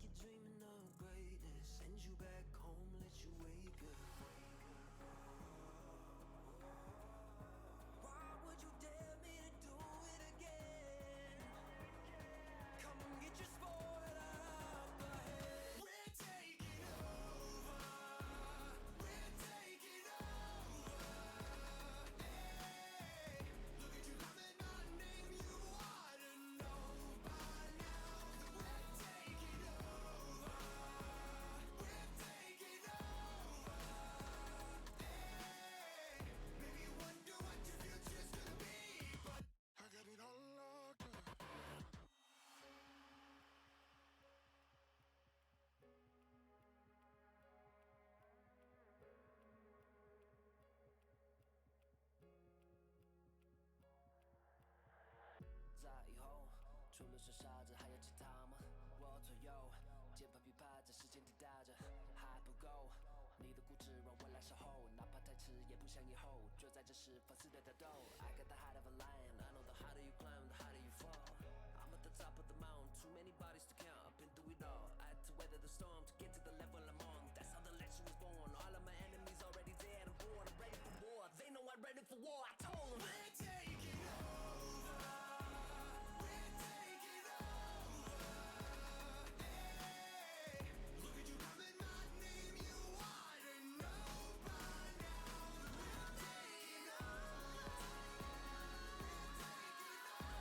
you're dreaming of greatness. Send you back home, let you wake up. Why would you dare me to do it again? Come and get your spoiler out the head. We're taking over. We're taking over. Hey, look at you calling my name. You ought to know by now that we're taking over. We're taking over. Hey, maybe you wonder what your future's gonna be, but I got it all locked up.在以后，除了是傻子，还有其他吗？我左右，键盘琵琶在时间滴答着，还不够。你的固执让我来守候，哪怕太迟也不想以后。就在这时放肆的挑逗。I got the heart of a lion, I know the harder you climb, the harder you fall. I'm at the top of the mountain, too many bodies to count. I've been through it all. I had to weather the storm to get to the level I'm on. That's how the legend was born. All of my enemies already dead. I'm bored, I'm ready for war. They know I'm ready for war. I told them we're taking over. We're taking over. Hey, look at you calling my name. You ought to know by now that we're taking over. We're taking over.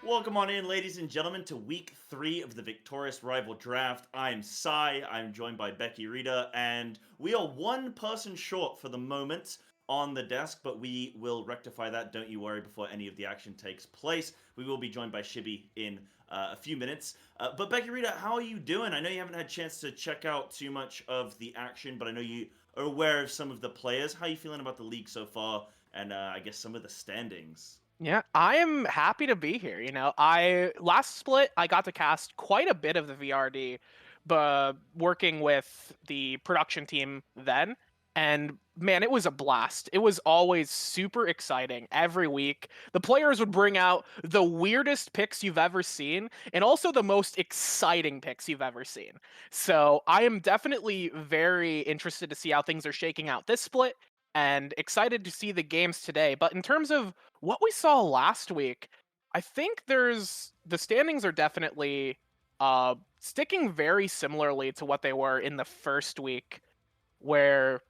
Welcome on in, ladies and gentlemen, to week 3 of the Victoris Rival Draft. I'm Sai, I'm joined by Becky Rita, and we are one person short for the moment on the desk, but we will rectify that, don't you worry, before any of the action takes place. We will be joined by Shibby in a few minutes. But Becky Rita, how are you doing? I know you haven't had a chance to check out too much of the action, but I know you are aware of some of the players. How are you feeling about the league so far, and I guess some of the standings? Yeah, I am happy to be here. I last split I got to cast quite a bit of the VRD, but working with the production team then, and man, it was a blast. It was always super exciting every week. The players would bring out the weirdest picks you've ever seen, and also the most exciting picks you've ever seen. So I am definitely very interested to see how things are shaking out this split, and excited to see the games today. But in terms of what we saw last week, I think the standings are definitely sticking very similarly to what they were in the first week, where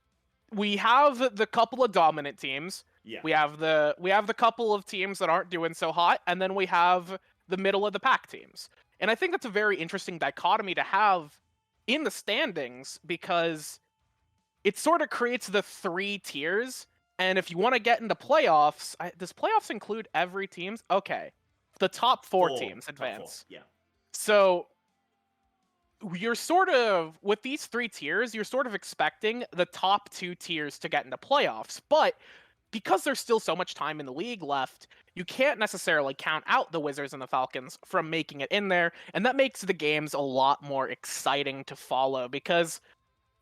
we have the couple of dominant teams, Yeah. we have the couple of teams that aren't doing so hot, and then we have the middle of the pack teams. And I think that's a very interesting dichotomy to have in the standings because it sort of creates the three tiers. And if you want to get into playoffs, does playoffs include every teams? Okay, the top four Four, teams top four. advance. Yeah. So you're sort of with these three tiers, you're sort of expecting the top two tiers to get into playoffs, but because there's still so much time in the league left, you can't necessarily count out the Wizards and the Falcons from making it in there, and that makes the games a lot more exciting to follow because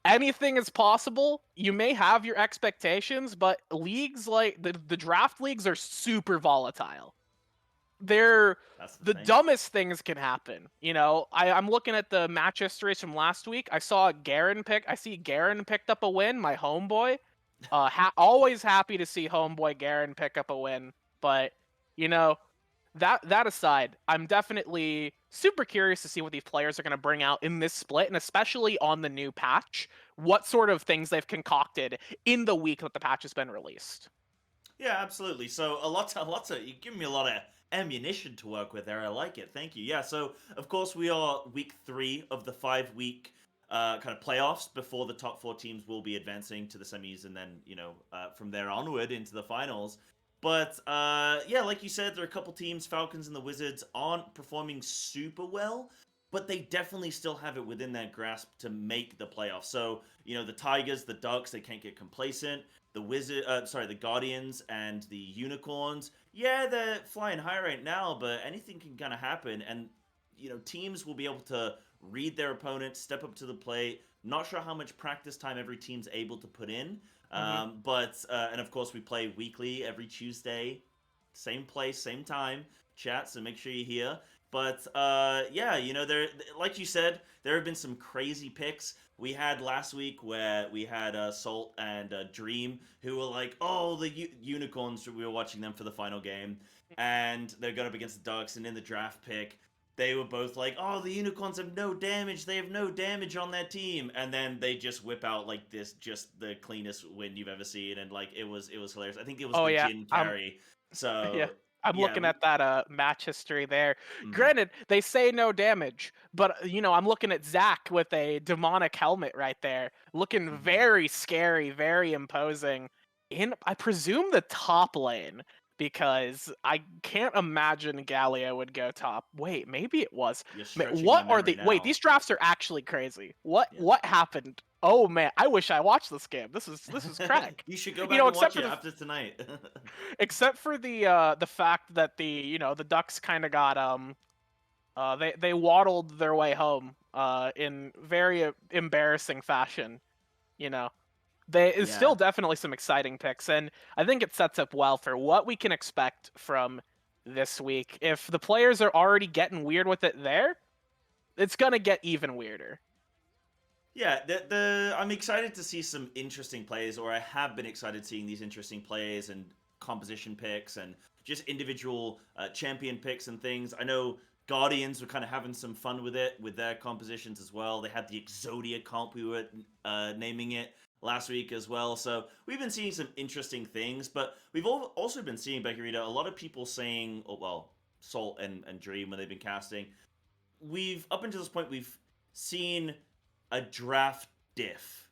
anything is possible. You may have your expectations, but leagues like the draft leagues are super volatile. They're That's the the thing. dumbest things can happen. I'm looking at the match histories from last week. I see Garen picked up a win, my homeboy. Always happy to see homeboy Garen pick up a win. But you know, that aside, I'm definitely super curious to see what these players are going to bring out in this split, and especially on the new patch, what sort of things they've concocted in the week that the patch has been released. Yeah, absolutely. So a lot of you give me a lot of ammunition to work with there. I like it. Thank you. Yeah. So of course we are week 3 of the 5 week kind of playoffs before the top 4 teams will be advancing to the semis and then from there onward into the finals. But yeah, like you said, there are a couple teams, Falcons and the Wizards, aren't performing super well, but they definitely still have it within their grasp to make the playoffs. So the Tigers, the Ducks, they can't get complacent. The Guardians and the Unicorns. Yeah, they're flying high right now, but anything can kind of happen, and teams will be able to read their opponent, step up to the plate. Not sure how much practice time every team's able to put in, Hmm. but and of course we play weekly every Tuesday, same place, same time. Chat, so make sure you're here. But yeah, there, like you said, there have been some crazy picks. We had last week where we had Salt and Dream who were like, "Oh, the unicorns." We were watching them for the final game, and they're going up against the Ducks. And in the draft pick, they were both like, "Oh, the unicorns have no damage. They have no damage on their team." And then they just whip out like this, just the cleanest win you've ever seen, and like it was hilarious. I think it was Oh the yeah, Jin carry. yeah. So I'm yeah, looking we. at that match history there. Mhm. Granted, they say no damage, but I'm looking at Zac with a demonic helmet right there, looking Mhm. very scary, very imposing. In I presume the top lane because I can't imagine Gallia would go top. Wait, maybe it was. You're stretching my What are memory the Wait, now. these drafts are actually crazy. What Yeah. what happened? Oh man, I wish I watched this game. This is crack. You should go back and Except watch for it the after tonight. the fact that the Ducks kind of got they waddled their way home in very embarrassing fashion. You know, they is still Yeah. definitely some exciting picks, and I think it sets up well for what we can expect from this week. If the players are already getting weird with it there, it's gonna get even weirder. Yeah, the I'm excited to see some interesting plays, or I have been excited seeing these interesting plays and composition picks and just individual champion picks and things. I know Guardians were kind of having some fun with it with their compositions as well. They had the Exodia comp we were naming it last week as well. So we've been seeing some interesting things, but we've also been seeing, Becky Rita, a lot of people saying, oh, well, Salt and Dream when they've been casting. Up until this point, we've seen a draft diff.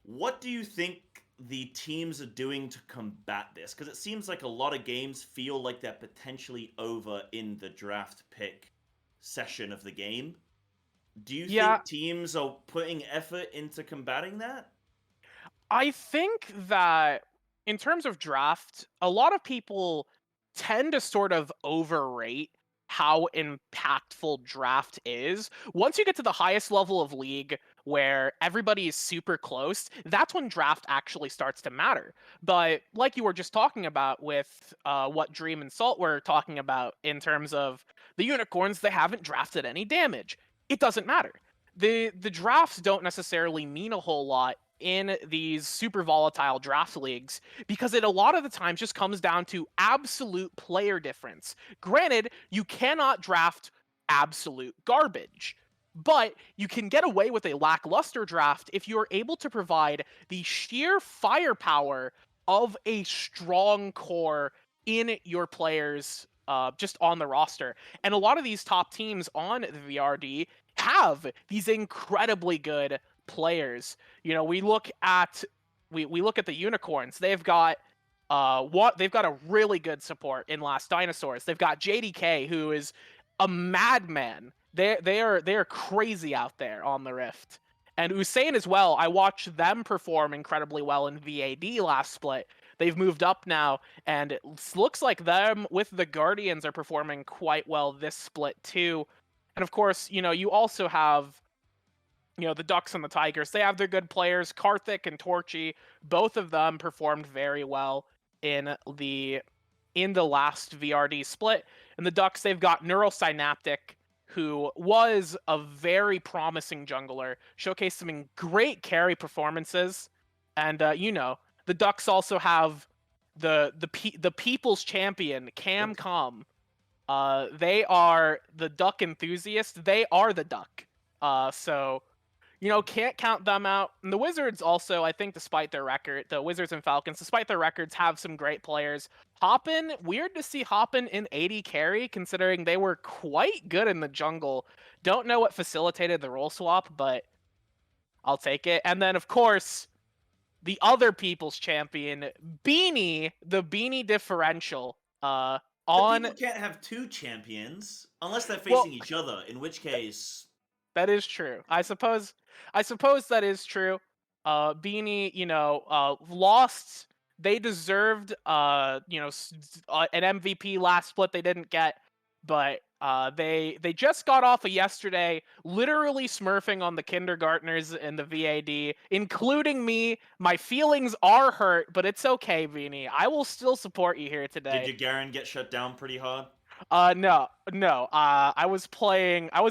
What do you think the teams are doing to combat this? Because it seems like a lot of games feel like they're potentially over in the draft pick session of the game. Do you think teams are putting effort into combating that? I think that in terms of draft, a lot of people tend to sort of overrate how impactful draft is. Once you get to the highest level of league where everybody is super close, that's when draft actually starts to matter. But like you were just talking about with what Dream and Salt were talking about in terms of the unicorns, they haven't drafted any damage. It doesn't matter. The drafts don't necessarily mean a whole lot in these super volatile draft leagues because it a lot of the times just comes down to absolute player difference. Granted, you cannot draft absolute garbage, but you can get away with a lackluster draft if you are able to provide the sheer firepower of a strong core in your players just on the roster. And a lot of these top teams on the VRD have these incredibly good players. You know, we look at the unicorns. They've got they've got a really good support in Last Dinosaurs. They've got JDK, who is a madman. They are crazy out there on the Rift. And Usain as well. I watched them perform incredibly well in VAD last split. They've moved up now, and it looks like them with the Guardians are performing quite well this split too. And of course, you know, you also have, you know, the Ducks and the Tigers. They have their good players, Karthik and Torchy. Both of them performed very well in the last VRD split. And the Ducks, they've got Neurosynaptic, who was a very promising jungler, showcased some great carry performances. And you know, the Ducks also have the people's champion, Cam Com. They are the Duck enthusiast. They are the Duck. So, you know, can't count them out. And the Wizards also, I think, despite their record, the Wizards and Falcons, despite their records, have some great players. Hoppin, weird to see Hoppin in 80 carry, considering they were quite good in the jungle. Don't know what facilitated the role swap, but I'll take it. And then, of course, the other people's champion, Beanie, the Beanie differential. But people can't have two champions unless they're facing each other, in which case... That is true. I suppose that is true. Beanie, you know, lost. They deserved, you know, an MVP last split they didn't get, but they just got off of yesterday, literally smurfing on the kindergartners in the VAD, including me. My feelings are hurt, but it's okay, Beanie. I will still support you here today. Did your Garen get shut down pretty hard? No. I was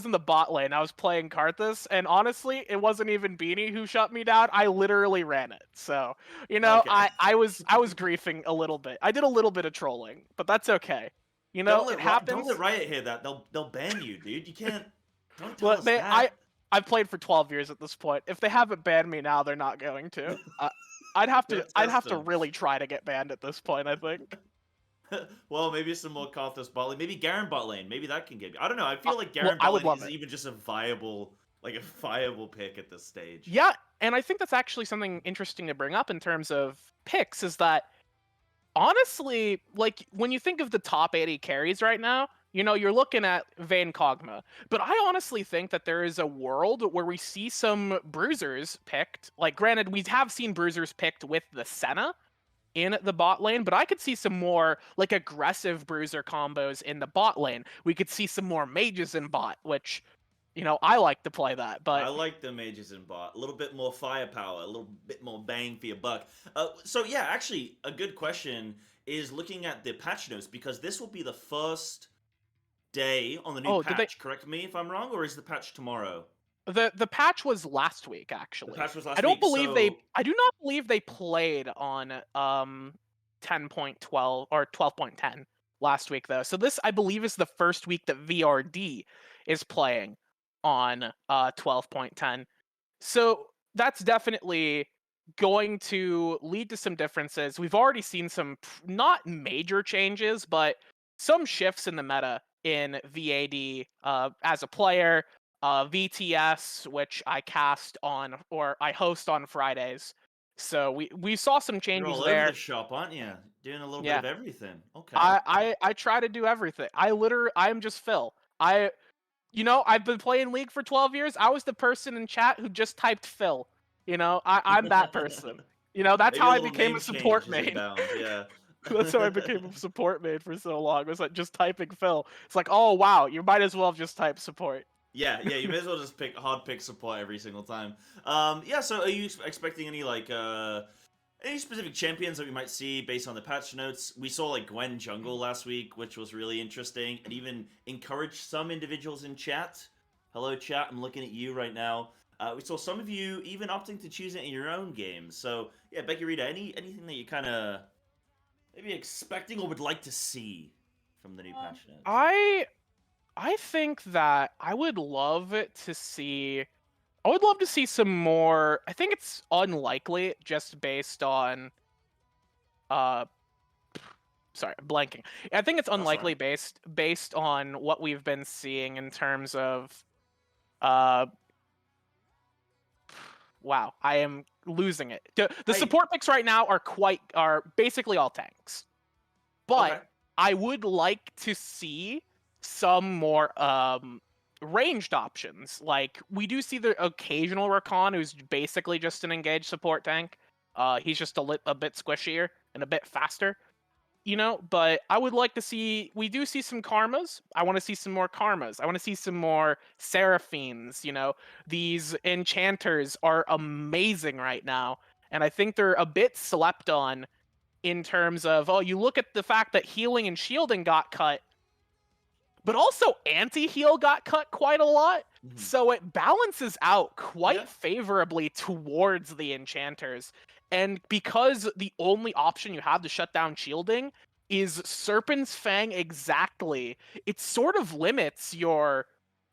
in the bot lane. I was playing Karthus, and honestly, it wasn't even Beanie who shut me down. I literally ran it. So, you know, okay. I was griefing a little bit. I did a little bit of trolling, but that's okay. You know, it happens. Don't let Riot hear that. They'll ban you, dude. You can't. Don't tell us that. I've played for 12 years at this point. If they haven't banned me now, they're not going to. I'd have to really try to get banned at this point, I think. Well, maybe some more Karthus bot lane. Maybe Garen bot lane. Maybe that can get you. I don't know. I feel like Garen bot lane is even just a viable pick at this stage. Yeah, and I think that's actually something interesting to bring up in terms of picks, is that honestly, like, when you think of the top 80 carries right now, you know, you're looking at Vayne Kog'Maw. But I honestly think that there is a world where we see some bruisers picked. Like, granted, we have seen bruisers picked with the Senna in the bot lane, but I could see some more like aggressive bruiser combos in the bot lane. We could see some more mages in bot, which, you know, I like to play that. But I like the mages in bot. A little bit more firepower, a little bit more bang for your buck. So yeah, actually, a good question is looking at the patch notes, because this will be the first day on the new patch. Correct me if I'm wrong, or is the patch tomorrow? The patch was last week, actually. The patch was last week. I do not believe they played on 10.12 or 12.10 last week, though. So this, I believe, is the first week that VRD is playing on 12.10. So that's definitely going to lead to some differences. We've already seen some not major changes, but some shifts in the meta in VAD as a player, VTS, which I cast on or I host on Fridays. So we saw some You're changes all over the there. shop, aren't you? Doing a little bit Yeah. of everything. Okay. I try to do everything. I'm just Phil. I've been playing League for 12 years. I was the person in chat who just typed Phil. I'm that person. That's Maybe how a I little became name a change support is in main. bounds. Yeah. That's how I became a support main for so long. Was like just typing Phil. It's like, oh wow, you might as well have just typed support. Yeah, you may as well just pick support every single time. Yeah. So, are you expecting any specific champions that we might see based on the patch notes? We saw like Gwen jungle last week, which was really interesting, and even encouraged some individuals in chat. Hello, chat. I'm looking at you right now. We saw some of you even opting to choose it in your own games. So, yeah, Becky Rita, anything that you kind of maybe expecting or would like to see from the new patch notes? I think that I would love to see some more. I think it's unlikely just based on uh sorry, I'm blanking. I think it's That's all unlikely right. based on what we've been seeing in terms of uh wow, I am losing it. The Hey, support picks right now are basically all tanks. But okay. I would like to see some more ranged options. Like we do see the occasional Rakan who's basically just an engaged support tank. He's just a bit squishier and a bit faster. But I would like to see, we do see some karmas. I want to see some more karmas. I want to see some more seraphines. These enchanters are amazing right now, and I think they're a bit slept on in terms of, oh, you look at the fact that healing and shielding got cut, but also anti-heal got cut quite a lot. Mhm. So it balances out Yeah. quite favorably towards the enchanters. And because the only option you have to shut down shielding is Serpent's Fang exactly, it sort of limits your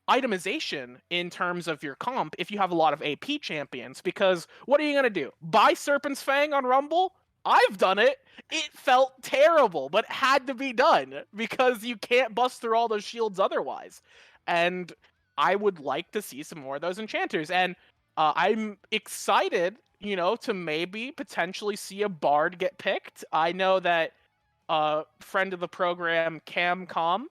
itemization in terms of your comp if you have a lot of AP champions. Because what are you going to do? Buy Serpent's Fang on Rumble? I've done it. It felt terrible, but it had to be done because you can't bust through all those shields otherwise. And I would like to see some more of those enchanters. And I'm excited, to maybe potentially see a bard get picked. I know that friend of the program, Camcom,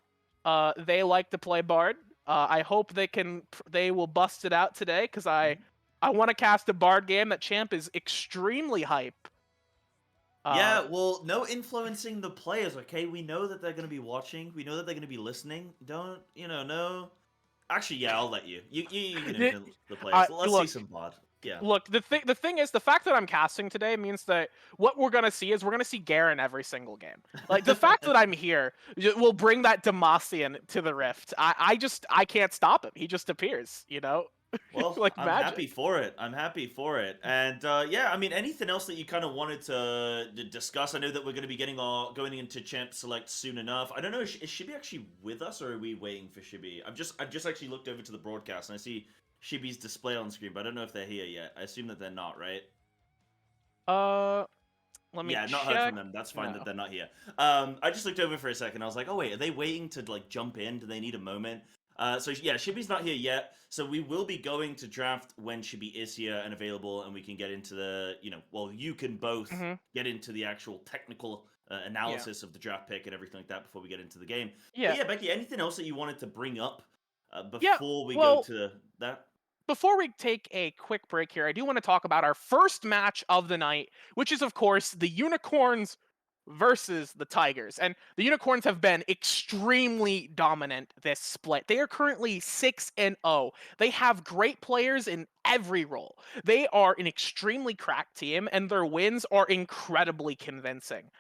they like to play bard. I hope they will bust it out today because I want to cast a bard game. That champ is extremely hype. Uh, Yeah, well, no influencing the players, okay? We know that they're going to be watching. We know that they're going to be listening. Don't, no. Actually, yeah, I'll let you. You can influence the players. Let's see look, some VOD. Yeah. look. The thing is, the fact that I'm casting today means that what we're gonna see is we're gonna see Garen every single game. Like the fact that I'm here will bring that Demacian to the Rift. I can't stop him. He just appears. Well, Like I'm magic. happy for it. I'm happy for it. And yeah, I mean, anything else that you kind of wanted to discuss? I know that we're going to be going into Champ Select soon enough. I don't know, is Shibi actually with us, or are we waiting for Shibi? I've just actually looked over to the broadcast and I see Shibi's display on screen, but I don't know if they're here yet. I assume that they're not, right? Uh, Let me Yeah, not heard check. from them. That's fine that No. they're not here. I just looked over for a second. I was like, oh wait, are they waiting to like jump in? Do they need a moment? So yeah, Shibi's not here yet. So we will be going to draft when Shibi is here and available, and we can get into the, well, you can both Hmm. get into the actual technical Yeah. analysis of the draft pick and everything like that before we get into the game. But Yeah. yeah, Becky, anything else that you wanted to bring up Yeah. before we go Well, to that? before we take a quick break here, I do want to talk about our first match of the night, which is, of course, the Unicorns versus the Tigers. And the Unicorns have been extremely dominant this split. They are currently 6-0. They have great players in every role. They are an extremely cracked team, and their wins are incredibly convincing.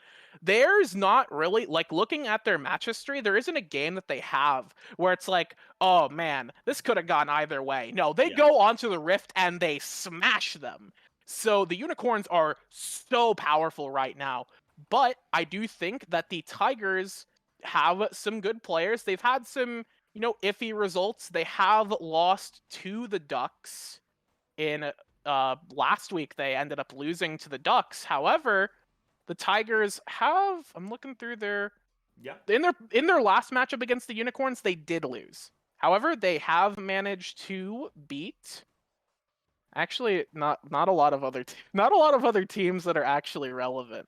There's not really, like, looking at their match history, there isn't a game that they have where it's like, oh man, this could have gone either way. No, they Yeah. go onto the Rift and they smash them. So the Unicorns are so powerful right now. But I do think that the Tigers have some good players. They've had some, iffy results. They have lost to the Ducks in last week. They ended up losing to the Ducks. However, the Tigers have, I'm looking through their Yeah. In their last matchup against the Unicorns, they did lose. However, they have managed to beat actually not a lot of other not a lot of other teams that are actually relevant.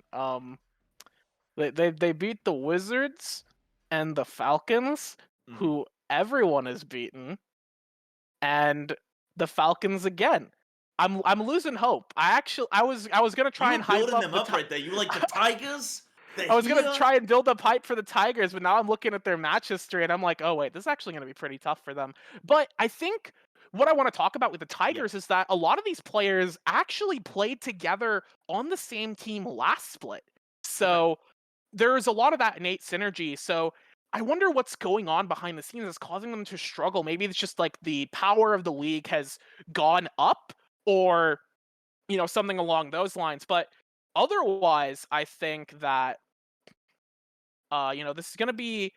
They beat the Wizards and the Falcons, Mhm. who everyone has beaten, and the Falcons again. I'm losing hope. I was gonna You try were and hype building up them the up right there. You were like the Tigers. They're I was gonna here. try and build up hype for the Tigers, but now I'm looking at their match history and I'm like, oh wait, this is actually gonna be pretty tough for them. But I think what I want to talk about with the Yeah. Tigers is that a lot of these players actually played together on the same team last split. Okay. So there's a lot of that innate synergy. So I wonder what's going on behind the scenes that's causing them to struggle. Maybe it's just like the power of the league has gone up, or something along those lines. But otherwise, I think that this is gonna be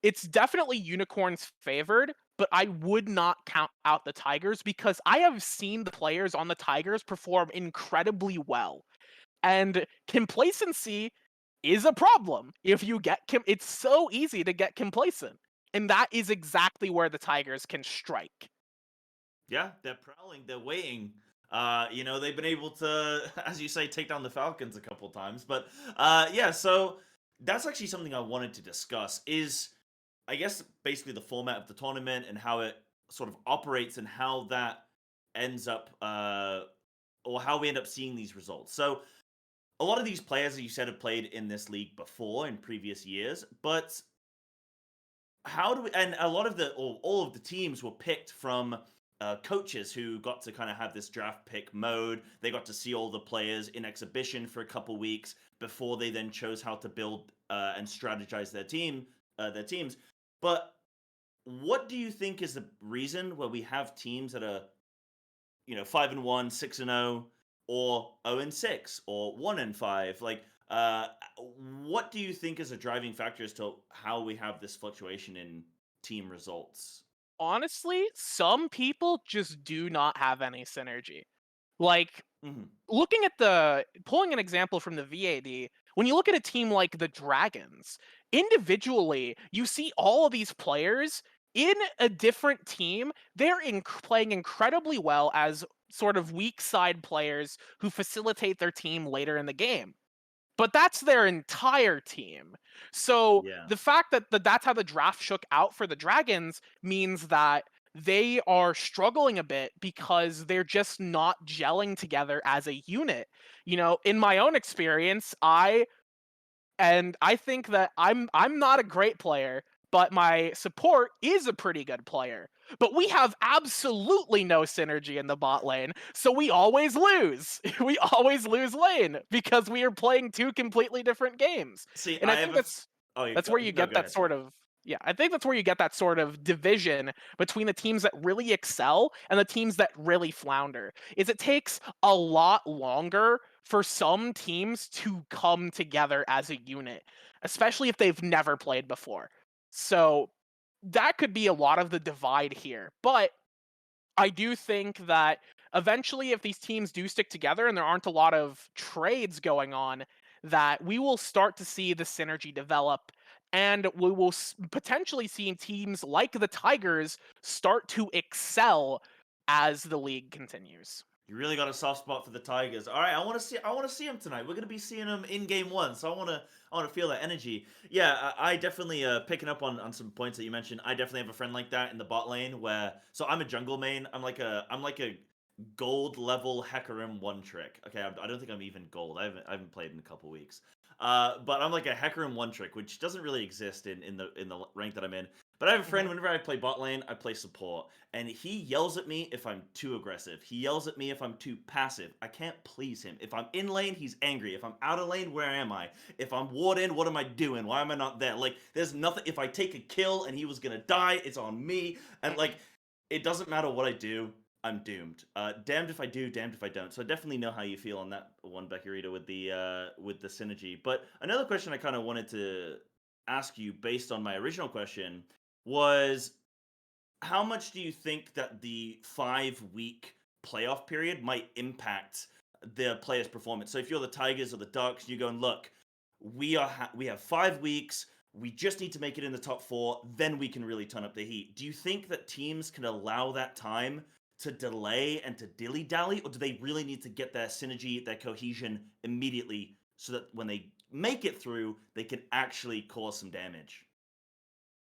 it's definitely unicorns favored, but I would not count out the Tigers because I have seen the players on the Tigers perform incredibly well. And complacency is a problem. If you it's so easy to get complacent. And that is exactly where the Tigers can strike. Yeah, they're prowling. They're waiting. They've been able to, as you say, take down the Falcons a couple times. But yeah, so that's actually something I wanted to discuss. Is I guess basically the format of the tournament and how it sort of operates and how that ends up, or how we end up seeing these results. So a lot of these players, as you said, have played in this league before in previous years, but how do we, and a lot of the all of the teams were picked from coaches who got to kind of have this draft pick mode. They got to see all the players in exhibition for a couple weeks before they then chose how to build and strategize their teams. But what do you think is the reason where we have teams that are 5-1, 6-0, or 0-6, or 1-5? Like, what do you think is a driving factor as to how we have this fluctuation in team results? Honestly, some people just do not have any synergy. Like, Hmm. looking at pulling an example from the VAD, when you look at a team like the Dragons, individually, you see all of these players in a different team. They're playing incredibly well as sort of weak side players who facilitate their team later in the game. But that's their entire team. So Yeah. the fact that that's how the draft shook out for the Dragons means that they are struggling a bit because they're just not gelling together as a unit. In my own experience, I think that I'm not a great player, but my support is a pretty good player. But we have absolutely no synergy in the bot lane, so we always lose. We always lose lane because we are playing two completely different games. See, And I think oh, you that's go, where you no, get go that ahead. Sorry. sort of yeah, I think that's where you get that sort of division between the teams that really excel and the teams that really flounder. Is it takes a lot longer for some teams to come together as a unit, especially if they've never played before. So that could be a lot of the divide here. But I do think that eventually, if these teams do stick together and there aren't a lot of trades going on, that we will start to see the synergy develop. And we will potentially see teams like the Tigers start to excel as the league continues. You really got a soft spot for the Tigers. All right, I want to see them tonight. We're going to be seeing them in game 1, so I want to feel that energy. Yeah, I definitely picking up on some points that you mentioned. I definitely have a friend like that in the bot lane where so I'm a jungle main. I'm like a gold level Hecarim one trick. Okay, I don't think I'm even gold. I haven't played in a couple weeks. But I'm like a Hecarim one trick, which doesn't really exist in the rank that I'm in. But I have a friend. Mhm. Whenever I play bot lane, I play support, and he yells at me if I'm too aggressive. He yells at me if I'm too passive. I can't please him. If I'm in lane, he's angry. If I'm out of lane, where am I? If I'm ward in, what am I doing? Why am I not there? Like, there's nothing. If I take a kill and he was gonna die, it's on me. And like, Mhm. it doesn't matter what I do. I'm doomed. Damned if I do, damned if I don't. So I definitely know how you feel on that one, Beccarita, with the synergy. But another question I kind of wanted to ask you, based on my original question, was how much do you think that the 5 week playoff period might impact the player's performance? So if you're the Tigers or the Ducks, you're going, look, we have 5 weeks. we just need to make it in the top 4, then we can really turn up the heat. Do you think that teams can allow that time to delay and to dilly-dally, or do they really need to get their synergy, their cohesion immediately so that when they make it through, they can actually cause some damage?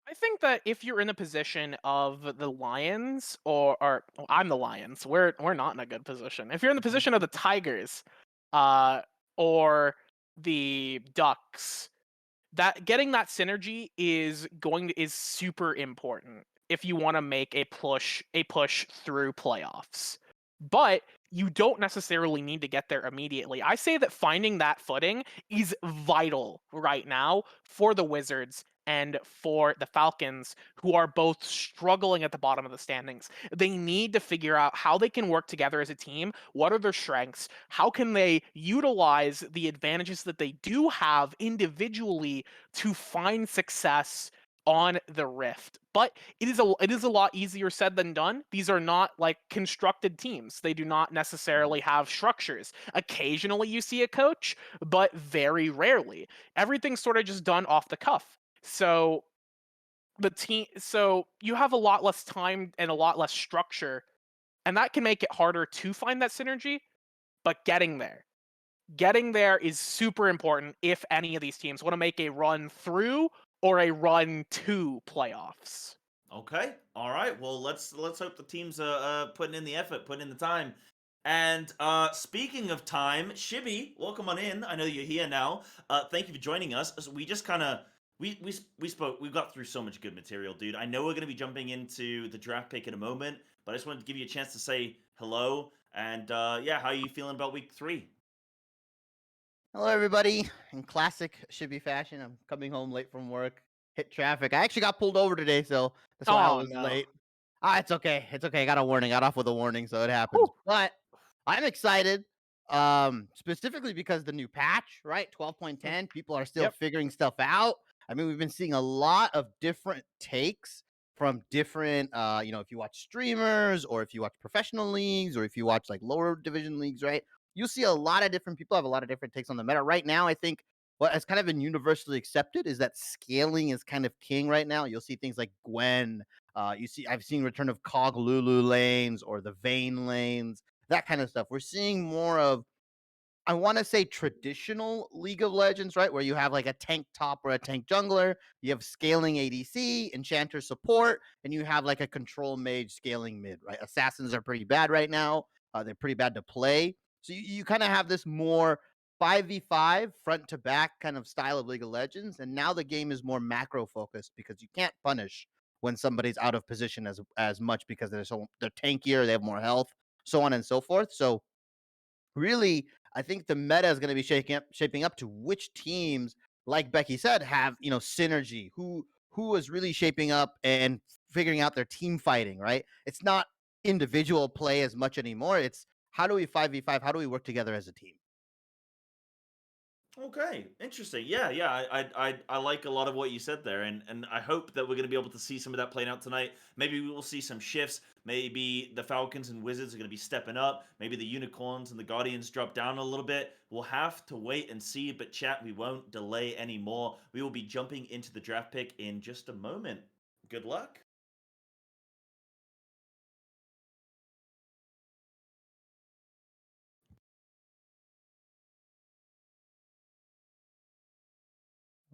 I think that if you're in the position of the Lions, or well, I'm the Lions, we're not in a good position. If you're in the position of the Tigers, uh, or the Ducks, that getting that synergy is super important if you want to make a push through playoffs. But you don't necessarily need to get there immediately. I say that finding that footing is vital right now for the Wizards and for the Falcons, who are both struggling at the bottom of the standings. They need to figure out how they can work together as a team. What are their strengths? How can they utilize the advantages that they do have individually to find success on the Rift? But it is a lot easier said than done. These are not like constructed teams. They do not necessarily have structures. Occasionally you see a coach, but very rarely. Everything's sort of just done off the cuff. So so you have a lot less time and a lot less structure, and that can make it harder to find that synergy, but getting there is super important if any of these teams want to make a run through or a run to playoffs. Okay. All right. Well, let's hope the teams are putting in the effort, putting in the time. And speaking of time, Shibby, welcome on in. I know you're here now. Thank you for joining us. We just kind of we spoke. We got through so much good material, dude. I know we're going to be jumping into the draft pick in a moment, but I just wanted to give you a chance to say hello and yeah, how are you feeling about week 3? Hello, everybody. In classic Shibby fashion, I'm coming home late from work, hit traffic. I actually got pulled over today, so that's why I Oh was no. late. It's okay. It's okay. I got a warning. Got off with a warning, so it happens. Whew. But I'm excited, specifically because the new patch, right? 12.10. People are still Yep. figuring stuff out. I mean, we've been seeing a lot of different takes from different, if you watch streamers or if you watch professional leagues or if you watch like lower division leagues, right? You see a lot of different people have a lot of different takes on the meta. Right now, I think what has kind of been universally accepted is that scaling is kind of king right now. You'll see things like Gwen. I've seen return of Cog Lulu lanes or the Vayne lanes, that kind of stuff. We're seeing more of, I want to say, traditional League of Legends, right? Where you have like a tank top or a tank jungler, you have scaling ADC, enchanter support, and you have like a control mage scaling mid, right? Assassins are pretty bad right now. They're pretty bad to play. So you kind of have this more 5v5 front to back kind of style of League of Legends. And now the game is more macro focused because you can't punish when somebody's out of position as much because they're tankier, they have more health, so on and so forth. So really, I think the meta is going to be shaping up to which teams, like Becky said, have synergy. Who is really shaping up and figuring out their team fighting. Right? It's not individual play as much anymore. It's how do we 5v5? How do we work together as a team? Okay, interesting. Yeah, yeah. I like a lot of what you said there, and I hope that we're going to be able to see some of that playing out tonight. Maybe we will see some shifts. Maybe the Falcons and Wizards are going to be stepping up. Maybe the Unicorns and the Guardians drop down a little bit. We'll have to wait and see. But chat, we won't delay anymore. We will be jumping into the draft pick in just a moment. Good luck.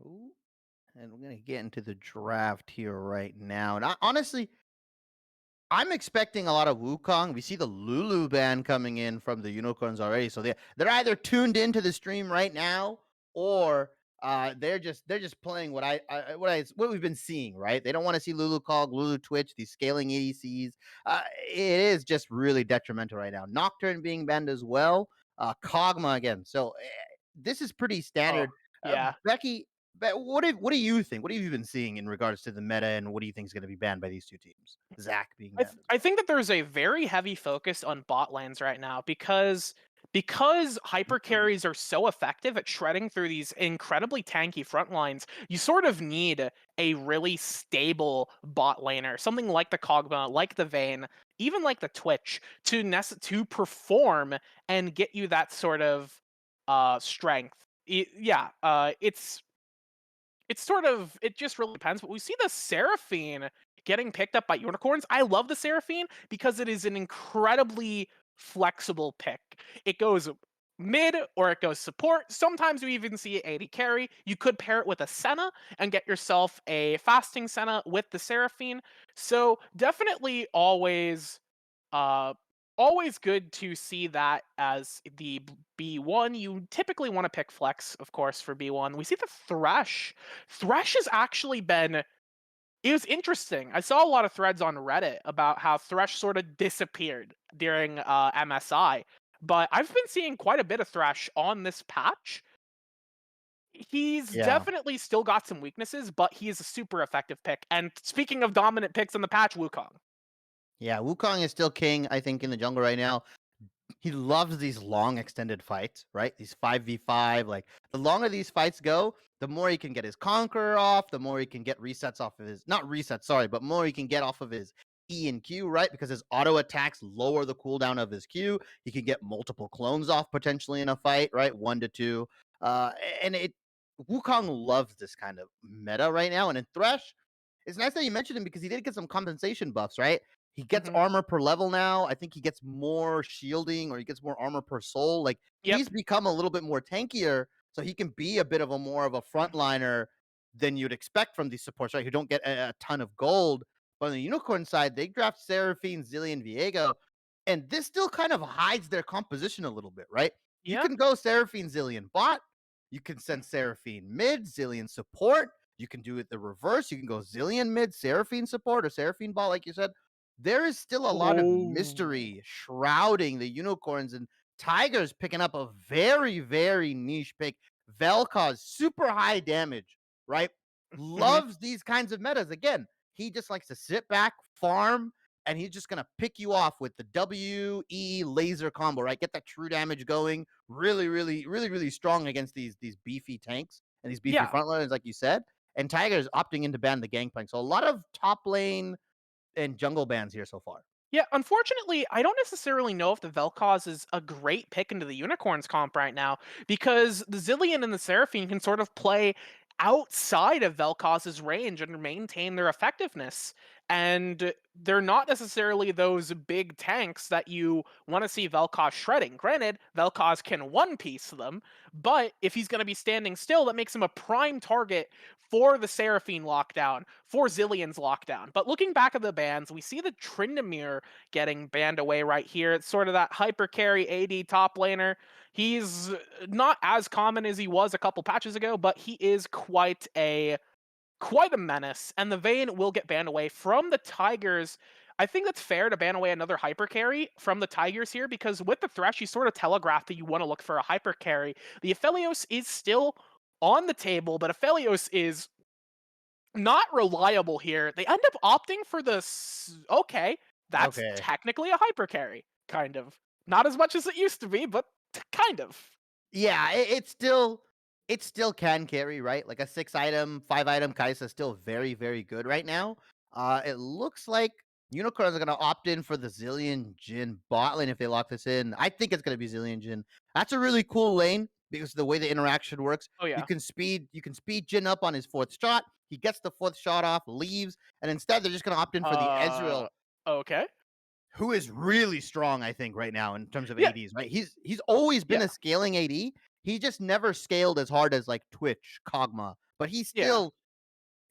Ooh. And we're gonna get into the draft here right now. And honestly, I'm expecting a lot of Wukong. We see the Lulu band coming in from the Unicorns already, so they're either tuned into the stream right now or they're just playing what we've been seeing. Right? They don't want to see Lulu Cog, Lulu Twitch, these scaling ADCs. It is just really detrimental right now. Nocturne being banned as well. Kog'Maw again. So this is pretty Oh, standard. yeah. Becky, but what do you think? What have you been seeing in regards to the meta, and what do you think is going to be banned by these two teams? Zach being I, banned. th- I think that there's a very heavy focus on bot lanes right now because hyper carries are so effective at shredding through these incredibly tanky front lines. You sort of need a really stable bot laner, something like the Kog'Maw, like the Vayne, even like the Twitch, to perform and get you that sort of strength. It's It just really depends. But we see the Seraphine getting picked up by unicorns. I love the Seraphine because it is an incredibly flexible pick. It goes mid or it goes support. Sometimes we even see it AD carry. You could pair it with a Senna and get yourself a fasting Senna with the Seraphine. So definitely uh always good to see that as the B1. You typically want to pick Flex, of course, for B1. We see the Thresh. Thresh has actually been. It was interesting. I saw a lot of threads on Reddit about how Thresh sort of disappeared during MSI, but I've been seeing quite a bit of Thresh on this patch. He's Yeah. definitely still got some weaknesses, but he is a super effective pick. And speaking of dominant picks on the patch, Wukong. Yeah, Wukong is still king, I think, in the jungle right now. He loves these long extended fights, right? These 5v5. Like, the longer these fights go, the more he can get his Conqueror off, the more he can get resets off of his, not resets, sorry, but more he can get off of his E and Q, right? Because his auto attacks lower the cooldown of his Q. He can get multiple clones off potentially in a fight, right? 1 to 2. Uh, and it Wukong loves this kind of meta right now. And in Thresh, it's nice that you mentioned him because he did get some compensation buffs, right? He gets Mhm. armor per level now. I think he gets more shielding or he gets more armor per soul. Like, Yep. he's become a little bit more tankier, so he can be a bit of a more of a frontliner than you'd expect from these supports, right? Who don't get a ton of gold. But on the unicorn side, they draft Seraphine, Zillion, Viego, and this still kind of hides their composition a little bit, right? You Yeah. can go Seraphine, Zillion bot. You can send Seraphine mid, Zillion support. You can do it the reverse. You can go Zillion mid, Seraphine support, or Seraphine bot, like you said. There is still a lot of Oh. mystery shrouding the unicorns, and Tiger's picking up a very, very niche pick. Vel'Koz, super high damage, right? Mhm. Loves these kinds of metas. Again, he just likes to sit back, farm, and he's just gonna pick you off with the WE laser combo, right? Get that true damage going. Really, really, really, really strong against these beefy tanks and these beefy Yeah. frontliners, like you said. And Tiger's opting in to ban the gangplank. So a lot of top lane and jungle bans here so far. Yeah, unfortunately, I don't necessarily know if the Vel'Koz is a great pick into the Unicorns comp right now because the Zillion and the Seraphine can sort of play outside of Vel'Koz's range and maintain their effectiveness. And they're not necessarily those big tanks that you want to see Vel'Koz shredding. Granted, Vel'Koz can one piece them, but if he's going to be standing still, that makes him a prime target for the Seraphine lockdown, for Zillion's lockdown. But looking back at the bans, we see the Tryndamere getting banned away right here. It's sort of that hyper carry AD top laner. He's not as common as he was a couple patches ago, but he is quite a menace. And the Vayne will get banned away from the Tigers. I think that's fair to ban away another hyper carry from the Tigers here because with the Thresh, you sort of telegraphed that you want to look for a hyper carry. The Aphelios is still on the table, but Aphelios is not reliable here. They end up opting for okay, that's Okay. technically a hyper carry, kind of. Not as much as it used to be, but kind of. Yeah, it still can carry, right? Like a 6 item, 5 item Kai'Sa is still very, very good right now. It looks like Unicorns are gonna opt in for the Zillion Jin bot lane if they lock this in. I think it's gonna be Zillion Jin. That's a really cool lane because of the way the interaction works. Oh yeah. You can speed Jin up on his 4th shot. He gets the 4th shot off, leaves, and instead they're just gonna opt in for the Uh Ezreal, okay. who is really strong, I think, right now in terms of Yeah, ADs, right? He's always been yeah, a scaling AD. He just never scaled as hard as like Twitch, Kog'Maw, but he yeah. still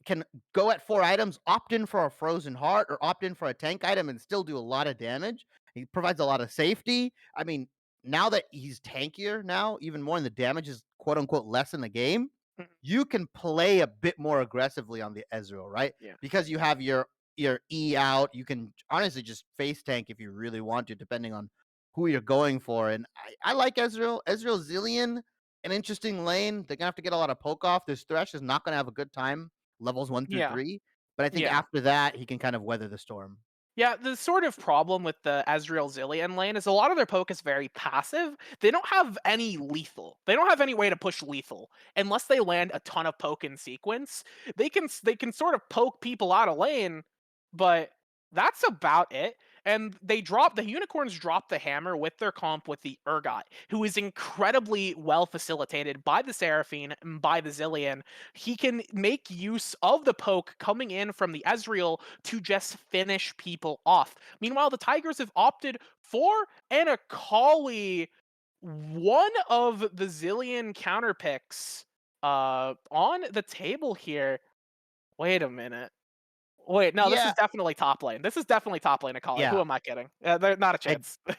can go at 4 items, opt in for a frozen heart or opt in for a tank item and still do a lot of damage. He provides a lot of safety. I mean, now that he's tankier now, even more and the damage is quote unquote less in the game, Mhm. you can play a bit more aggressively on the Ezreal, right? Yeah. Because you have your E out, you can honestly just face tank if you really want to, depending on who you're going for. And I like Ezreal. Ezreal Zillion, an interesting lane. They're gonna have to get a lot of poke off. This Thresh is not gonna have a good time levels 1 through Yeah. 3, but I think Yeah. after that, he can kind of weather the storm. Yeah, the sort of problem with the Ezreal Zillion lane is a lot of their poke is very passive. They don't have any lethal. They don't have any way to push lethal unless they land a ton of poke in sequence. They can sort of poke people out of lane, but that's about it. And the Unicorns drop the hammer with their comp with the Urgot, who is incredibly well facilitated by the Seraphine and by the Zillion. He can make use of the poke coming in from the Ezreal to just finish people off. Meanwhile, the Tigers have opted for an Akali, one of the Zillion counter picks on the table here. Wait a minute. Wait, no, this Yeah, is definitely top lane. This is definitely top lane Akali. Who yeah. am I kidding? They're not a I chance. I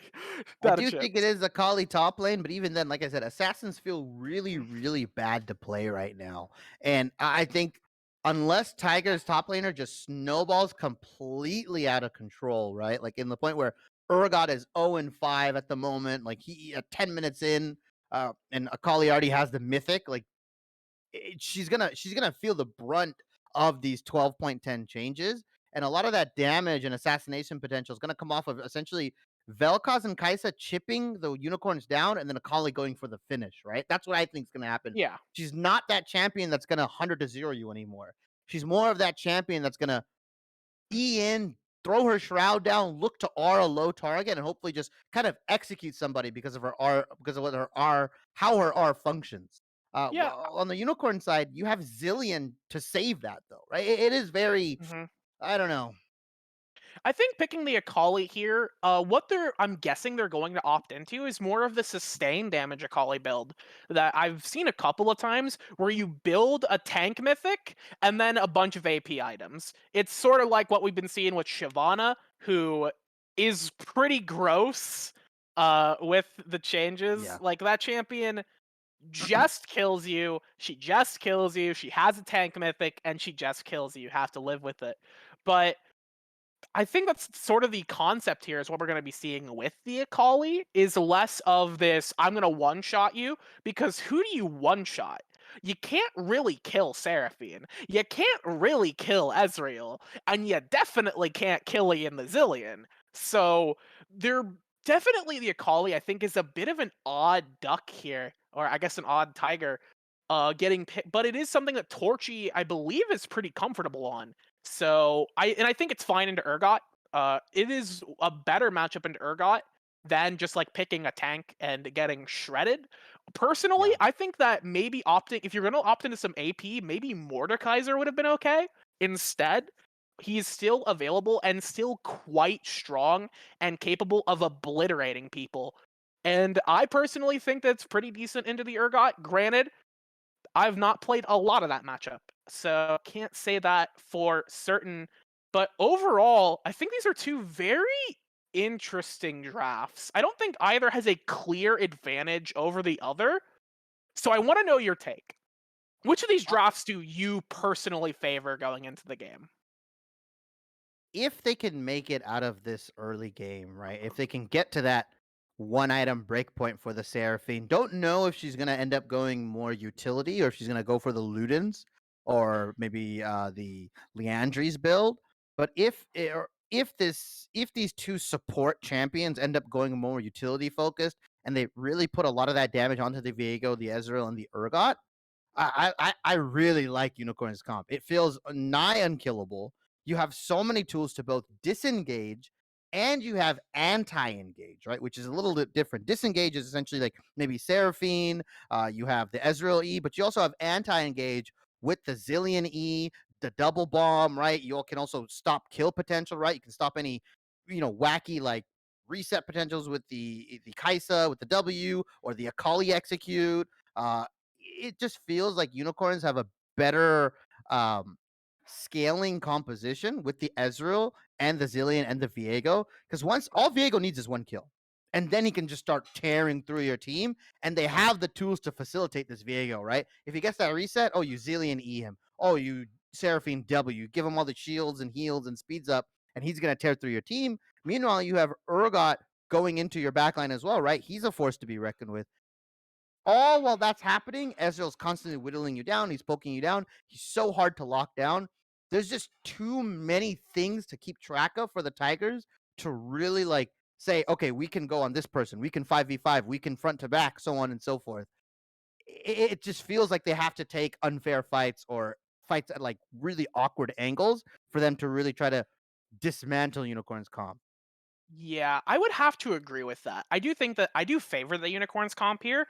Not a do think it chance. is a Kali top lane, but even then, like I said, assassins feel really, really bad to play right now. And I think unless Tiger's top laner just snowballs completely out of control, right? Like in the point where Urgot is 0-5 at the moment, like he 10 minutes in, and Akali already has the mythic, like she's gonna feel the brunt of these 12.10 changes, and a lot of that damage and assassination potential is gonna come off of essentially Vel'Koz and Kai'Sa chipping the unicorns down, and then Akali going for the finish. Right, that's what I think is gonna happen. Yeah. She's not that champion that's gonna 100-0 you anymore. She's more of that champion that's gonna in, throw her shroud down, look to R a low target, and hopefully just kind of execute somebody because of her R, because of what her R, how her R functions. Yeah. On the unicorn side, you have Zillion to save that though, right? It is very, Mhm. I don't know. I think picking the Akali here, I'm guessing they're going to opt into is more of the sustain damage Akali build that I've seen a couple of times where you build a tank mythic and then a bunch of AP items. It's sort of like what we've been seeing with Shyvana, who is pretty gross with the changes. Yeah. Like that champion just kills you. She just kills you. She has a tank mythic and she just kills you. You have to live with it. But I think that's sort of the concept here is what we're going to be seeing with the Akali is less of this, I'm going to one-shot you, because who do you one-shot? You can't really kill Seraphine. You can't really kill Ezreal. And you definitely can't kill Ian the Zillion. So they're definitely the Akali, I think, is a bit of an odd duck here, or I guess an odd tiger, getting picked. But it is something that Torchy, I believe, is pretty comfortable on. So I think it's fine into Urgot. It is a better matchup into Urgot than just like picking a tank and getting shredded. Personally, Yeah. I think that maybe opting if you're gonna opt into some AP, maybe Mordekaiser would have been okay. Instead, he's still available and still quite strong and capable of obliterating people. And I personally think that's pretty decent into the Urgot. Granted, I've not played a lot of that matchup, so can't say that for certain. But overall, I think these are two very interesting drafts. I don't think either has a clear advantage over the other. So I want to know your take. Which of these drafts do you personally favor going into the game? If they can make it out of this early game, right? If they can get to that one item breakpoint for the Seraphine, don't know if she's going to end up going more utility or if she's going to go for the Ludens or maybe the Leandry's build. But if these two support champions end up going more utility focused and they really put a lot of that damage onto the Viego, the Ezreal, and the Urgot, I really like Unicorn's comp. It feels nigh unkillable. You have so many tools to both disengage and you have anti-engage, right? Which is a little bit different. Disengage is essentially like maybe Seraphine. You have the Ezreal E, but you also have anti-engage with the Zillion E, the double bomb, right? You can also stop kill potential, right? You can stop any, wacky like reset potentials with the Kai'Sa, with the W, or the Akali execute. It just feels like unicorns have a better scaling composition with the Ezreal and the Zillion and the Viego. Because once all Viego needs is one kill. And then he can just start tearing through your team. And they have the tools to facilitate this Viego, right? If he gets that reset, oh, you Zillion E him. Oh, you Seraphine W. Give him all the shields and heals and speeds up. And he's going to tear through your team. Meanwhile, you have Urgot going into your backline as well, right? He's a force to be reckoned with. All while that's happening, Ezreal's constantly whittling you down. He's poking you down. He's so hard to lock down. There's just too many things to keep track of for the Tigers to really like say, okay, we can go on this person. We can 5v5. We can front to back, so on and so forth. It just feels like they have to take unfair fights or fights at like really awkward angles for them to really try to dismantle Unicorn's comp. Yeah, I would have to agree with that. I do think that I do favor the Unicorns comp here.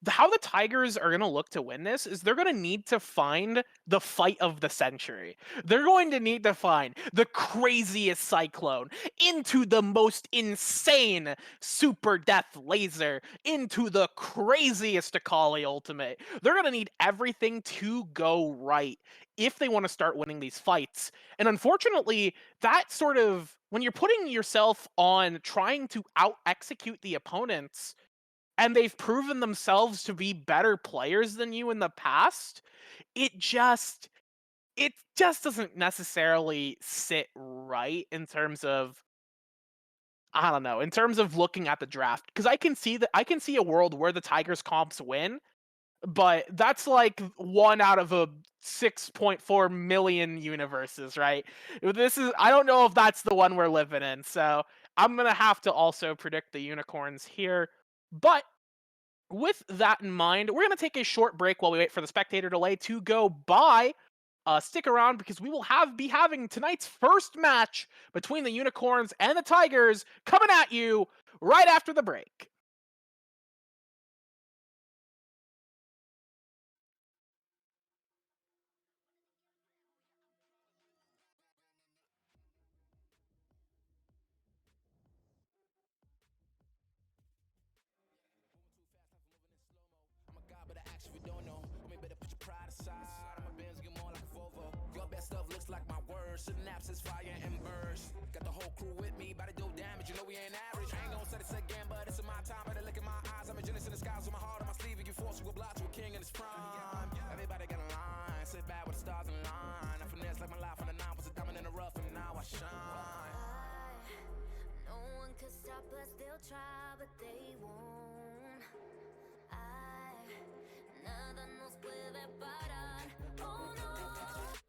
How the Tigers are going to look to win this is they're going to need to find the fight of the century. They're going to need to find the craziest Cyclone into the most insane Super Death Laser into the craziest Akali Ultimate. They're going to need everything to go right if they want to start winning these fights. And unfortunately, that sort of, when you're putting yourself on trying to out execute the opponents and they've proven themselves to be better players than you in the past, it just doesn't necessarily sit right in terms of, I don't know, in terms of looking at the draft, because I can see a world where the Tigers comps win, but that's like 1 out of a 6.4 million universes, right? I don't know if that's the one we're living in, so I'm gonna have to also predict the Unicorns here. But with that in mind, we're gonna take a short break while we wait for the spectator delay to go by. Stick around because we will be having tonight's first match between the Unicorns and the Tigers coming at you right after the break. I'm a guy, but I actually don't know. I mean, better put your pride aside. My Benz get more like a Volvo. Your best stuff looks like my words. Synapses, fire, and burst. Got the whole crew with me, about to do damage. You know we ain't average. I ain't gonna say this again, but it's in my time. Better look in my eyes. I'm a genius in the skies with my heart on my sleeve. And you force you oblige to a king in his prime. Everybody got a line. Sit back with the stars in line. I finesse like my life on the 9 was a diamond in the rough, and now I shine. No one could stop us, they'll try, but they won't. Nada nos puede parar. Oh no,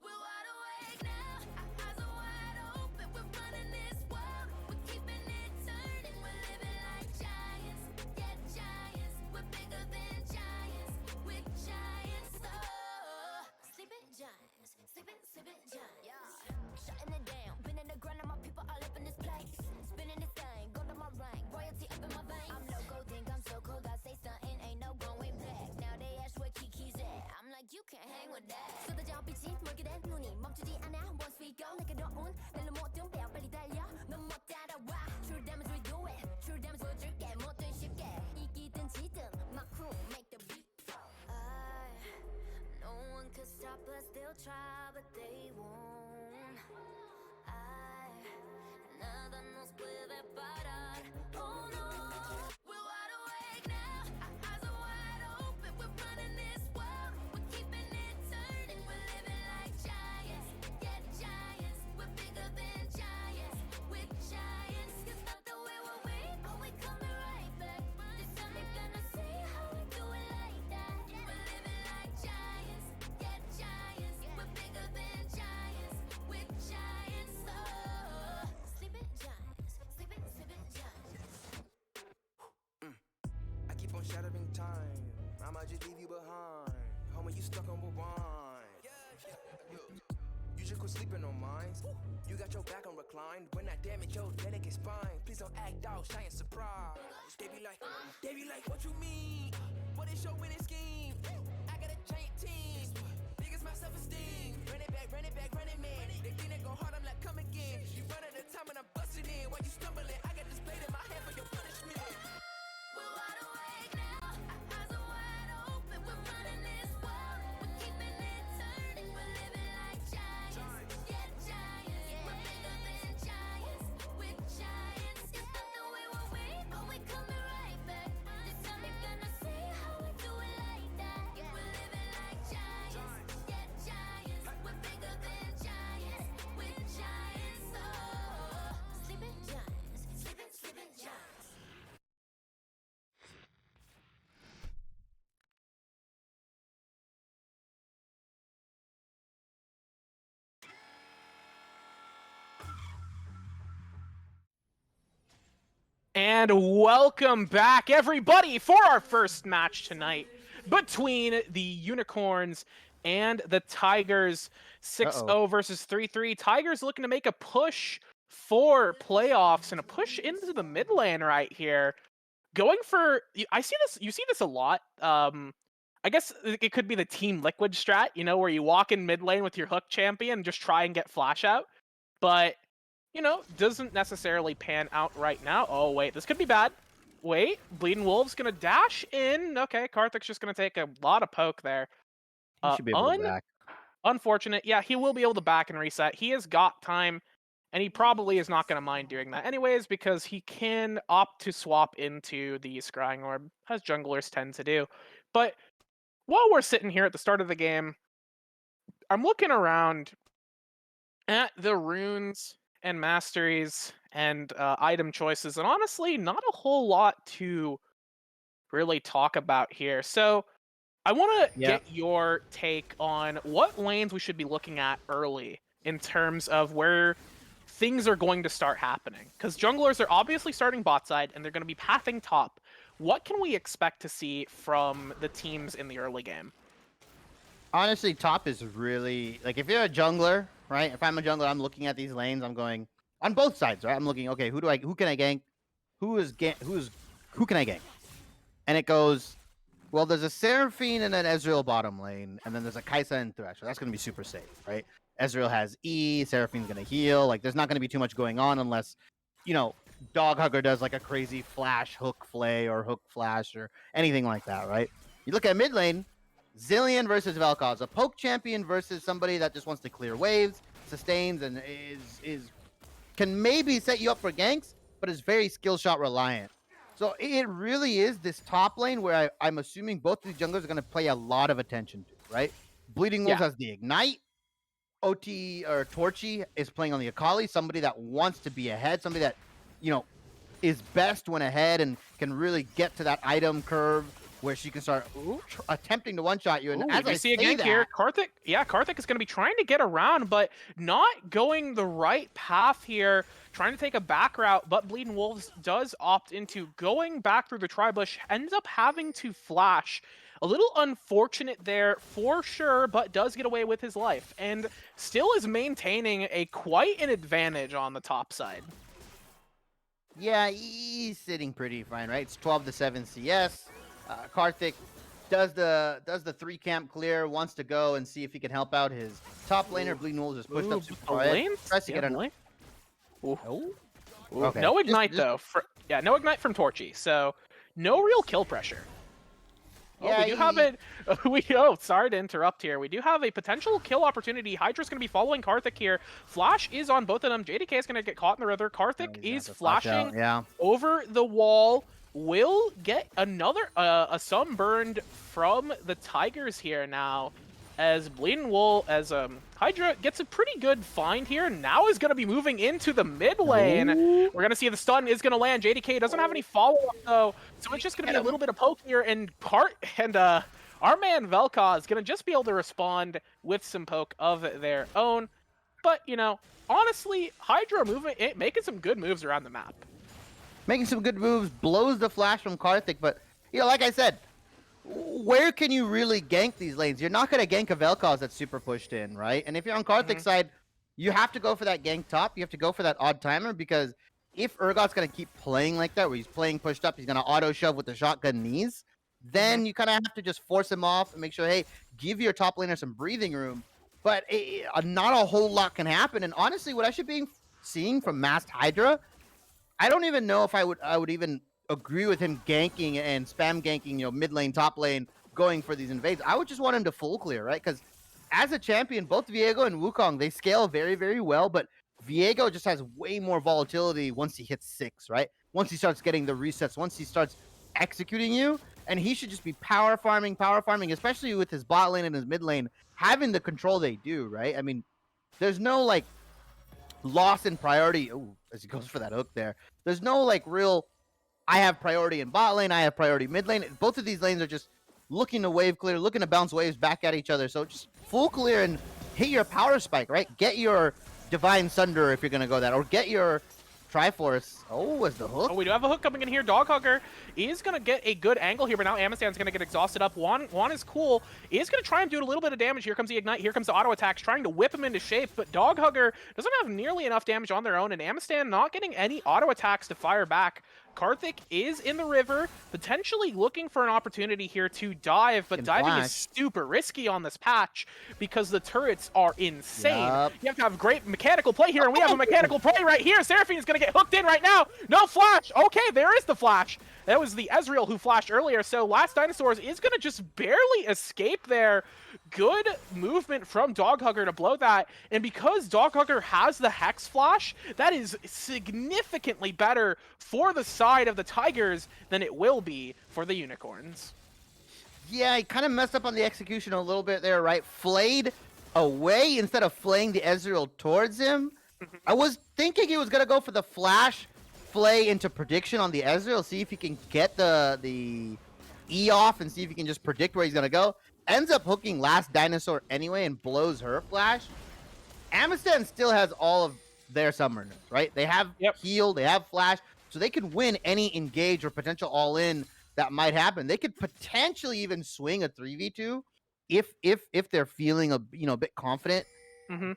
we're wide awake now. Our eyes are wide open. We're running this world. We're keeping it turning. We're living like giants. Yeah, giants. We're bigger than giants. We're giants. Oh, sleeping giants. Sleeping giants. Yeah, shutting it down. Been in the ground and my people all up in this place. Spinning this thing. Go to my rank. Royalty up in my veins. I'm loco, think I'm so cold. I say something, ain't no going back. Now they ask where Kiki's at. I'm like, you can't hang with that. 쏟아져 빛이 멀게 된 눈이 멈추지 않아. Once we go, 내게 더운 날로 모든 배워 빨리 달려. 넌 못 따라와. True damage we do it. True damage 보여줄게. 뭐든 쉽게. 이기든 지든 my crew make the beat. No one could stop us. They'll try, but they won't. Nada nos puede parar. Oh no, we're wide awake now. Our eyes are wide open. We're running this world. We're keeping it turning. We're living like giants. Yeah, giants. We're bigger than giants. We're giants. You thought that we were weak, but we coming right back. This time you're gonna see how we do it like that. We're living like giants. Yeah, giants. We're bigger than giants. We're giants. Oh, sleeping giants. Sleeping giants. I keep on shattering time. I might just leave you behind. Homie, you stuck on rewind. You just quit sleeping on mines. You got your back on recline. When I damage your delicate spine, please don't act out, shy and surprise. They be like, what you mean? What is your winning scheme? I got a giant team. Biggest my self-esteem. Run it back, running man. They think they go hard, I'm like, come again. You run at a time and I'm busting in. While you stumbling, I got this blade in my hand for your punishment. We're wide awake now. Our eyes are wide open. We're running this world. We're keeping it turning. We're living like giants. Yeah, giants. We're bigger than giants. We're giants. You thought that we were weak, but we coming right back. This time you're gonna see how we do it like that. We're living like giants. Yeah, giants. We're bigger than giants. We're giants. Oh, sleeping giants. Sleeping giants. And welcome back, everybody, for our first match tonight between the Unicorns and the Tigers. 6-0 versus 3-3. Tigers looking to make a push for playoffs and a push into the mid lane right here. Going for, I see this. You see this a lot. I guess it could be the Team Liquid strat, where you walk in mid lane with your hook champion and just try and get flash out. But doesn't necessarily pan out right now. Oh wait, this could be bad. Wait, Bleeding Wolf's gonna dash in. Okay, Karthik's just gonna take a lot of poke there. He should be able to back. Unfortunate. Yeah, he will be able to back and reset. He has got time, and he probably is not going to mind doing that anyways, because he can opt to swap into the Scrying Orb, as junglers tend to do. But while we're sitting here at the start of the game, I'm looking around at the runes and masteries and item choices, and honestly, not a whole lot to really talk about here. So I want to get your take on what lanes we should be looking at early in terms of where things are going to start happening. Because junglers are obviously starting bot side, and they're going to be pathing top. What can we expect to see from the teams in the early game? Honestly, top is really, like, if you're a jungler, right? If I'm a jungler, I'm looking at these lanes. I'm going on both sides, right? I'm looking, okay, who can I gank? Who can I gank? And it goes, well, there's a Seraphine and an Ezreal bottom lane, and then there's a Kai'Sa and Thresh. That's going to be super safe, right? Ezreal has E, Seraphine's going to heal. Like, there's not going to be too much going on unless, Dog Hugger does, like, a crazy flash hook flay or hook flash or anything like that, right? You look at mid lane, Zillion versus Vel'Koz, a poke champion versus somebody that just wants to clear waves, sustains, and can maybe set you up for ganks, but is very skill shot reliant. So it really is this top lane where I'm assuming both these junglers are going to play a lot of attention to, right? Bleeding Wolves has the Ignite. OT or Torchy is playing on the Akali, somebody that wants to be ahead, somebody that, is best when ahead and can really get to that item curve where she can start attempting to one-shot you. And as I see again here, Karthik is going to be trying to get around, but not going the right path here, trying to take a back route, but Bleeding Wolves does opt into going back through the tri-bush, ends up having to flash. A little unfortunate there for sure, but does get away with his life, and still is maintaining quite an advantage on the top side. Yeah, he's sitting pretty fine, right? It's 12-7 CS. Karthik does the 3 camp clear, wants to go and see if he can help out his top laner. Bleeding Wolves is pushed up super far. Tries to get an... Okay. No ignite though. No ignite from Torchy, so no real kill pressure. Yeah, we do have it. Sorry to interrupt here. We do have a potential kill opportunity. Hydra's going to be following Karthik here. Flash is on both of them. JDK is going to get caught in the river. Karthik is flashing over the wall. Will get another a sunburned from the Tigers here now, as Hydra gets a pretty good find here. Now is going to be moving into the mid lane. We're going to see the stun is going to land. JDK doesn't have any follow-up though, so it's just going to be a little bit of poke here, and our man Vel'Koz is going to just be able to respond with some poke of their own. But, honestly, Hydra making some good moves around the map. Making some good moves, blows the flash from Karthik, but, like I said, where can you really gank these lanes? You're not going to gank a Vel'Koz that's super pushed in, right? And if you're on Karthik's side, you have to go for that gank top. You have to go for that odd timer, because if Urgot's going to keep playing like that, where he's playing pushed up, he's going to auto shove with the shotgun knees, then you kind of have to just force him off and make sure, hey, give your top laner some breathing room. But not a whole lot can happen. And honestly, what I should be seeing from Masked Hydra, I don't even know if I would even agree with him ganking and spam ganking, mid lane, top lane, going for these invades. I would just want him to full clear, right? Because as a champion, both Viego and Wukong, they scale very, very well, but Viego just has way more volatility once he hits 6, right? Once he starts getting the resets, once he starts executing you, and he should just be power farming, especially with his bot lane and his mid lane, having the control they do, right? I mean, there's no, loss in priority. Oh, as he goes for that hook there. There's no, real, I have priority in bot lane, I have priority mid lane. Both of these lanes are just looking to wave clear, looking to bounce waves back at each other. So just full clear and hit your power spike, right? Get your Divine Sunder if you're going to go that, or get your Triforce. Oh, was the hook? Oh, we do have a hook coming in here. Dog Hugger is going to get a good angle here, but now Amistan's going to get exhausted up. Juan is cool. Is going to try and do a little bit of damage. Here comes the Ignite. Here comes the auto attacks, trying to whip him into shape, but Dog Hugger doesn't have nearly enough damage on their own, and Amistan not getting any auto attacks to fire back. Karthik is in the river, potentially looking for an opportunity here to dive, but diving is super risky on this patch because the turrets are insane. Yup. You have to have great mechanical play here, and we have a mechanical play right here. Seraphine is going to get hooked in right now. No flash. Okay, there is the flash. That was the Ezreal who flashed earlier, so Last Dinosaurs is going to just barely escape there. Good movement from Dog Hugger to blow that, and because Dog Hugger has the Hex Flash, that is significantly better for the side of the Tigers than it will be for the Unicorns. Yeah, he kind of messed up on the execution a little bit there, right? Flayed away instead of flaying the Ezreal towards him. I was thinking he was going to go for the flash flay into prediction on the Ezreal, see if he can get the E off and see if he can just predict where he's going to go. Ends up hooking Last Dinosaur anyway and blows her flash. Amistan still has all of their summoners, right? They have heal, they have flash, so they can win any engage or potential all-in that might happen. They could potentially even swing a 3v2 if they're feeling a bit confident.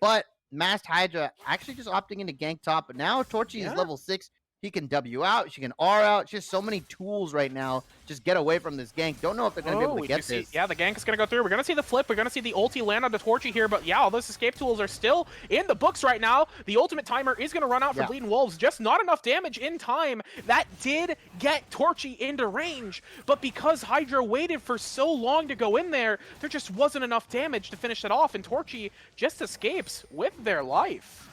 But Masked Hydra actually just opting into gank top, but now Torchy is level 6. He can W out, she can R out. Just so many tools right now. Just get away from this gank. Don't know if they're going to be able to get this. Yeah, the gank is going to go through. We're going to see the flip. We're going to see the ulti land on the Torchy here. But yeah, all those escape tools are still in the books right now. The ultimate timer is going to run out for Bleeding Wolves. Just not enough damage in time. That did get Torchy into range. But because Hydra waited for so long to go in there, there just wasn't enough damage to finish it off. And Torchy just escapes with their life.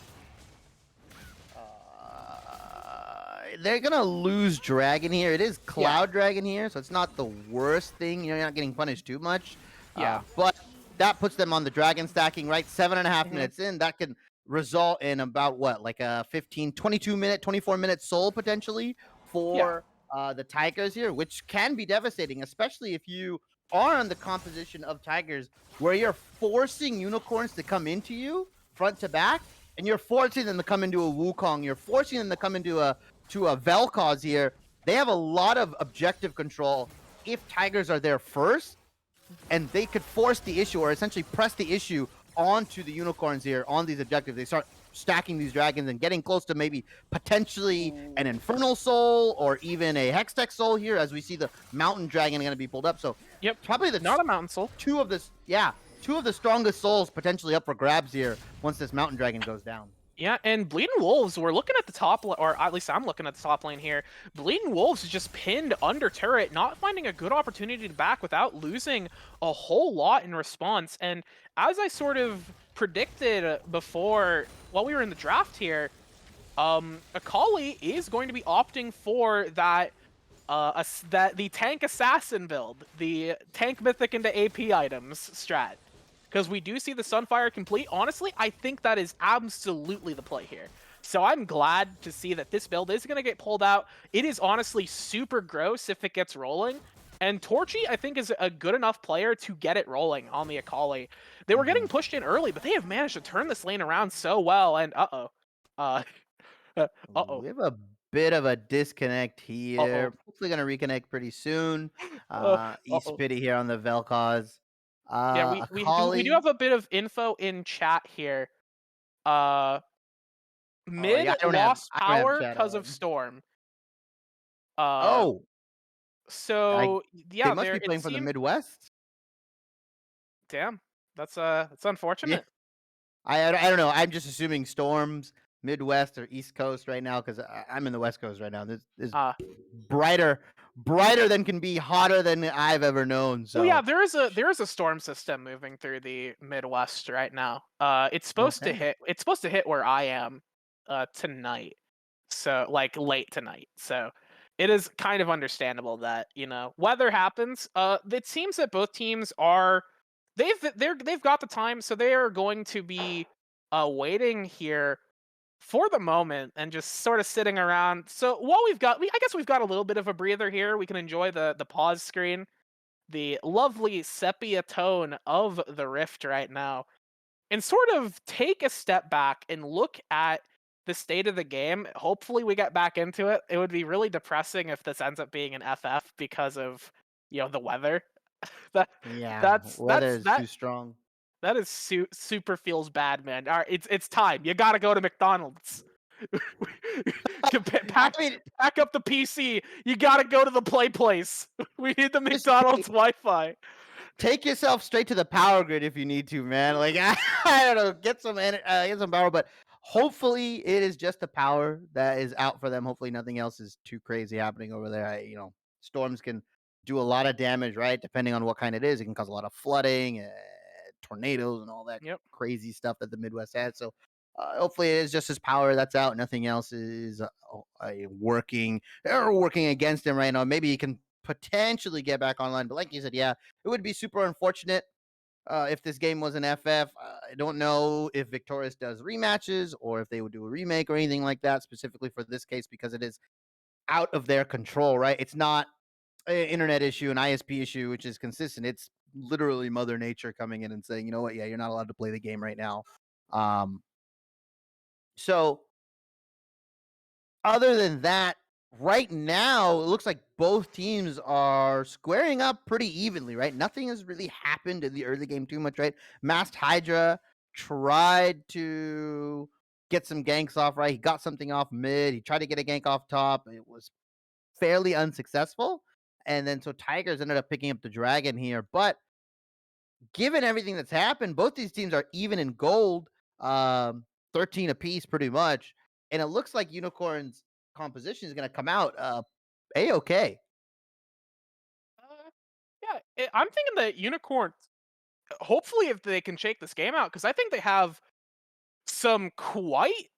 They're gonna lose Dragon here. It is Cloud Dragon here, so it's not the worst thing. You're not getting punished too much. But that puts them on the Dragon stacking, right? 7.5 minutes in. That can result in about what, like a 24-minute soul potentially for the Tigers here, which can be devastating, especially if you are on the composition of Tigers where you're forcing Unicorns to come into you front to back, and you're forcing them to come into a Wukong. You're forcing them to come into a Vel'Koz here. They have a lot of objective control if Tigers are there first, and they could force the issue or essentially press the issue onto the Unicorns here on these objectives. They start stacking these dragons and getting close to maybe potentially an Infernal Soul or even a Hextech Soul here, as we see the Mountain Dragon going to be pulled up. So probably not a Mountain Soul. Two of the strongest souls potentially up for grabs here once this Mountain Dragon goes down. Yeah, and Bleeding Wolves, we're looking at the top, or at least I'm looking at the top lane here. Bleeding Wolves is just pinned under turret, not finding a good opportunity to back without losing a whole lot in response. And as I sort of predicted before, while we were in the draft here, Akali is going to be opting for that the tank assassin build, the tank mythic into AP items strat. Because we do see the Sunfire complete. Honestly, I think that is absolutely the play here. So I'm glad to see that this build is going to get pulled out. It is honestly super gross if it gets rolling. And Torchy, I think, is a good enough player to get it rolling on the Akali. They were getting pushed in early, but they have managed to turn this lane around so well. And We have a bit of a disconnect here. Hopefully going to reconnect pretty soon. Eastpity here on the Vel'Koz. We do have a bit of info in chat here. Mid lost power because of Storm. So they must be playing from the Midwest. Damn, that's unfortunate. Yeah. I don't know. I'm just assuming Storm's Midwest or East Coast right now because I'm in the West Coast right now. This is brighter than can be, hotter than I've ever known. So there is a storm system moving through the Midwest right now. It's supposed to hit. It's supposed to hit where I am tonight. So like late tonight. So it is kind of understandable that weather happens. It seems that both teams are they've got the time, so they are going to be waiting here for the moment and just sort of sitting around. So what we've got, I guess we've got a little bit of a breather here. We can enjoy the pause screen, the lovely sepia tone of the Rift right now, and sort of take a step back and look at the state of the game. Hopefully we get back into it. It would be really depressing if this ends up being an FF because of, the weather. that Yeah, that's weather that's is that too strong. that is super feels bad, man. All right, it's time. You got to go to McDonald's. I pack mean, pack up the PC. You got to go to the play place. We need the just McDonald's Wi-Fi. take yourself straight to the power grid if you need to, man. Like I don't know, get some power, but hopefully it is just the power that is out for them. Hopefully nothing else is too crazy happening over there. Storms can do a lot of damage, right? Depending on what kind it is, it can cause a lot of flooding, tornadoes, and all that Yep. crazy stuff that the Midwest has. So hopefully it is just his power that's out. Nothing else is working. They're working against him right now. Maybe he can potentially get back online, but like you said, yeah, it would be super unfortunate if this game was an FF. I don't know if Victoris does rematches or if they would do a remake or anything like that specifically for this case because it is out of their control, right? It's not an internet issue, an ISP issue, which is consistent. It's literally Mother Nature coming in and saying, you know what, yeah, you're not allowed to play the game right now. So other than that, right now it looks like both teams are squaring up pretty evenly, right? Nothing has really happened in the early game too much, right? Masked Hydra tried to get some ganks off, right? He got something off mid. He tried to get a gank off top. It was fairly unsuccessful. And then so Tigers ended up picking up the dragon here. But given everything that's happened, both these teams are even in gold, 13 apiece pretty much. And it looks like Unicorn's composition is going to come out A-okay. I'm thinking that Unicorn. Hopefully, if they can shake this game out, because I think they have some quite.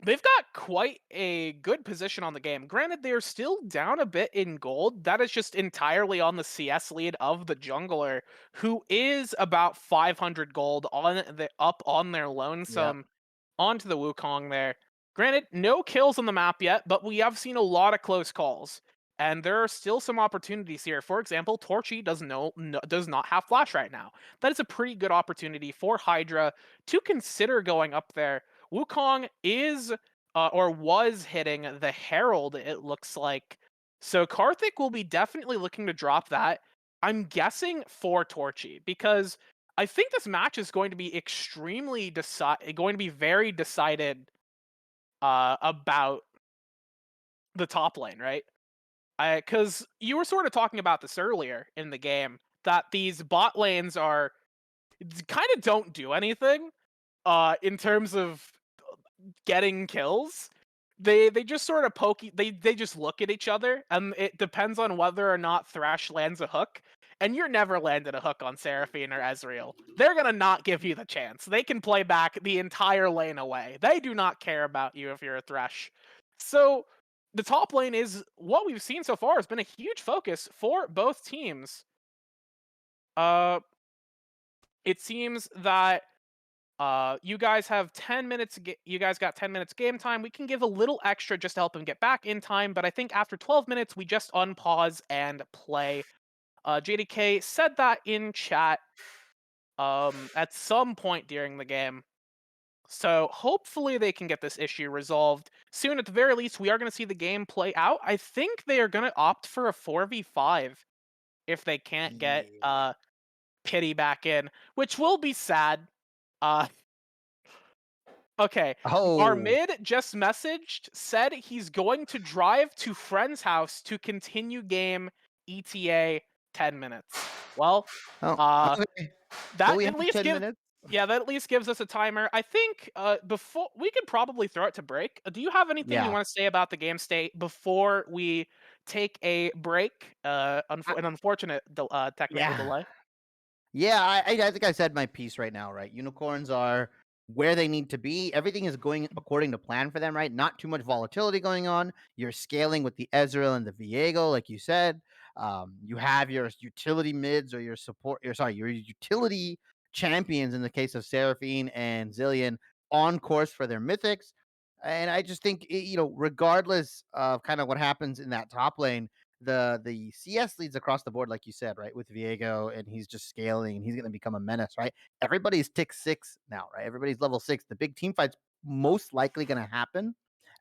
They've got quite a good position on the game. Granted, they're still down a bit in gold. That is just entirely on the CS lead of the jungler, who is about 500 gold up on their lonesome onto the Wukong there. Granted, no kills on the map yet, but we have seen a lot of close calls. And there are still some opportunities here. For example, Torchy does not have flash right now. That is a pretty good opportunity for Hydra to consider going up there. Wukong is or was hitting the Herald, it looks like. So Karthik will be definitely looking to drop that. I'm guessing for Torchy because I think this match is going to be going to be very decided about the top lane, right? Because you were sort of talking about this earlier in the game that these bot lanes are kind of don't do anything in terms of getting kills. They just sort of they just look at each other, and it depends on whether or not Thresh lands a hook. And you're never landed a hook on Seraphine or Ezreal. They're gonna not give you the chance. They can play back the entire lane away. They do not care about you if you're a Thresh. So the top lane is what we've seen so far has been a huge focus for both teams. It seems that you guys have 10 minutes. You guys got 10 minutes game time. We can give a little extra just to help him get back in time. But I think after 12 minutes, we just unpause and play. JDK said that in chat at some point during the game. So hopefully they can get this issue resolved soon. At the very least, we are going to see the game play out. I think they are going to opt for a 4v5 if they can't get Pity back in, which will be sad. Okay. Our Oh, mid just messaged, said he's going to drive to friend's house to continue game ETA 10 minutes. Well, okay. that We at have least 10 minutes. that at least gives us a timer. I think before we could probably throw it to break. Do you have anything you Yeah. want to say about the game state before we take a break? An unfortunate technical Yeah. delay. Yeah, I think I said my piece right now, right? Unicorns are where they need to be. Everything is going according to plan for them, right? Not too much volatility going on. You're scaling with the Ezreal and the Viego, like you said. You have your utility mids or your your utility champions in the case of Seraphine and Zillion on course for their mythics. And I just think, regardless of kind of what happens in that top lane, the CS leads across the board, like you said, right? With Viego, and he's just scaling, and he's going to become a menace, right? Everybody's tick 6 now, right? Everybody's level 6. The big team fight's most likely going to happen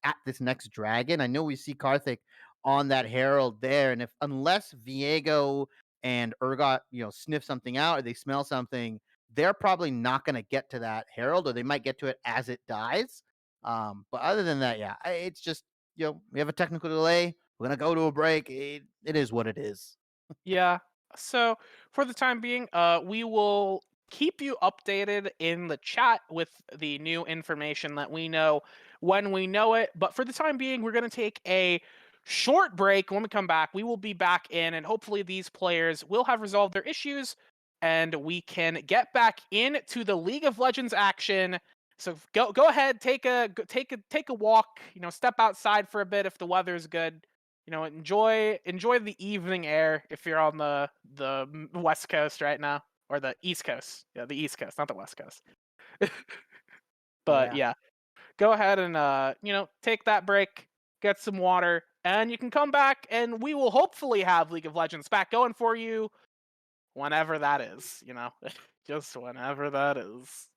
at this next dragon. I know we see Karthik on that Herald there, and unless Viego and Urgot, sniff something out or they smell something, they're probably not going to get to that Herald, or they might get to it as it dies. But other than that, yeah, it's just we have a technical delay. We're gonna go to a break. It is what it is. Yeah. So for the time being, we will keep you updated in the chat with the new information that we know when we know it. But for the time being, we're going to take a short break. When we come back, we will be back in, and hopefully these players will have resolved their issues, and we can get back into the League of Legends action. So go ahead, take a walk. Step outside for a bit if the weather's good. Enjoy the evening air if you're on the West Coast right now, or the East Coast. Yeah, the East Coast, not the West Coast. But yeah, go ahead and take that break, get some water, and you can come back, and we will hopefully have League of Legends back going for you whenever that is. Just whenever that is.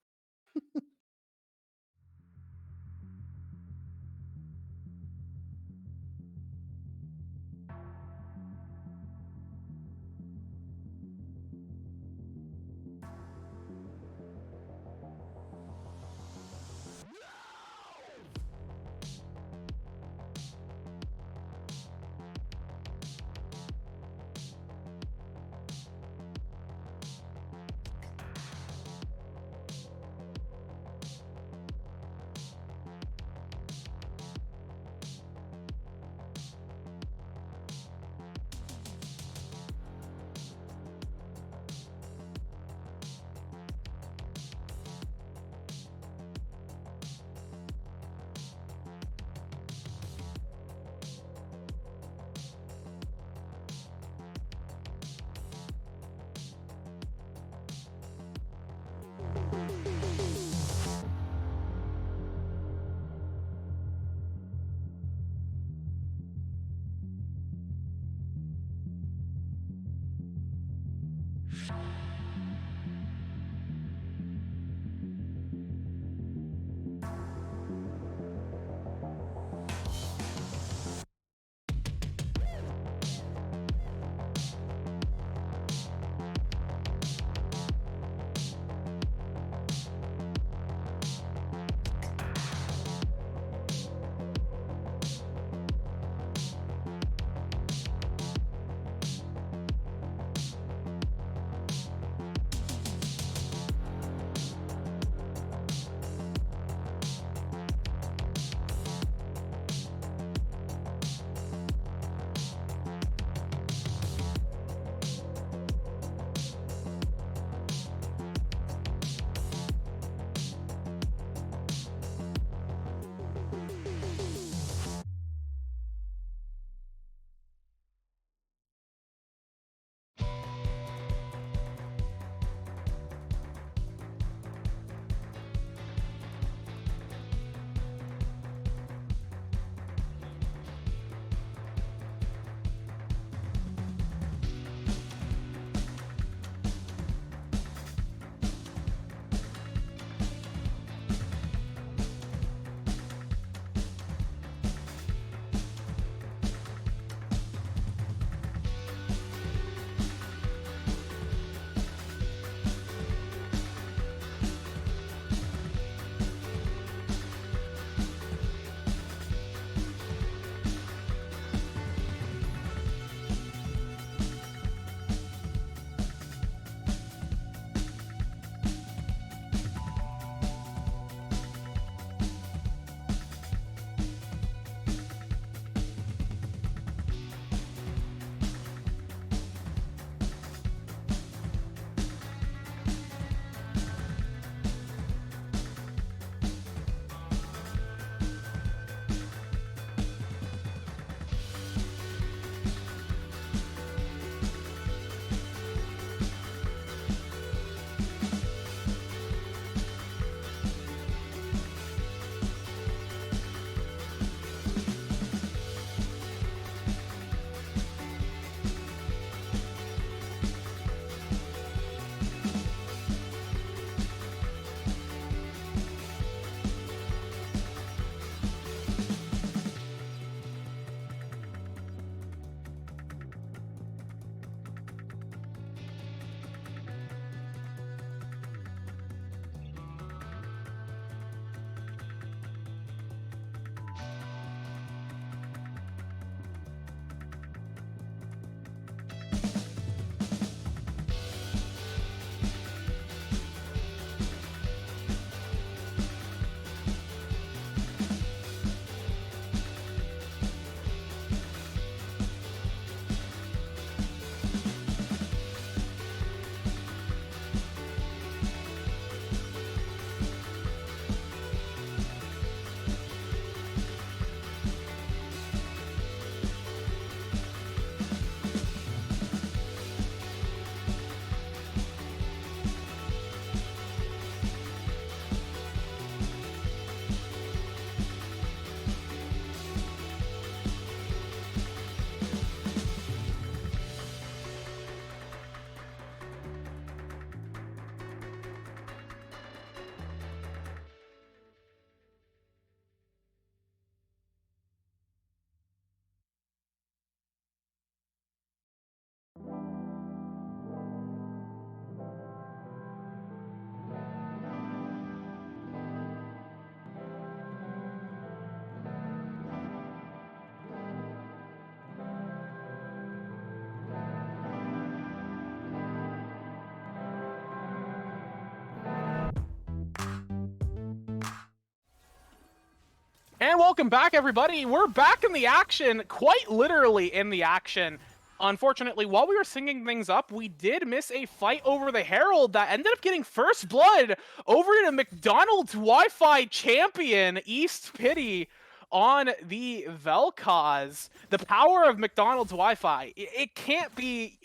And welcome back, everybody. We're back in the action, quite literally in the action. Unfortunately, while we were singing things up, we did miss a fight over the Herald that ended up getting first blood over to McDonald's Wi-Fi champion, East Pity, on the Vel'Koz. The power of McDonald's Wi-Fi. It can't be,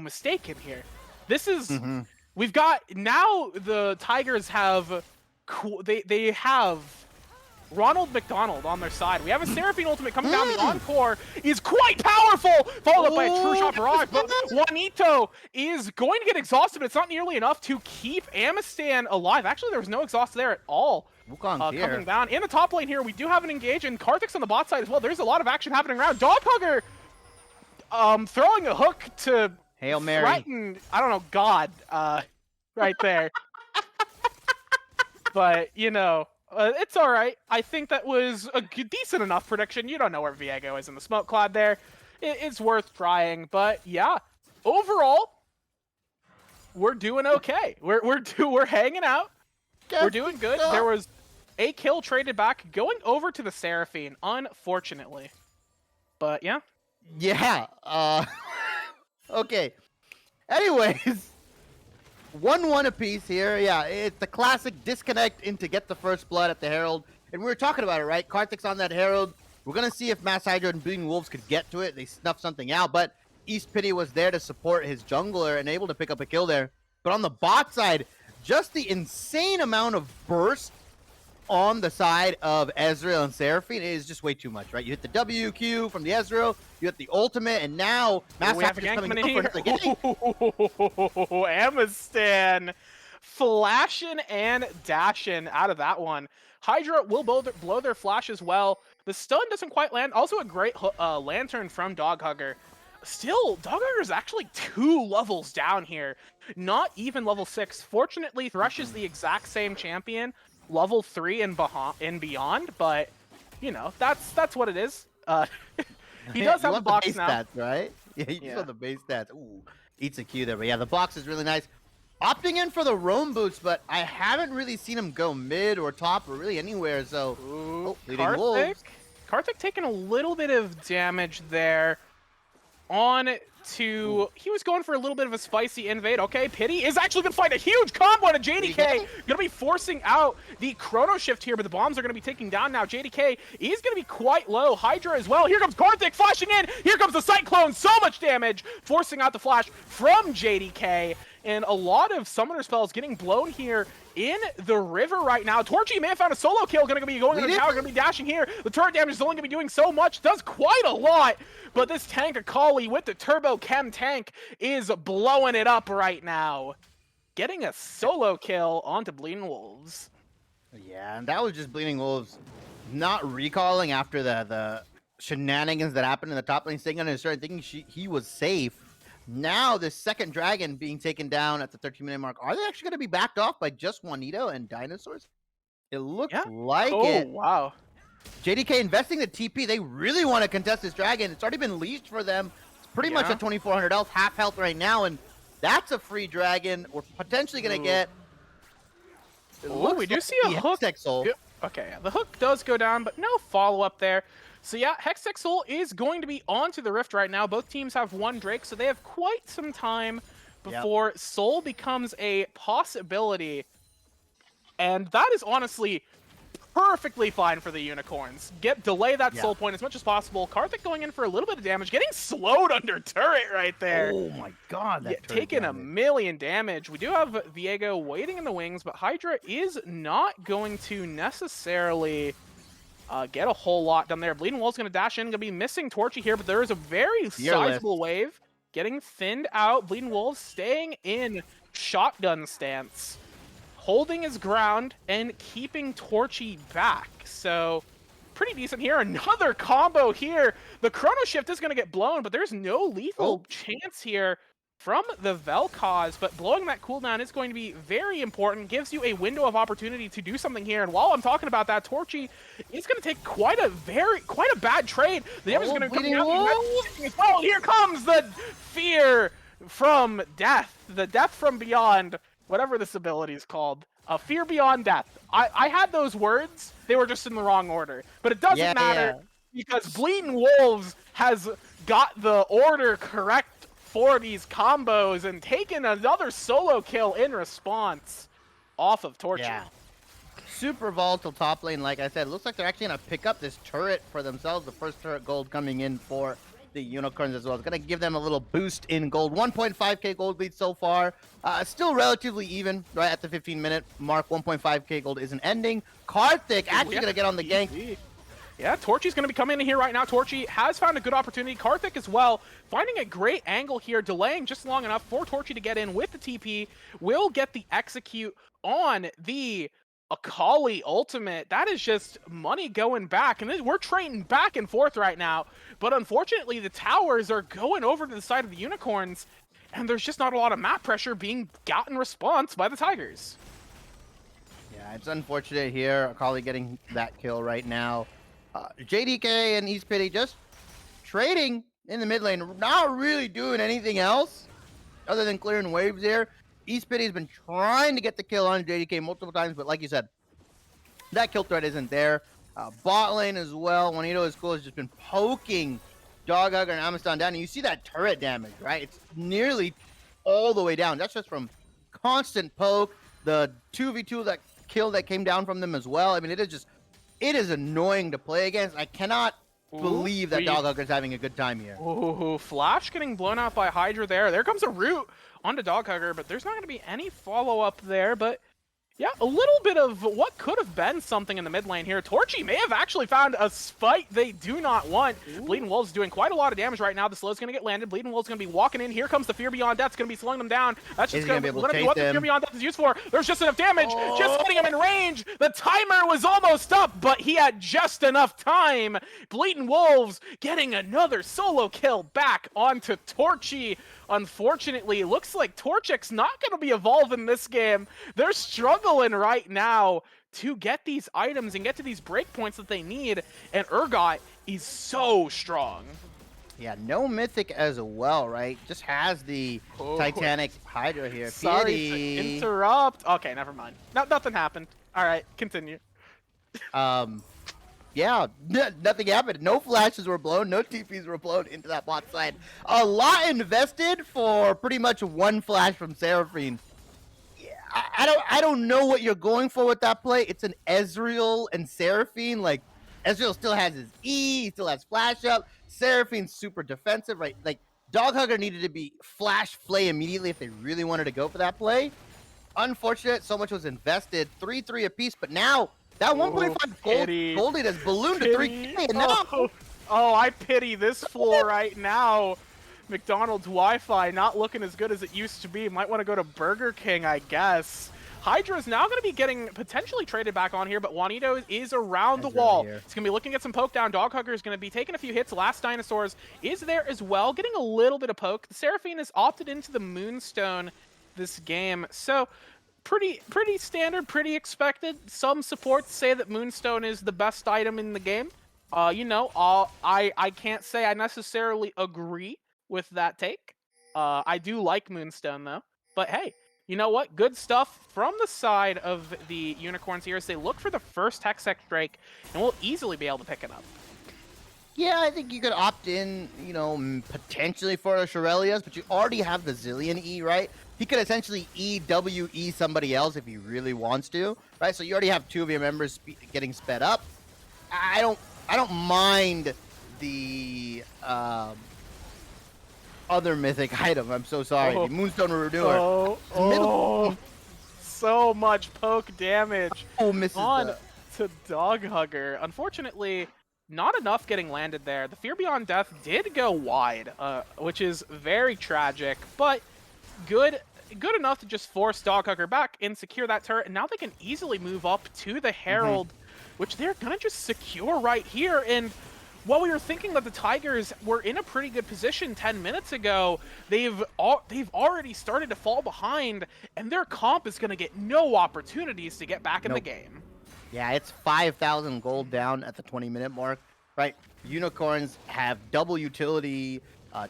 mistaken here. This is, we've got, now the Tigers have, they have Ronald McDonald on their side. We have a Seraphine ultimate coming down. The Encore is quite powerful, followed up by a true shot barrage. But Juanito is going to get exhausted, but it's not nearly enough to keep Amistan alive. Actually, there was no exhaust there at all. Coming down. In the top lane here, we do have an engage, and Karthik's on the bot side as well. There's a lot of action happening around. Doghugger throwing a hook to Hail Mary. threaten, I don't know, God, right there. But, you know, it's all right. I think that was a decent enough prediction. You don't know where Viego is in the smoke cloud there. It's worth trying, but yeah, overall, we're doing okay. We're hanging out. We're doing good. There was a kill traded back going over to the Seraphine, unfortunately. But yeah. Yeah. Okay. Anyways. 1-1 apiece here. Yeah, it's the classic disconnect into get the first blood at the Herald. And we were talking about it, right? Karthik's on that Herald. We're going to see if Mass Hydra and Bleeding Wolves could get to it. They snuffed something out, but East Pity was there to support his jungler and able to pick up a kill there. But on the bot side, just the insane amount of burst on the side of Ezreal and Seraphine is just way too much, right? You hit the WQ from the Ezreal, you hit the ultimate, and now Mass Hydra is coming in for Amistan flashing and dashing out of that one. Hydra will blow their flash as well. The stun doesn't quite land. Also a great lantern from Doghugger. Still, Doghugger is actually 2 levels down here. Not even level 6. Fortunately, Thresh is the exact same champion, level 3 and beyond, but, you know, that's what it is. He does have the box base now. Stats, right? Yeah, you just want the base stats. Ooh, eats a Q there. But yeah, the box is really nice. Opting in for the roam boots, but I haven't really seen him go mid or top or really anywhere, so... Karthik taking a little bit of damage there. On to... He was going for a little bit of a spicy invade. Okay, Pity is actually going to find a huge combo to JDK. Going to be forcing out the Chrono Shift here, but the bombs are going to be taking down now. JDK is going to be quite low. Hydra as well. Here comes Karthik flashing in. Here comes the Cyclone. So much damage. Forcing out the flash from JDK. And a lot of summoner spells getting blown here in the river right now. Torchy may have found a solo kill. Going to be going to the tower. Going to be dashing here. The turret damage is only going to be doing so much. Does quite a lot. But this tank Akali with the Turbo Chem tank is blowing it up right now. Getting a solo kill onto Bleeding Wolves. Yeah, and that was just Bleeding Wolves not recalling after the shenanigans that happened in the top lane. Staying on and started thinking he was safe. Now the second dragon being taken down at the 13-minute mark. Are they actually going to be backed off by just Juanito and Dinosaurs? It looks like it. Oh, wow. JDK investing the TP. They really want to contest this dragon. It's already been leashed for them. It's pretty much at 2,400 health, half health right now, and that's a free dragon. We're potentially going to get... Oh, we do see a hook. Okay, the hook does go down, but no follow-up there. So yeah, Hextech Soul is going to be onto the Rift right now. Both teams have 1 Drake, so they have quite some time before Soul becomes a possibility. And that is honestly perfectly fine for the Unicorns. Delay that soul point as much as possible. Karthik going in for a little bit of damage, getting slowed under turret right there. Oh my god, that taking a million damage. We do have Viego waiting in the wings, but Hydra is not going to necessarily get a whole lot done there. Bleeding Wolf's going to dash in, going to be missing Torchy here, but there is a very sizable wave getting thinned out. Bleeding Wolves staying in shotgun stance, holding his ground and keeping Torchy back. So pretty decent here. Another combo here. The Chrono Shift is going to get blown, but there's no lethal chance here from the Vel'Koz, but blowing that cooldown is going to be very important. Gives you a window of opportunity to do something here. And while I'm talking about that, Torchy is going to take quite a bad trade. The damage is going to come out. Oh, here comes the fear from death. The death from beyond, whatever this ability is called. Fear Beyond Death. I had those words. They were just in the wrong order. But it doesn't matter because Bleeding Wolves has got the order correct for these combos and taken another solo kill in response off of Torchy. Yeah. Super volatile top lane, like I said. Looks like they're actually going to pick up this turret for themselves. The first turret gold coming in for the Unicorns as well. It's going to give them a little boost in gold. 1.5k gold lead so far. Still relatively even, right at the 15-minute mark. 1.5k gold isn't ending. Karthik actually going to get on the gank. Yeah, Torchy's going to be coming in here right now. Torchy has found a good opportunity. Karthik as well, finding a great angle here, delaying just long enough for Torchy to get in with the TP. Will get the execute on the Akali ultimate. That is just money going back. And we're trading back and forth right now. But unfortunately, the towers are going over to the side of the Unicorns. And there's just not a lot of map pressure being gotten response by the Tigers. Yeah, it's unfortunate here. Akali getting that kill right now. JDK and East Pity just trading in the mid lane, not really doing anything else other than clearing waves there. East Pity has been trying to get the kill on JDK multiple times, but like you said, that kill threat isn't there. Bot lane as well. Juanito is cool, has just been poking Doghugger and Amiston down, and you see that turret damage, right? It's nearly all the way down. That's just from constant poke. The 2v2 that kill that came down from them as well. I mean, it is annoying to play against. I cannot believe that Doghugger's having a good time here. Ooh, Flash getting blown out by Hydra there. There comes a root onto Doghugger, but there's not going to be any follow-up there. But yeah, a little bit of what could have been something in the mid lane here. Torchy may have actually found a fight they do not want. Bleeding Wolves doing quite a lot of damage right now. The slow's going to get landed. Bleeding Wolves going to be walking in. Here comes the Fear Beyond Death. It's going to be slowing them down. That's just going to be what the Fear Beyond Death is used for. There's just enough damage. Just getting him in range. The timer was almost up, but he had just enough time. Bleeding Wolves getting another solo kill back onto Torchy. Unfortunately, it looks like Torchic's not going to be evolving this game. They're struggling right now to get these items and get to these breakpoints that they need, and Urgot is so strong. Yeah, no Mythic as well, right? Just has the Titanic Hydra here. Sorry to interrupt. Okay, never mind. Nothing happened. All right, continue. Yeah, nothing happened. No flashes were blown. No TPs were blown into that bot side. A lot invested for pretty much one flash from Seraphine. Yeah, I don't know what you're going for with that play. It's an Ezreal and Seraphine. Like, Ezreal still has his E. He still has flash up. Seraphine's super defensive, right? Like, Doghugger needed to be flash play immediately if they really wanted to go for that play. Unfortunate. So much was invested. 3-3 apiece, but now that 1.5 gold lead has ballooned to 3K. And now, I pity this floor right now. McDonald's Wi-Fi not looking as good as it used to be. Might want to go to Burger King, I guess. Hydra is now going to be getting potentially traded back on here, but Juanito is around the wall. He's going to be looking at some poke down. Doghugger is going to be taking a few hits. Last Dinosaurs is there as well, getting a little bit of poke. The Seraphine has opted into the Moonstone this game, so pretty standard, pretty expected. Some supports say that Moonstone is the best item in the game. I can't say I necessarily agree with that take. I do like Moonstone though, but hey, you know what? Good stuff from the side of the Unicorns here as they look for the first Hextech Drake, and we'll easily be able to pick it up. Yeah, I think you could opt in, potentially for a Shurelias, but you already have the Zillion E, right? He could essentially EWE somebody else if he really wants to, right? So you already have two of your members getting sped up. I don't mind the other mythic item. I'm so sorry. The Moonstone Renewer. So much poke damage misses on to Doghugger. Unfortunately, not enough getting landed there. The Fear Beyond Death did go wide, which is very tragic, but good enough to just force Doghugger back and secure that turret, and now they can easily move up to the Herald, which they're gonna just secure right here. And while we were thinking that the Tigers were in a pretty good position 10 minutes ago, they've already started to fall behind, and their comp is gonna get no opportunities to get back in the game. Yeah, it's 5,000 gold down at the 20-minute mark, right? Unicorns have double utility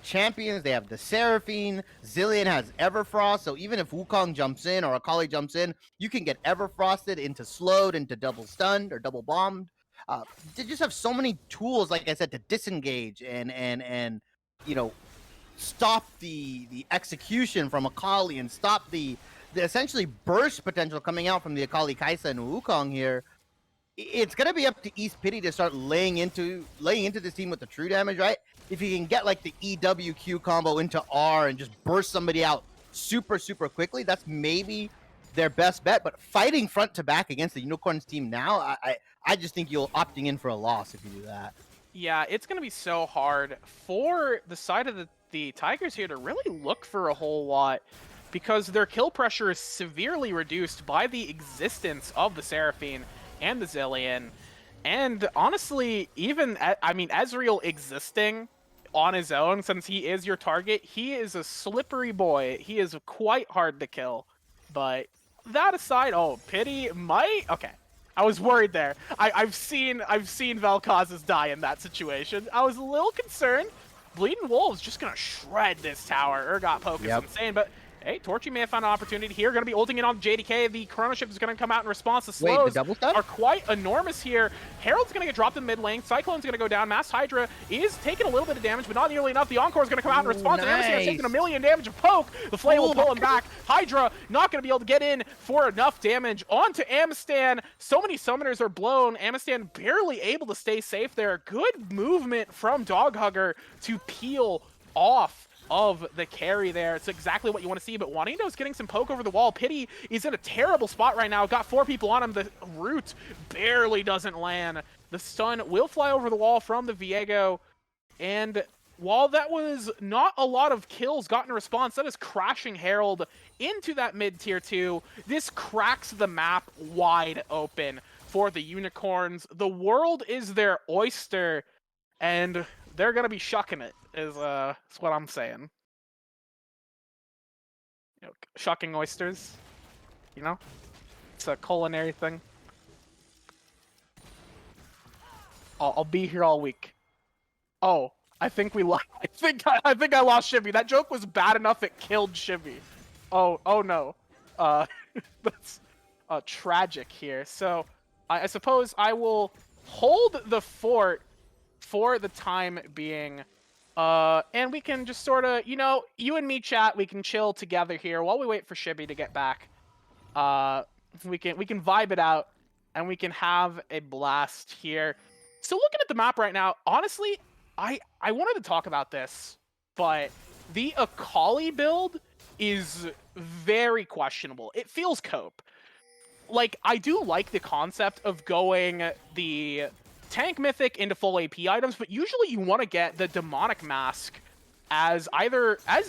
champions. They have the Seraphine. Zillion has Everfrost. So even if Wukong jumps in or Akali jumps in, you can get Everfrosted into slowed, into double stunned or double bombed. They just have so many tools, like I said, to disengage and you know, stop the execution from Akali and stop the essentially burst potential coming out from the Akali Kaisa and Wukong here. It's gonna be up to East Pity to start laying into this team with the true damage, right? If you can get like the EWQ combo into R and just burst somebody out super quickly, that's maybe their best bet. But fighting front to back against the Unicorns team now, I just think you'll opting in for a loss if you do that. Yeah, it's going to be so hard for the side of the Tigers here to really look for a whole lot because their kill pressure is severely reduced by the existence of the Seraphine and the Zillion. And honestly, even, I mean, Ezreal existing on his own, since he is your target, he is a slippery boy. He is quite hard to kill. But that aside, oh, Pity might... Okay. I was worried there. I've seen Vel'Koz's die in that situation. I was a little concerned. Bleeding Wolves just gonna shred this tower. Urgot poke is insane, but hey, Torchy may have found an opportunity here. Gonna be ulting in on JDK. The Chrono Shift is gonna come out in response. The slows the double stun? are quite enormous here. Herald's gonna get dropped in mid lane. Cyclone's gonna go down. Mass Hydra is taking a little bit of damage, but not nearly enough. The Encore is gonna come out in response. And Amazon's taking a million damage of poke. The Flame will pull him back. Hydra not gonna be able to get in for enough damage onto Amistan. So many summoners are blown. Amistan barely able to stay safe there. Good movement from Doghugger to peel off of the carry there. It's exactly what you want to see, but Juanito's getting some poke over the wall. Pity is in a terrible spot right now. Got 4 people on him. The root barely doesn't land. The stun will fly over the wall from the Viego, and while that was not a lot of kills gotten in response, that is crashing Herald into that mid-tier 2. This cracks the map wide open for the Unicorns. The world is their oyster, and they're going to be shucking it, is what I'm saying. You know, shucking oysters, you know? It's a culinary thing. I'll be here all week. Oh, I think we lost. I think I lost Shivy. That joke was bad enough it killed Shivy. Oh no. That's tragic here. So I suppose I will hold the fort for the time being. And we can just sort of, you know, you and me chat, we can chill together here while we wait for Shibby to get back. We can vibe it out and we can have a blast here. So looking at the map right now, honestly, I wanted to talk about this, but the Akali build is very questionable. It feels cope. Like, I do like the concept of going the tank mythic into full AP items, but usually you want to get the demonic mask as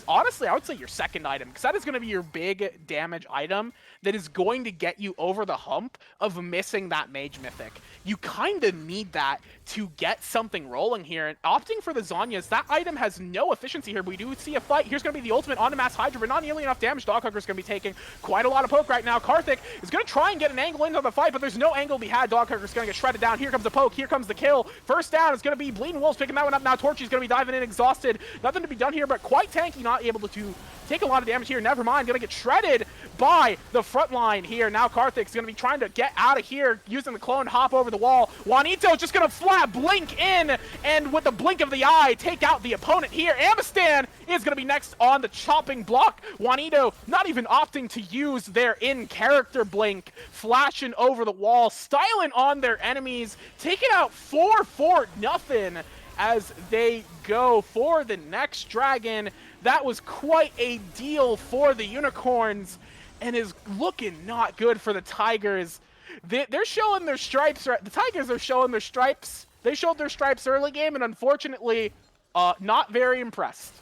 honestly, I would say your second item, because that is going to be your big damage item that is going to get you over the hump of missing that mage mythic. You kind of need that to get something rolling here, and opting for the Zhonya's, that item has no efficiency here, but we do see a fight. Here's going to be the ultimate onto Mass Hydra, but not nearly enough damage. Doghugger's going to be taking quite a lot of poke right now. Karthik is going to try and get an angle into the fight, but there's no angle to be had. Doghugger's going to get shredded down. Here comes the poke. Here comes the kill. First down is going to be Bleeding Wolves picking that one up now. Torchy's going to be diving in exhausted. Nothing to be done here, but quite tanky, not able to take a lot of damage here. Never mind, gonna get shredded by the front line here. Now Karthik's gonna be trying to get out of here using the clone to hop over the wall. Juanito's just gonna flat blink in, and with the blink of the eye, take out the opponent here. Amistan is gonna be next on the chopping block. Juanito not even opting to use their in-character blink, flashing over the wall, styling on their enemies, taking out 4-4-0 as they go for the next dragon. That was quite a deal for the Unicorns and is looking not good for the Tigers. They're showing their stripes. The Tigers are showing their stripes. They showed their stripes early game, and unfortunately, not very impressed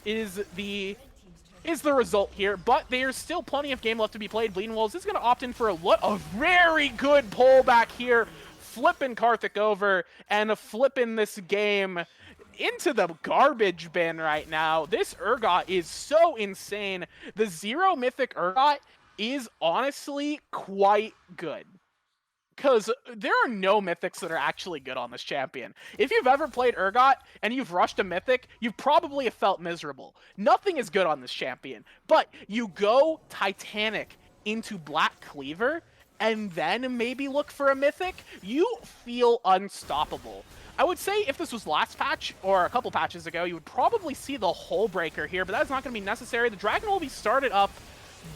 is the result here. But there's still plenty of game left to be played. Bleeding Wolves is going to opt in for a very good pullback here, flipping Karthik over and flipping this game into the garbage bin right now. This Urgot is so insane. The 0 mythic Urgot is honestly quite good. because there are no mythics that are actually good on this champion. If you've ever played Urgot and you've rushed a mythic, you probably have felt miserable. Nothing is good on this champion, but you go Titanic into Black Cleaver and then maybe look for a mythic, you feel unstoppable. I would say if this was last patch or a couple patches ago, you would probably see the Hull Breaker here, but that's not going to be necessary. The Dragon will be started up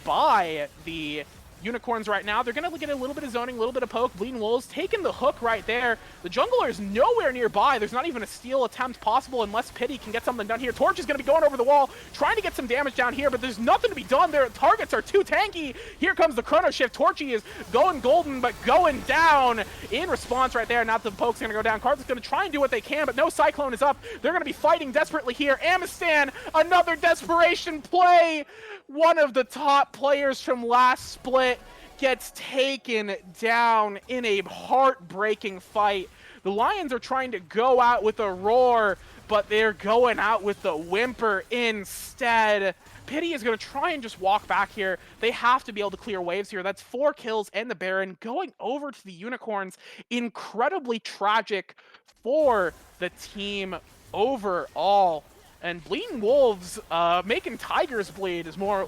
by the Unicorns right now. They're going to get a little bit of zoning, a little bit of poke. Bleeding Wolves taking the hook right there. The jungler is nowhere nearby. There's not even a steal attempt possible unless Pity can get something done here. Torch is going to be going over the wall, trying to get some damage down here, but there's nothing to be done. Their targets are too tanky. Here comes the Chrono Shift. Torchy is going golden, but going down in response right there. Now the poke's going to go down. Cards is going to try and do what they can, but no Cyclone is up. They're going to be fighting desperately here. Amistan, another desperation play. One of the top players from last split gets taken down in a heartbreaking fight. The Lions are trying to go out with a roar, but they're going out with the whimper instead. Pity is going to try and just walk back here. They have to be able to clear waves here. That's 4 kills and the Baron going over to the Unicorns. Incredibly tragic for the team overall. And Bleeding Wolves making Tigers bleed is more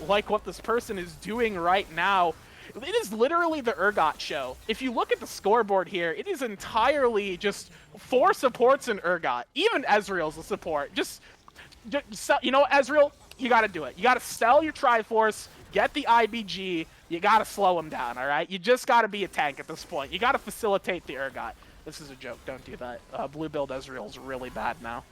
like what this person is doing right now. It is literally the Urgot show. If you look at the scoreboard here, it is entirely just 4 supports in Urgot. Even Ezreal's a support. Just you know, Ezreal, you got to do it. You got to sell your Triforce, get the IBG. You got to slow him down, all right? You just got to be a tank at this point. You got to facilitate the Urgot. This is a joke. Don't do that. Blue build Ezreal's really bad now.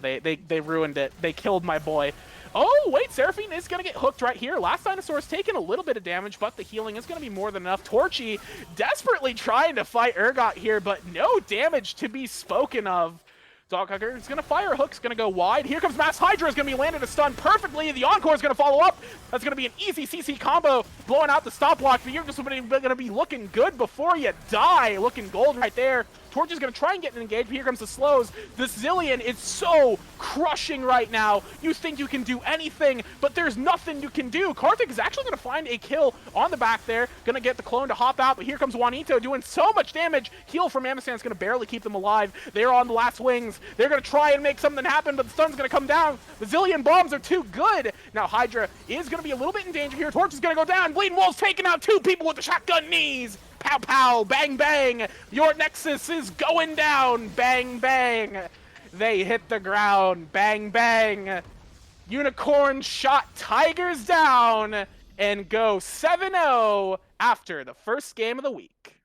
They ruined it. They killed my boy. Oh, wait, Seraphine is going to get hooked right here. Last Dinosaur's taking a little bit of damage, but the healing is going to be more than enough. Torchy desperately trying to fight Urgot here, but no damage to be spoken of. Doghucker is going to fire a hook, it's going to go wide. Here comes Mass Hydra, is going to be landed a stun perfectly. The Encore is going to follow up. That's going to be an easy CC combo, blowing out the stop block. But you're just going to be looking good before you die. Looking gold right there. Torch is going to try and get engaged, but here comes the slows. The Zillion is so crushing right now. You think you can do anything, but there's nothing you can do. Karthik is actually going to find a kill on the back there. Going to get the clone to hop out, but here comes Juanito doing so much damage. Heal from Amisan is going to barely keep them alive. They're on the last wings. They're going to try and make something happen, but the stun's going to come down. The Zillion bombs are too good. Now Hydra is going to be a little bit in danger here. Torch is going to go down. Bleeding Wolves taking out 2 people with the shotgun knees. Pow, pow, bang, bang. Your Nexus is going down. Bang, bang. They hit the ground. Bang, bang. Unicorn shot Tigers down and go 7-0 after the first game of the week.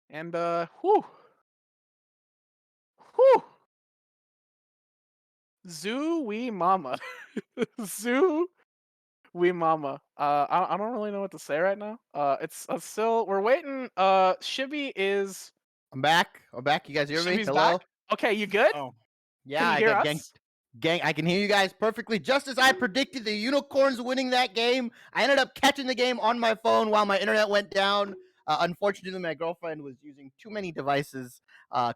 And, whew. Zoo wee mama. Zoo wee mama. I don't really know what to say right now. It's still, we're waiting. Shibby is... I'm back. You guys hear me? Shibby's Hello? back? Okay, you good? Oh. Can Yeah, you hear I got us? gang. I can hear you guys perfectly. Just as I predicted the Unicorns winning that game, I ended up catching the game on my phone while my internet went down. Unfortunately, my girlfriend was using too many devices,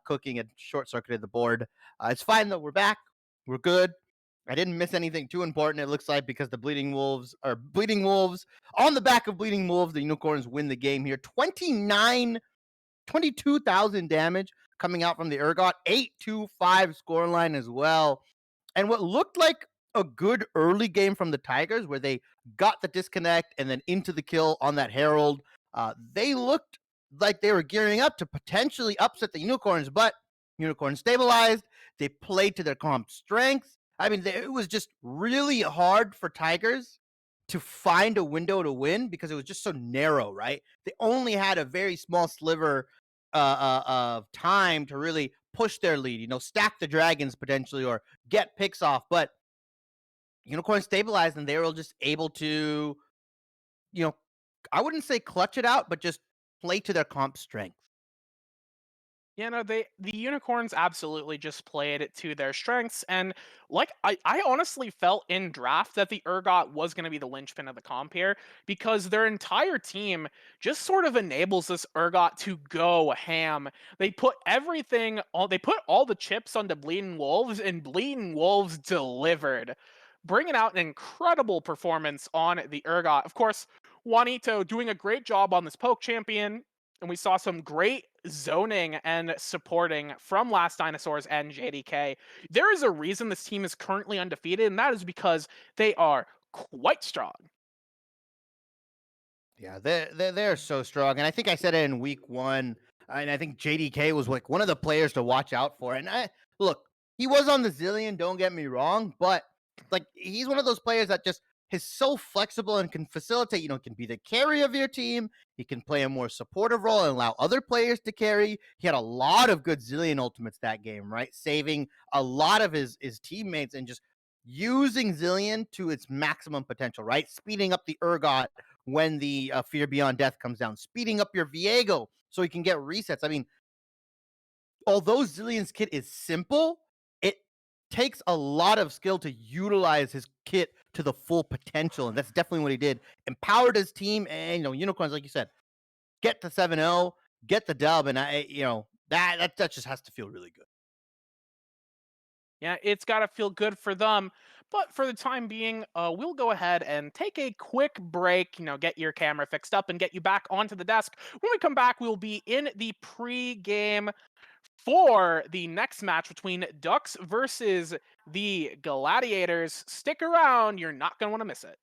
cooking and short-circuited the board. It's fine though. We're back. We're good. I didn't miss anything too important, it looks like, because the Bleeding Wolves on the back of Bleeding Wolves, the Unicorns win the game here. 22,000 damage coming out from the Urgot, 8-2-5 scoreline as well. And what looked like a good early game from the Tigers, where they got the disconnect and then into the kill on that Herald, they looked like they were gearing up to potentially upset the Unicorns, but Unicorns stabilized. They played to their comp strengths. I mean, it was just really hard for Tigers to find a window to win because it was just so narrow, right? They only had a very small sliver of time to really push their lead, stack the dragons potentially or get picks off. But Unicorn stabilized and they were just able to, I wouldn't say clutch it out, but just play to their comp strength. The Unicorns absolutely just played it to their strengths, and I honestly felt in draft that the Urgot was going to be the linchpin of the comp here, because their entire team just sort of enables this Urgot to go ham. They put all the chips onto Bleeding Wolves, and Bleeding Wolves delivered. bringing out an incredible performance on the Urgot. Of course, Juanito doing a great job on this poke champion, and we saw some great zoning and supporting from Last Dinosaurs and JDK. There is a reason this team is currently undefeated, and that is because they are quite strong. Yeah, they're so strong, and I think I said it in week 1, and I think JDK was like one of the players to watch out for. And look, he was on the Zillion, don't get me wrong, but like he's one of those players that just is so flexible and can facilitate. Can be the carry of your team. He can play a more supportive role and allow other players to carry. He had a lot of good Zillion ultimates that game, right? Saving a lot of his teammates and just using Zillion to its maximum potential, right? Speeding up the Urgot when the Fear Beyond Death comes down, speeding up your Viego so he can get resets. I mean, although Zillion's kit is simple, it takes a lot of skill to utilize his kit to the full potential, and that's definitely what he did. Empowered his team, and Unicorns, like you said, get to 7-0, get the dub, and that just has to feel really good. Yeah, it's got to feel good for them. But for the time being, we'll go ahead and take a quick break, get your camera fixed up and get you back onto the desk. When we come back, we'll be in the pre-game for the next match between Ducks versus the Gladiators. Stick around, you're not going to want to miss it.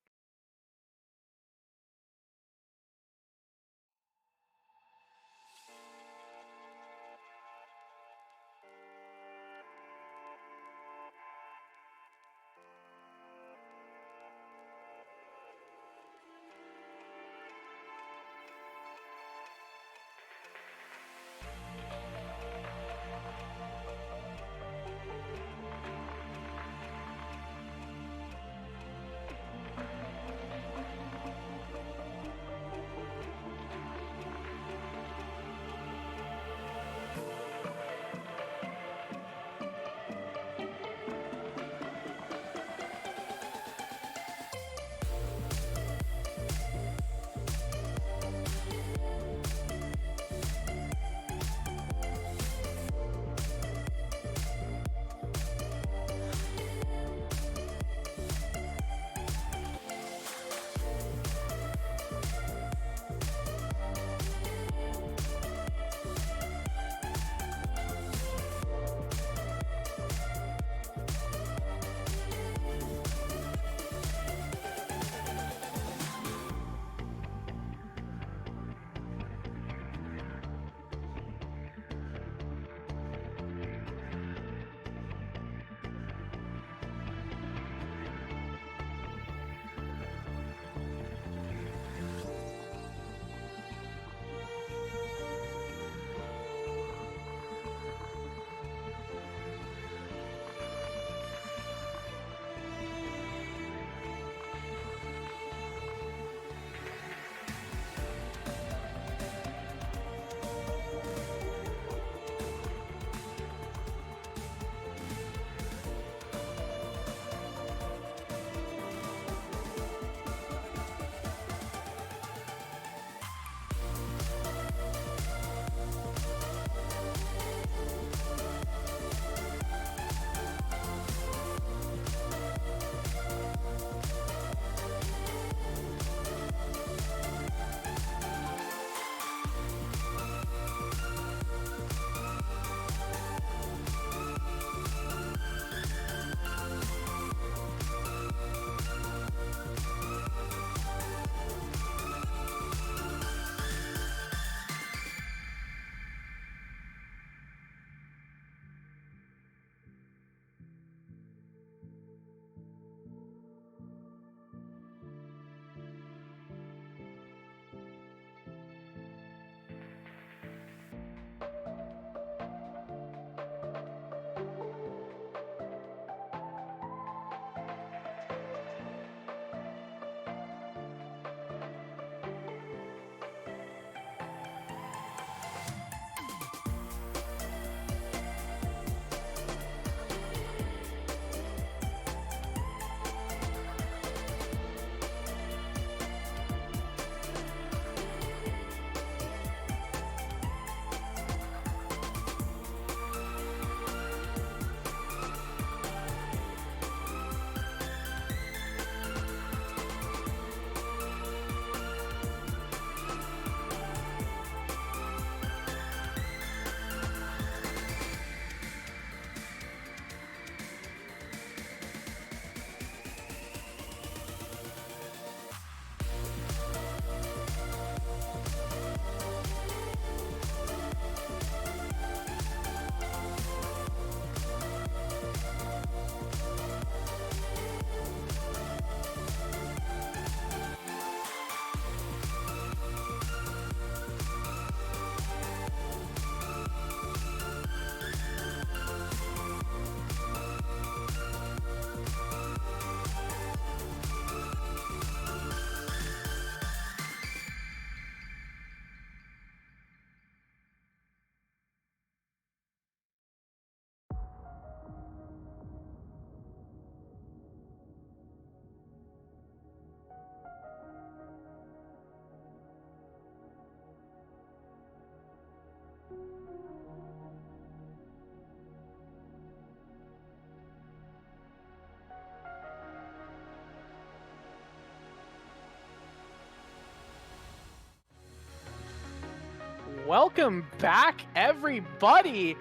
Welcome back, everybody.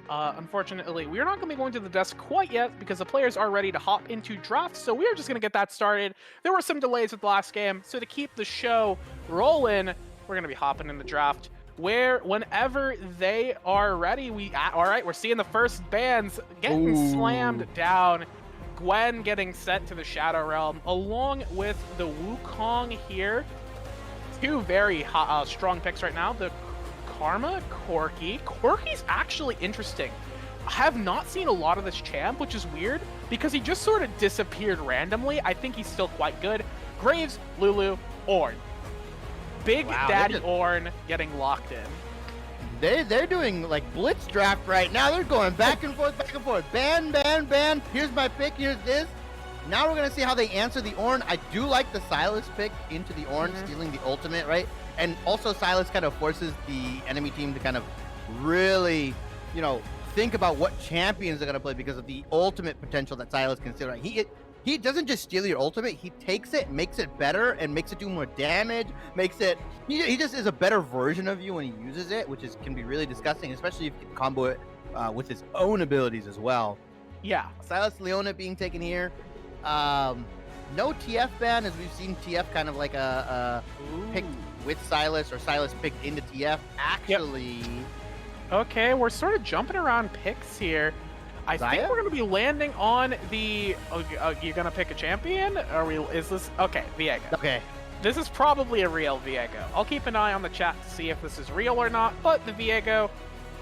Unfortunately, we're not going to be going to the desk quite yet because the players are ready to hop into drafts, so we are just going to get that started. There were some delays with the last game, so to keep the show rolling, we're going to be hopping in the draft. Whenever they are ready, all right, we're seeing the first bans getting slammed down. Gwen getting sent to the Shadow Realm, along with the Wukong here. Two very strong picks right now. The Karma, Corki. Corki's actually interesting. I have not seen a lot of this champ, which is weird, because he just sort of disappeared randomly. I think he's still quite good. Graves, Lulu, Ornn. Big Daddy Ornn getting locked in. They're doing like blitz draft right now. They're going back and forth, back and forth. Ban, ban, ban. Here's my pick. Here's this. Now we're going to see how they answer the Ornn. I do like the Sylas pick into the Ornn, stealing the ultimate, right? And also Sylas kind of forces the enemy team to kind of really, think about what champions they're going to play because of the ultimate potential that Sylas can steal, right? He doesn't just steal your ultimate. He takes it, makes it better, and makes it do more damage. He just is a better version of you when he uses it, which can be really disgusting, especially if you can combo it with his own abilities as well. Yeah. Sylas Leona being taken here. No TF ban, as we've seen TF kind of like a pick with Sylas, or Sylas picked into TF. Actually, okay, we're sort of jumping around picks here. I think we're going to be landing on the. You're going to pick a champion? Is this okay? Viego. Okay. This is probably a real Viego. I'll keep an eye on the chat to see if this is real or not. But the Viego.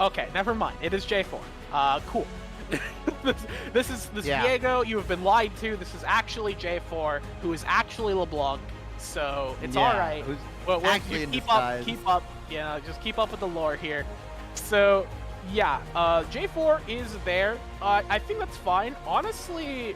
Okay, never mind. It is J4. Cool. this Viego you have been lied to. This is actually J4, who is actually LeBlanc. So it's all right. Well, actually keep up. Yeah, just keep up with the lore here. So. Yeah, J4 is there. I think that's fine. Honestly,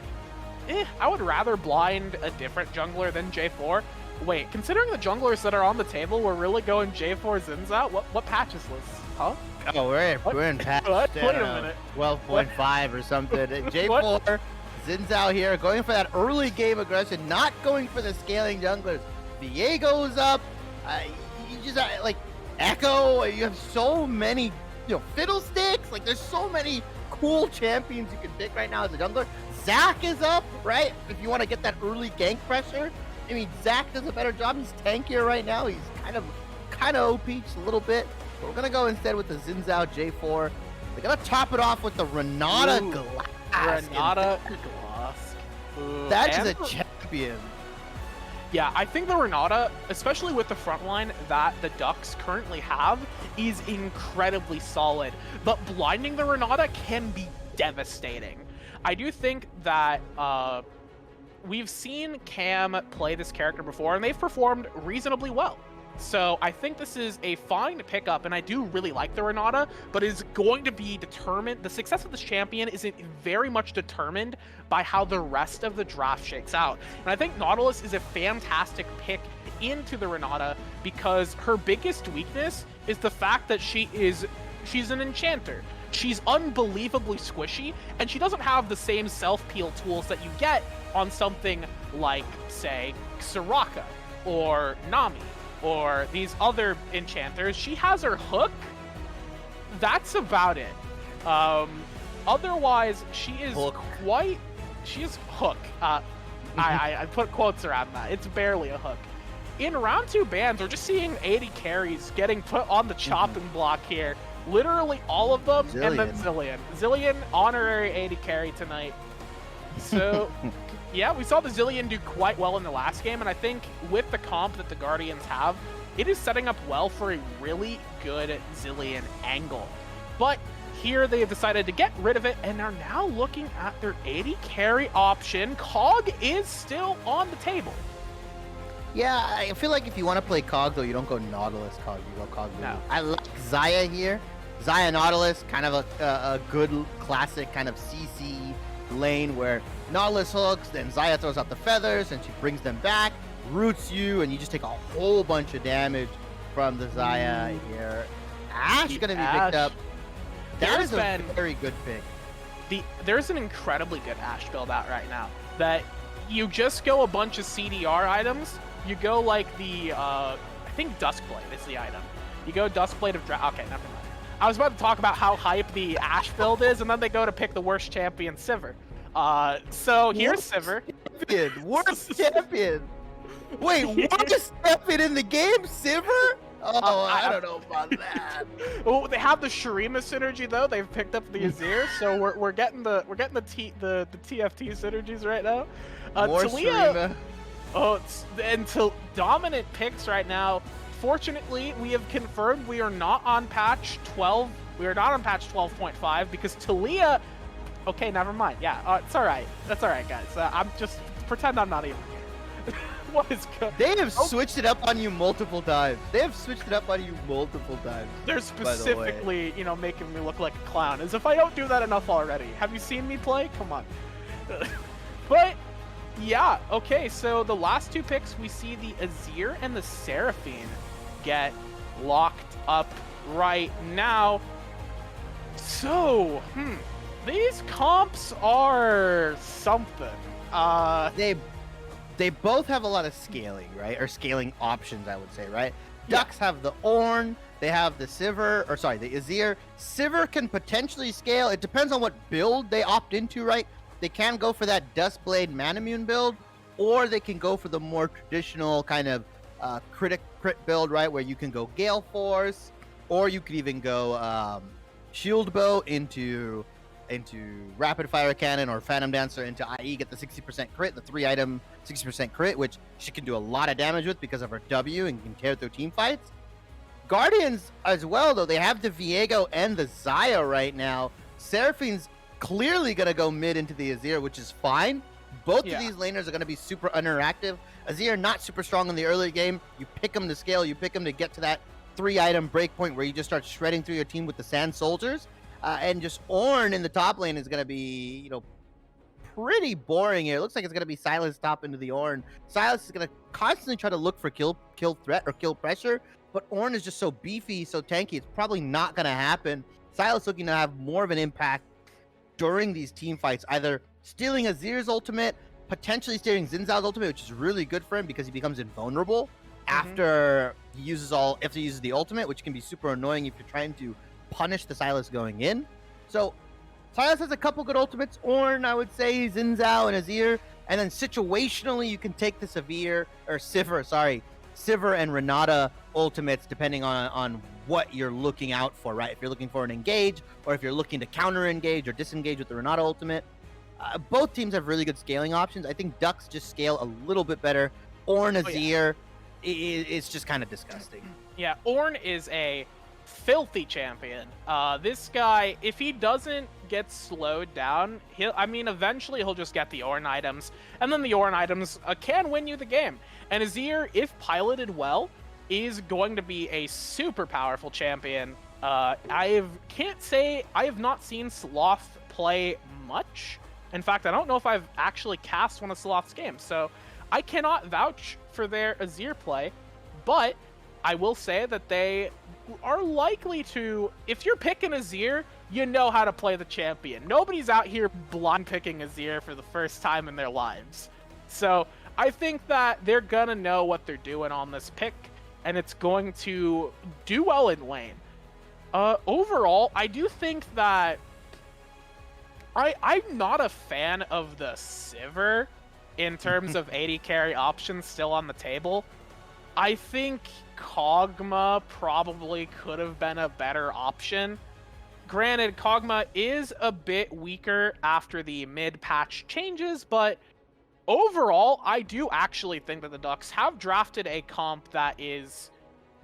I would rather blind a different jungler than J4. Wait, considering the junglers that are on the table, we're really going J4 Zinza? What patch is this? Huh? Oh, we're in patch Wait a minute. 12.5 or something. J4 Zinzao here, going for that early game aggression, not going for the scaling junglers. Viego's up. You just like Echo. You have so many. Fiddlesticks, like there's so many cool champions you can pick right now as a jungler. Zac is up, right? If you want to get that early gank pressure. I mean, Zac does a better job. He's tankier right now. He's kind of OP just a little bit. But we're gonna go instead with the Zinzao J4. They're gonna top it off with the Renata Glass. Renata Glass. That is a champion. Yeah, I think the Renata, especially with the front line that the Ducks currently have, is incredibly solid. But blinding the Renata can be devastating. I do think that we've seen Cam play this character before, and they've performed reasonably well. So I think this is a fine pickup, and I do really like the Renata, but is going to be determined. The success of this champion is very much determined by how the rest of the draft shakes out. And I think Nautilus is a fantastic pick into the Renata because her biggest weakness is the fact that she's an enchanter. She's unbelievably squishy, and she doesn't have the same self-peel tools that you get on something like, say, Soraka or Nami or these other enchanters. She has her hook. That's about it. Otherwise, she is hook. I put quotes around that. It's barely a hook. In round 2 bans, we're just seeing 80 carries getting put on the chopping block here. Literally all of them, and then Zillion. Zillion, honorary 80 carry tonight. So, yeah, we saw the Zillion do quite well in the last game, and I think with the comp that the Guardians have, it is setting up well for a really good Zillion angle. But here they have decided to get rid of it, and are now looking at their 80 carry option. Cog is still on the table. Yeah, I feel like if you want to play Cog, though, you don't go Nautilus Cog, you go Cog. No. I like Xayah here. Xayah Nautilus, kind of a good classic kind of CC lane where Nautilus hooks, then Xayah throws out the feathers, and she brings them back, roots you, and you just take a whole bunch of damage from the Xayah here. Ashe going to be picked up. That is a very good pick. There's an incredibly good Ashe build out right now that you just go a bunch of CDR items. You go like the, I think Duskblade is the item. You go Dustblade of Okay, never mind. I was about to talk about how hype the Ashe build is, and then they go to pick the worst champion, Sivir. So here's Sivir. Worst champion. Wait, worst champion in the game, Sivir? Oh, I don't know about that. Well, they have the Shurima synergy though. They've picked up the Azir, so we're getting the TFT synergies right now. More Talia, Shurima. Dominant picks right now. Fortunately, we have confirmed we are not on patch 12. We are not on patch 12.5 because Talia. Okay, never mind. Yeah, it's all right. That's all right, guys. I'm just pretend I'm not even here. What is good? They have switched it up on you multiple times. They're specifically, making me look like a clown. As if I don't do that enough already. Have you seen me play? Come on. But yeah, okay. So the last two picks, we see the Azir and the Seraphine get locked up right now. So, these comps are something. They both have a lot of scaling, right? Or scaling options, I would say, right? Ducks have the Ornn, they have the the Azir. Sivir can potentially scale. It depends on what build they opt into, right? They can go for that Dustblade Manamune build, or they can go for the more traditional kind of crit build, right? Where you can go Gale Force, or you could even go Shield Bow into Rapid Fire Cannon or Phantom Dancer into IE, get the 60% crit, the 3-item 60% crit, which she can do a lot of damage with because of her W and can tear through team fights. Guardians as well, though, they have the Viego and the Xayah right now. Seraphine's clearly going to go mid into the Azir, which is fine. Both of these laners are going to be super interactive. Azir not super strong in the early game. You pick them to scale, you pick them to get to that 3-item breakpoint where you just start shredding through your team with the Sand Soldiers. And just Ornn in the top lane is going to be, pretty boring here. It looks like it's going to be Sylas top into the Ornn. Sylas is going to constantly try to look for kill threat or kill pressure, but Ornn is just so beefy, so tanky, it's probably not going to happen. Sylas looking to have more of an impact during these team fights, either stealing Azir's ultimate, potentially stealing Xin Zhao's ultimate, which is really good for him because he becomes invulnerable after he uses the ultimate, which can be super annoying if you're trying to punish the Sylas going in. So Sylas has a couple good ultimates. Ornn, I would say, Xin Zhao and Azir. And then situationally, you can take the Sivir and Renata ultimates depending on what you're looking out for, right? If you're looking for an engage, or if you're looking to counter engage or disengage with the Renata ultimate. Both teams have really good scaling options. I think Ducks just scale a little bit better. Ornn, Azir, it's just kind of disgusting. Yeah, Ornn is a filthy champion. This guy, if he doesn't get slowed down, eventually he'll just get the Ornn items, and then the Ornn items can win you the game. And Azir, if piloted well, is going to be a super powerful champion. Can't say I have not seen Sloth play much. In fact, I don't know if I've actually cast one of Sloth's games, so I cannot vouch for their Azir play, but I will say that they are likely to, if you're picking Azir, you know how to play the champion. Nobody's out here blind picking Azir for the first time in their lives. So I think that they're gonna know what they're doing on this pick, and it's going to do well in lane. Overall, I do think that I'm not a fan of the Sivir in terms of AD carry options still on the table. I think Kog'Maw probably could have been a better option. Granted, Kog'Maw is a bit weaker after the mid-patch changes, but overall, I do actually think that the Ducks have drafted a comp that is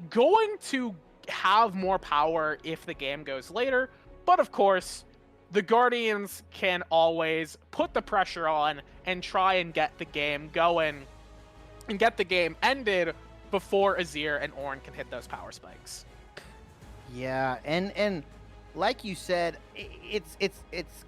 going to have more power if the game goes later. But of course, the Guardians can always put the pressure on and try and get the game going and get the game ended before Azir and Ornn can hit those power spikes. Yeah, and like you said, it's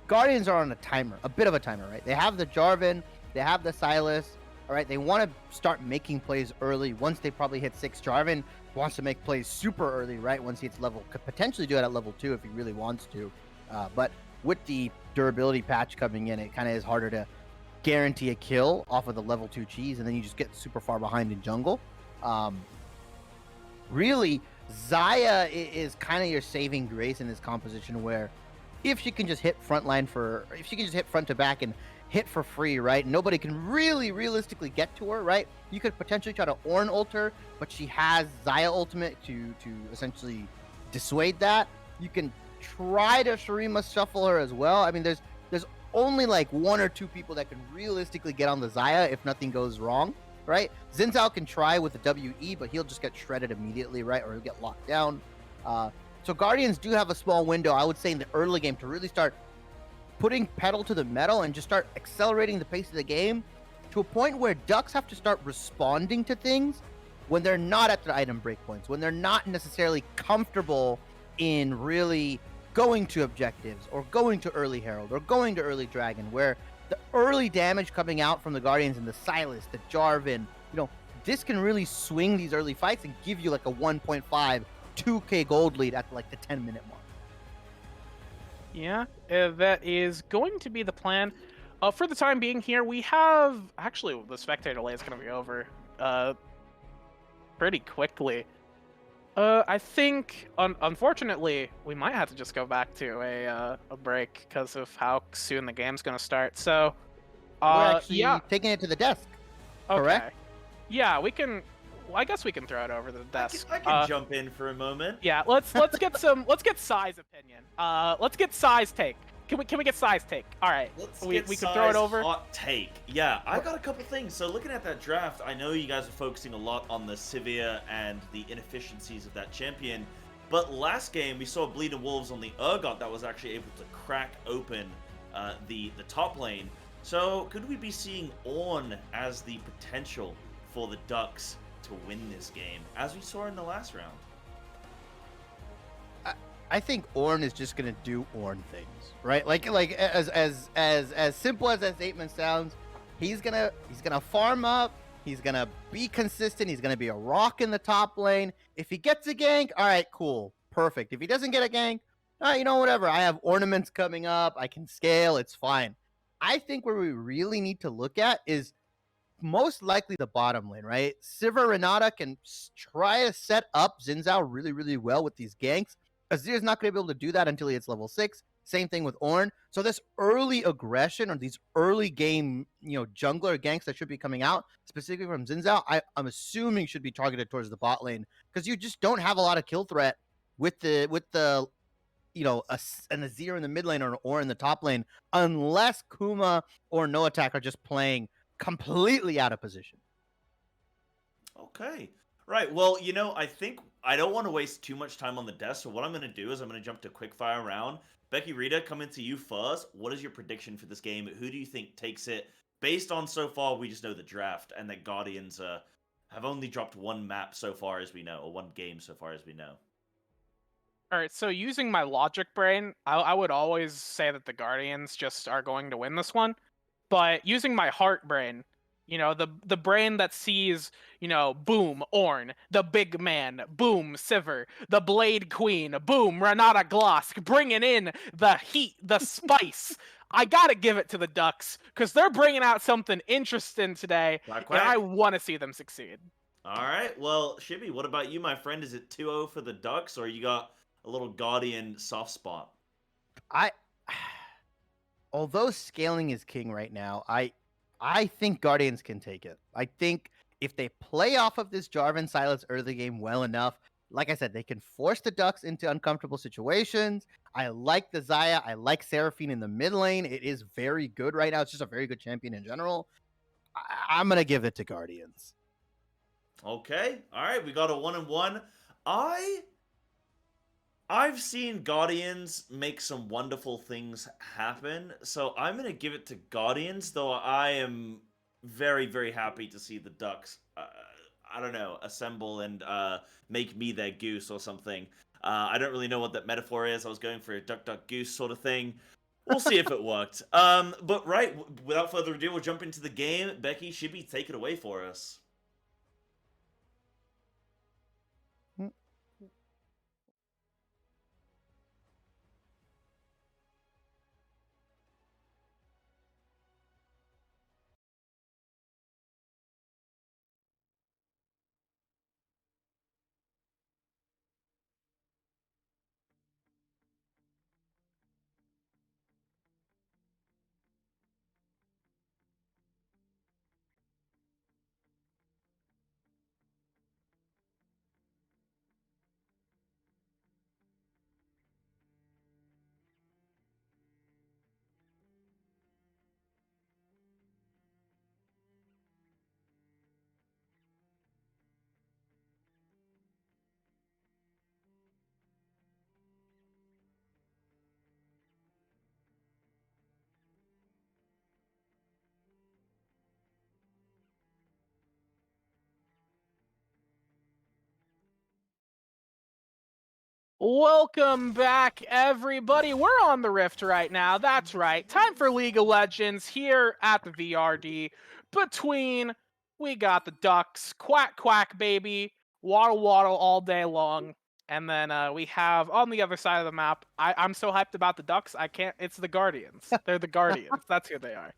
Guardians are on a timer, a bit of a timer, right? They have the Jarvan, they have the Sylas, all right? They want to start making plays early. Once they probably hit 6, Jarvan wants to make plays super early, right? Once he hits level, could potentially do it at level 2 if he really wants to. But with the durability patch coming in, it kind of is harder to guarantee a kill off of the level 2 cheese, and then you just get super far behind in jungle. Really, Zaya is kind of your saving grace in this composition where if she can just hit if she can just hit front to back and hit for free, right? Nobody can really realistically get to her, right? You could potentially try to Ornn ult her, but she has Zaya ultimate to essentially dissuade that. You can try to Shurima shuffle her as well. I mean, there's only like one or two people that can realistically get on the Zaya if nothing goes wrong, right? Xin Zhao can try with the WE, but he'll just get shredded immediately, right? Or he'll get locked down. So Guardians do have a small window, I would say, in the early game to really start putting pedal to the metal and just start accelerating the pace of the game to a point where Ducks have to start responding to things when they're not at their item breakpoints, when they're not necessarily comfortable in really going to objectives or going to early Herald or going to early Dragon, where the early damage coming out from the Guardians and the Silas, the Jarvan, this can really swing these early fights and give you like a 1.5, 2K gold lead at like the 10-minute mark. Yeah, that is going to be the plan. For the time being here, we have... Actually, the spectator delay is going to be over pretty quickly. I think, unfortunately, we might have to just go back to a break because of how soon the game's going to start. So, We're actually taking it to the desk, correct? Okay. Yeah, we can... Well, I guess we can throw it over the desk. I can jump in for a moment. Yeah, let's get Sai's opinion. Let's get Sai's take. Can we get Sai's take? All right. We can throw it over. Hot take. Yeah, I got a couple things. So looking at that draft, I know you guys are focusing a lot on the Sivir and the inefficiencies of that champion, but last game we saw Bleeding Wolves on the Urgot that was actually able to crack open the top lane. So could we be seeing Ornn as the potential for the Ducks to win this game, as we saw in the last round? I think Ornn is just gonna do Ornn things, right? Like as simple as that statement sounds, he's gonna farm up. He's gonna be consistent. He's gonna be a rock in the top lane. If he gets a gank, all right, cool, perfect. If he doesn't get a gank, all right, whatever. I have ornaments coming up. I can scale. It's fine. I think where we really need to look at is most likely the bottom lane, right? Sivir Renata can try to set up Xin Zhao really, really well with these ganks. Azir's not going to be able to do that until he hits level 6. Same thing with Ornn. So this early aggression or these early game, jungler ganks that should be coming out, specifically from Xin Zhao, I'm assuming should be targeted towards the bot lane because you just don't have a lot of kill threat with the an Azir in the mid lane or in the top lane unless Kuma or No Attack are just playing completely out of position. Okay. Right. Well, I think I don't want to waste too much time on the desk, so what I'm going to do is I'm going to jump to quickfire round. Becky Rita, coming to you first. What is your prediction for this game? Who do you think takes it? Based on so far, we just know the draft, and that Guardians have only dropped one map so far as we know, or one game so far as we know. All right, so using my logic brain, I would always say that the Guardians just are going to win this one. But using my heart brain, the brain that sees, boom, Ornn, the big man, boom, Sivir, the Blade Queen, boom, Renata Glosk, bringing in the heat, the spice. I gotta give it to the Ducks, because they're bringing out something interesting today, Quack, and I quack. want to see them succeed. All right. Well, Shibby, what about you, my friend? Is it 2-0 for the Ducks, or you got a little Guardian soft spot? Although scaling is king right now, I think Guardians can take it. I think if they play off of this Jarvan Silas early game well enough, like I said, they can force the Ducks into uncomfortable situations. I like the Zaya. I like Seraphine in the mid lane. It is very good right now. It's just a very good champion in general. I'm going to give it to Guardians. Okay. All right. We got a 1-1. I've seen Guardians make some wonderful things happen, so I'm going to give it to Guardians, though I am very, very happy to see the Ducks, I don't know, assemble and make me their goose or something. I don't really know what that metaphor is. I was going for a duck, duck, goose sort of thing. We'll see if it worked. But right, without further ado, we'll jump into the game. Becky, Shibby, take it away for us. Welcome back, everybody. We're on the Rift right now. That's right. Time for League of Legends here at the VRD. We got the Ducks, quack quack baby, waddle waddle all day long. And then we have on the other side of the map. I'm so hyped about the Ducks. I can't. It's the Guardians. They're the Guardians. That's who they are.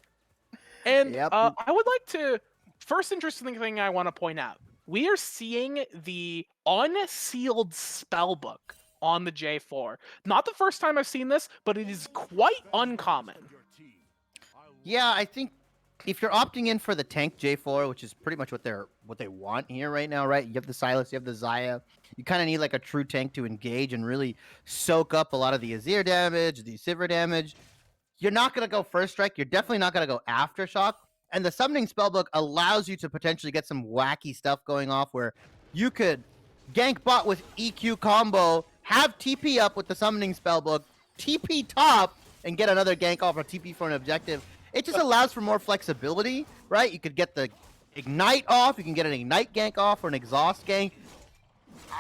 And Yep. I would like to. First interesting thing I want to point out. We are seeing the unsealed spellbook on the J4. Not the first time I've seen this, but it is quite uncommon. Yeah, I think if you're opting in for the tank J4, which is pretty much what they want here right now, right? You have the Silas, you have the Zaya. You kind of need like a true tank to engage and really soak up a lot of the Azir damage, the Sivir damage. You're not going to go first strike. You're definitely not going to go aftershock. And the summoning spellbook allows you to potentially get some wacky stuff going off where you could gank bot with EQ combo, have TP up with the summoning spellbook, TP top, and get another gank off or TP for an objective. It just allows for more flexibility, right? You could get the ignite off, you can get an ignite gank off or an exhaust gank.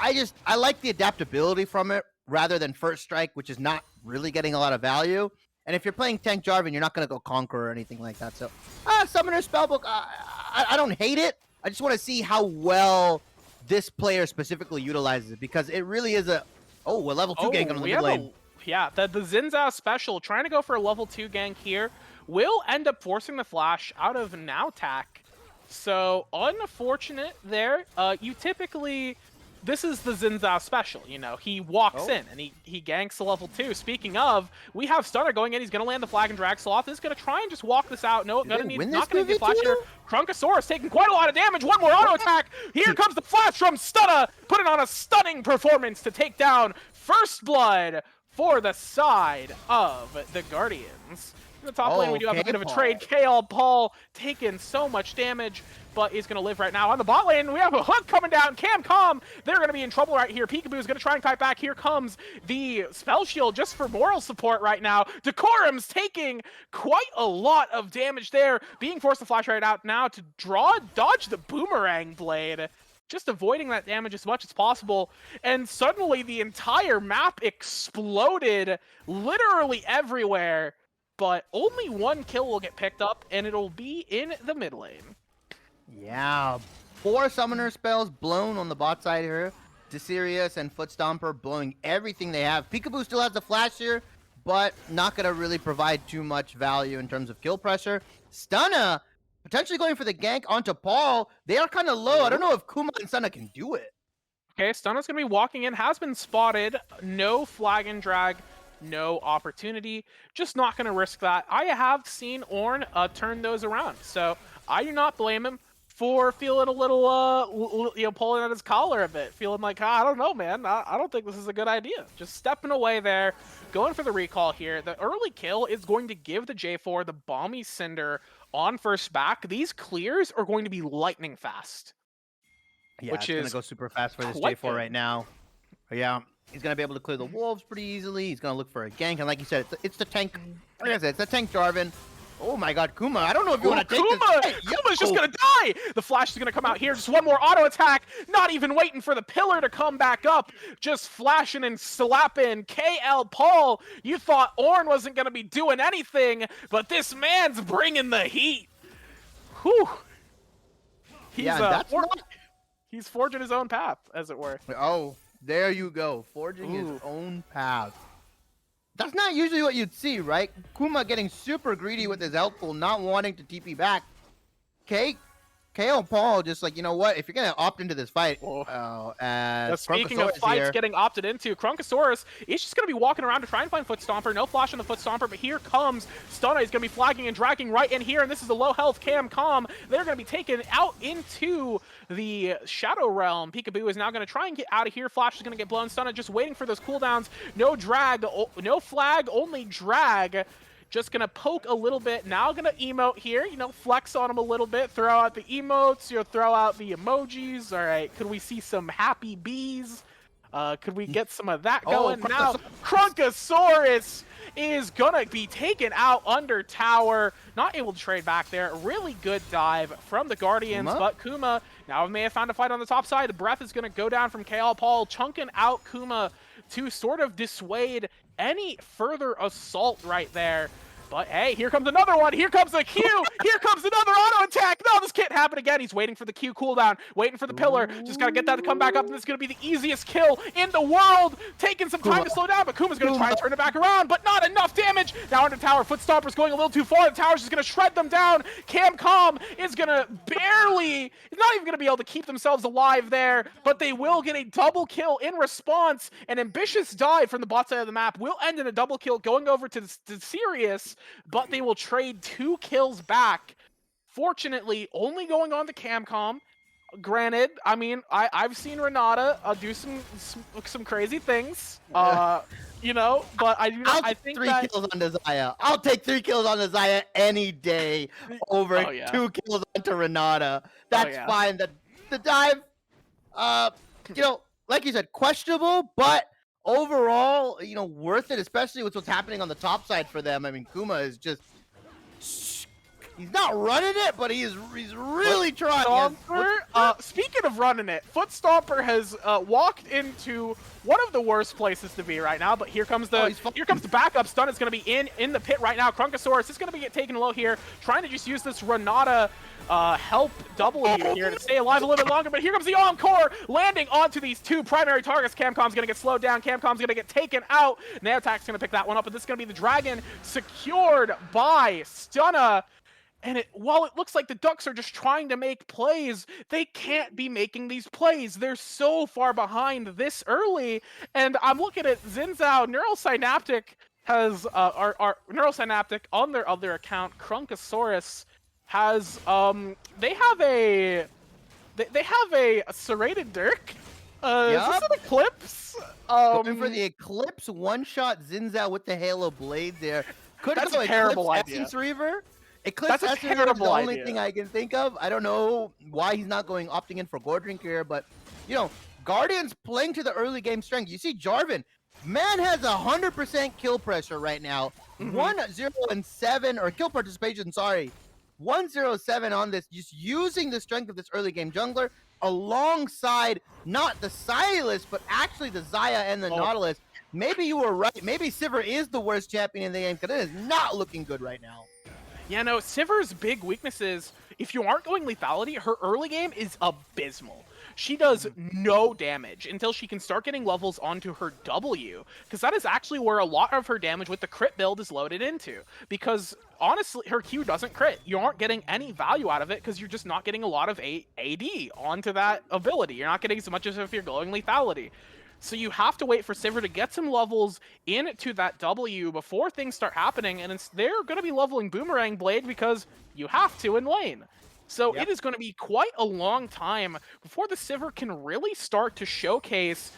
I like the adaptability from it rather than first strike, which is not really getting a lot of value. And if you're playing tank Jarvan, you're not going to go Conqueror or anything like that. So, Summoner Spellbook, I don't hate it. I just want to see how well this player specifically utilizes it, because it really is a level 2 gank on the mid lane. Yeah, the Xin Zhao special, trying to go for a level 2 gank here, will end up forcing the flash out of now tack. So, unfortunate there. You typically... This is the Xin Zhao special, you know. He walks in and he ganks the level 2. Speaking of, we have Stunner going in. He's going to land the flag and drag. Sloth is going to try and just walk this out. No, not going to get flash here. Krunkosaurus taking quite a lot of damage. One more auto attack. Here comes the flash from Stunner, putting on a stunning performance to take down First Blood for the side of the Guardians. In the top lane, we do have a bit of a trade. KL Paul taking so much damage, but is going to live right now. On the bot lane, we have a hook coming down. Camcom, they're going to be in trouble right here. Peekaboo is going to try and fight back. Here comes the Spell Shield just for moral support right now. Decorum's taking quite a lot of damage there, being forced to flash right out now to dodge the Boomerang Blade. Just avoiding that damage as much as possible. And suddenly the entire map exploded literally everywhere. But only one kill will get picked up, and it'll be in the mid lane. Yeah, 4 summoner spells blown on the bot side here. Desirius and Foot Stomper blowing everything they have. Peekaboo still has the flash here, but not going to really provide too much value in terms of kill pressure. Stunna potentially going for the gank onto Paul. They are kind of low. I don't know if Kuma and Stunna can do it. Okay, Stunna's going to be walking in. Has been spotted. No flag and drag. No opportunity. Just not going to risk that. I have seen Ornn turn those around, so I do not blame him for feeling a little, pulling at his collar a bit, feeling like, I don't know, man. I don't think this is a good idea. Just stepping away there, going for the recall here. The early kill is going to give the J4 the Balmy Cinder on first back. These clears are going to be lightning fast. Yeah, which it's is going to go super fast for this quite J4 good. right now. Yeah. He's going to be able to clear the wolves pretty easily. He's going to look for a gank. And like you said, it's the tank. Like I said, it's the tank Jarvan. Oh my god, Kuma. I don't know if you want to take this. Kuma's just going to die. The flash is going to come out here. Just one more auto attack. Not even waiting for the pillar to come back up. Just flashing and slapping. KL Paul, you thought Ornn wasn't going to be doing anything, but this man's bringing the heat. Whew. He's forging his own path, as it were. Oh, there you go. Forging his own path. That's not usually what you'd see, right? Kuma getting super greedy with his health pool, not wanting to TP back. KO Paul just like, you know what? If you're going to opt into this fight, speaking of fights getting opted into, Krunkosaurus is just going to be walking around to try and find Foot Stomper. No flash on the Foot Stomper, but here comes Stunna. He's going to be flagging and dragging right in here, and this is a low health Camcom. They're going to be taken out into the Shadow Realm. Peekaboo is now going to try and get out of here. Flash is going to get blown. Stunna just waiting for those cooldowns. No drag, no flag, only drag. Just going to poke a little bit. Now going to emote here. Flex on him a little bit. Throw out the emotes. Throw out the emojis. All right. Could we see some happy bees? Could we get some of that going? Now, Krunkosaurus is going to be taken out under tower. Not able to trade back there. Really good dive from the Guardians. But Kuma now may have found a fight on the top side. The breath is going to go down from KL Paul. Chunking out Kuma to sort of dissuade any further assault right there. But hey, here comes another one. Here comes a Q. Here comes another auto attack. No, this can't happen again. He's waiting for the Q cooldown, waiting for the pillar. Just gotta get that to come back up, and this is gonna be the easiest kill in the world. Taking some time to slow down, but Kuma's gonna try and turn it back around, but not enough damage. Now under tower, Footstomper's going a little too far. The tower's just gonna shred them down. Camcom is gonna barely, not even gonna be able to keep themselves alive there, but they will get a double kill in response. An ambitious dive from the bot side of the map will end in a double kill going over to the Sirius, but they will trade 2 kills back. Fortunately, only going on to Camcom. Granted, I mean, I've seen Renata do some crazy things, you know, but I think 3 that kills on Desire. I'll take 3 kills on Desire any day over 2 kills onto Renata. That's fine. The dive, you know, like you said, questionable, but overall, you know, worth it, especially with what's happening on the top side for them. I mean, Kuma is just, he's not running it, but he's really trying. Speaking of running it, Footstomper has walked into one of the worst places to be right now, but here comes the backup stun. It's going to be in the pit right now. Krunkosaurus is going to be taken low here, trying to just use this Renata help W here to stay alive a little bit longer, but here comes the Encore, landing onto these 2 primary targets. Camcom's going to get slowed down. Camcom's going to get taken out. Naotak's going to pick that one up, but this is going to be the Dragon secured by Stunna. And while it looks like the Ducks are just trying to make plays, they can't be making these plays. They're so far behind this early. And I'm looking at Zinzao. Neurosynaptic has, our Neurosynaptic on their other account, Krunkosaurus, has, they have a serrated Dirk. Is this an Eclipse? Going for the Eclipse, one-shot Zinzao with the Halo Blade there. That's a terrible idea. Essence Reaver? Eclipse Essence Reaver is the only thing I can think of. I don't know why he's not opting in for Gordrink here, but, you know, Guardians playing to the early game strength. You see Jarvan, man has 100% kill pressure right now. 1-0-7, or kill participation, sorry. 1-0-7 on this, just using the strength of this early game jungler alongside not the Silas, but actually the Xayah and the Nautilus. Maybe you were right. Maybe Sivir is the worst champion in the game, because it is not looking good right now. Yeah, no, Sivir's big weakness is, if you aren't going lethality, her early game is abysmal. She does no damage until she can start getting levels onto her W, because that is actually where a lot of her damage with the crit build is loaded into. Because, honestly, her Q doesn't crit. You aren't getting any value out of it, because you're just not getting a lot of AD onto that ability. You're not getting as much as if you're going lethality. So you have to wait for Sivir to get some levels into that W before things start happening, and they're going to be leveling Boomerang Blade because you have to in lane. So it is going to be quite a long time before the Sivir can really start to showcase,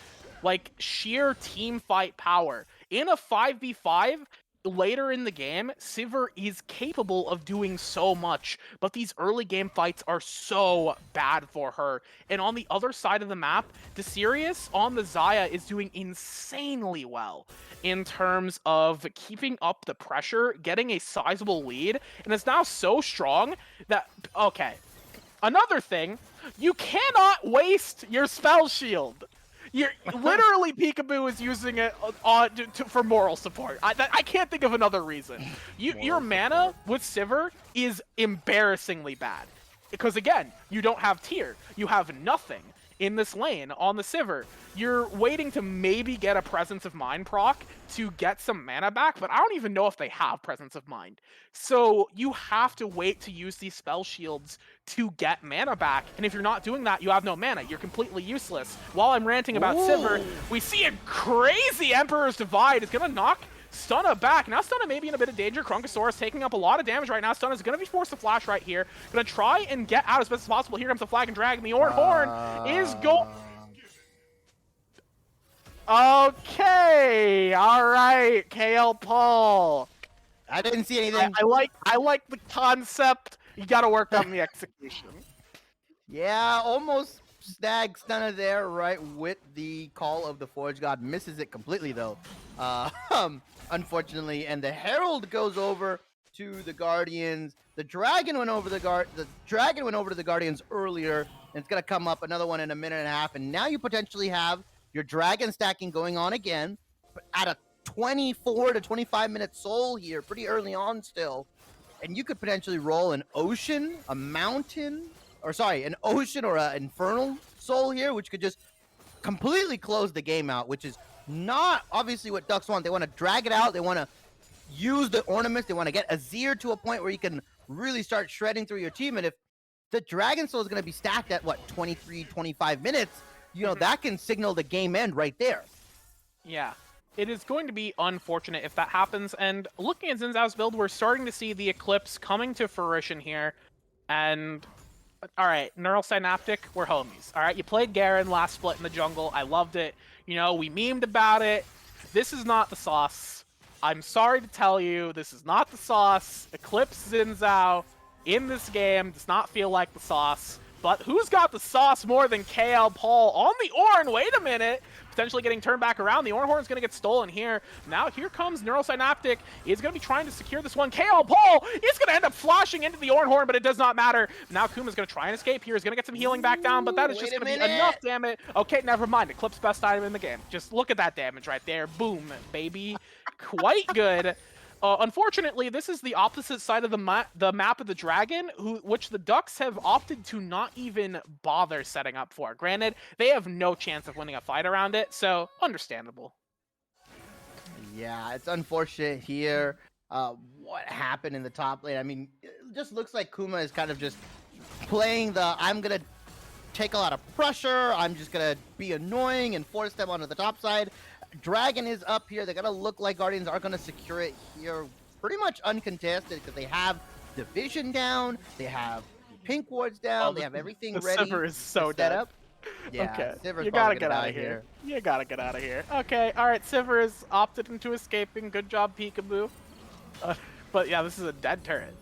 like, sheer team fight power. In a 5v5, later in the game, Sivir is capable of doing so much, but these early game fights are so bad for her. And on the other side of the map, the Sirius on the Xayah is doing insanely well in terms of keeping up the pressure, getting a sizable lead, and is now so strong that, okay, another thing, you cannot waste your spell shield. You're literally, Peekaboo is using it for moral support. I can't think of another reason. Your mana with Sivir is embarrassingly bad. Because again, you don't have tier. You have nothing in this lane on the Sivir. You're waiting to maybe get a Presence of Mind proc to get some mana back, but I don't even know if they have Presence of Mind. So you have to wait to use these spell shields to get mana back, and if you're not doing that, you have no mana. You're completely useless. While I'm ranting about Sivir, we see a crazy Emperor's Divide is gonna knock Stunna back. Now Stunna may be in a bit of danger. Krunkosaurus taking up a lot of damage right now. Stunna is going to be forced to flash right here. Going to try and get out as best as possible. Here comes the Flag and Dragon. The Ornn Horn is going... Okay. All right. KL Paul. I didn't see anything. I like the concept. You got to work on the execution. Yeah, almost snags Stunna there, right, with the Call of the Forge God. Misses it completely, though. Unfortunately, and the Herald goes over to the Guardians. The Dragon went over to the Guardians earlier, and it's gonna come up another one in a minute and a half. And now you potentially have your dragon stacking going on again, but at a 24 to 25-minute soul here, pretty early on still. And you could potentially roll an ocean, a mountain, or sorry, an ocean or an infernal soul here, which could just completely close the game out, which is not obviously what Ducks want. They want to drag it out. They want to use the ornaments. They want to get Azir to a point where you can really start shredding through your team. And if the Dragon Soul is going to be stacked at, what, 23, 25 minutes, you know, that can signal the game end right there. Yeah. It is going to be unfortunate if that happens, and looking at Xin Zhao's build, we're starting to see the Eclipse coming to fruition here, and alright, Neural Synaptic, we're homies. Alright, you played Garen last split in the jungle, I loved it, you know, we memed about it. This is not the sauce. I'm sorry to tell you, this is not the sauce. Eclipse Xin Zhao in this game does not feel like the sauce. But who's got the sauce more than KL Paul on the Ornn? Wait a minute. Potentially getting turned back around. The Ornn Horn's going to get stolen here. Now here comes Neural Synaptic. He's going to be trying to secure this one. KL Paul is going to end up flashing into the Ornn Horn, but it does not matter. Now Kuma's going to try and escape here. He's going to get some healing back down, but that is just going to be enough, damn it. Okay, never mind. Eclipse best item in the game. Just look at that damage right there. Boom, baby. Quite good. Unfortunately, this is the opposite side of the map of the Dragon, which the Ducks have opted to not even bother setting up for. Granted, they have no chance of winning a fight around it, so understandable. Yeah, it's unfortunate here. What happened in the top lane? I mean, it just looks like Kuma is kind of just playing the I'm going to take a lot of pressure, I'm just going to be annoying and force them onto the top side. Dragon is up here. They're going to look like Guardians are going to secure it here pretty much uncontested because they have Division down, they have Pink Wards down, they have everything ready. Sivir is so set dead. up. Yeah, Okay, Sivir's you gotta probably get gonna out die of here. You gotta get out of here. Okay, alright, Sivir has opted into escaping. Good job, Peekaboo. But yeah, this is a dead turret.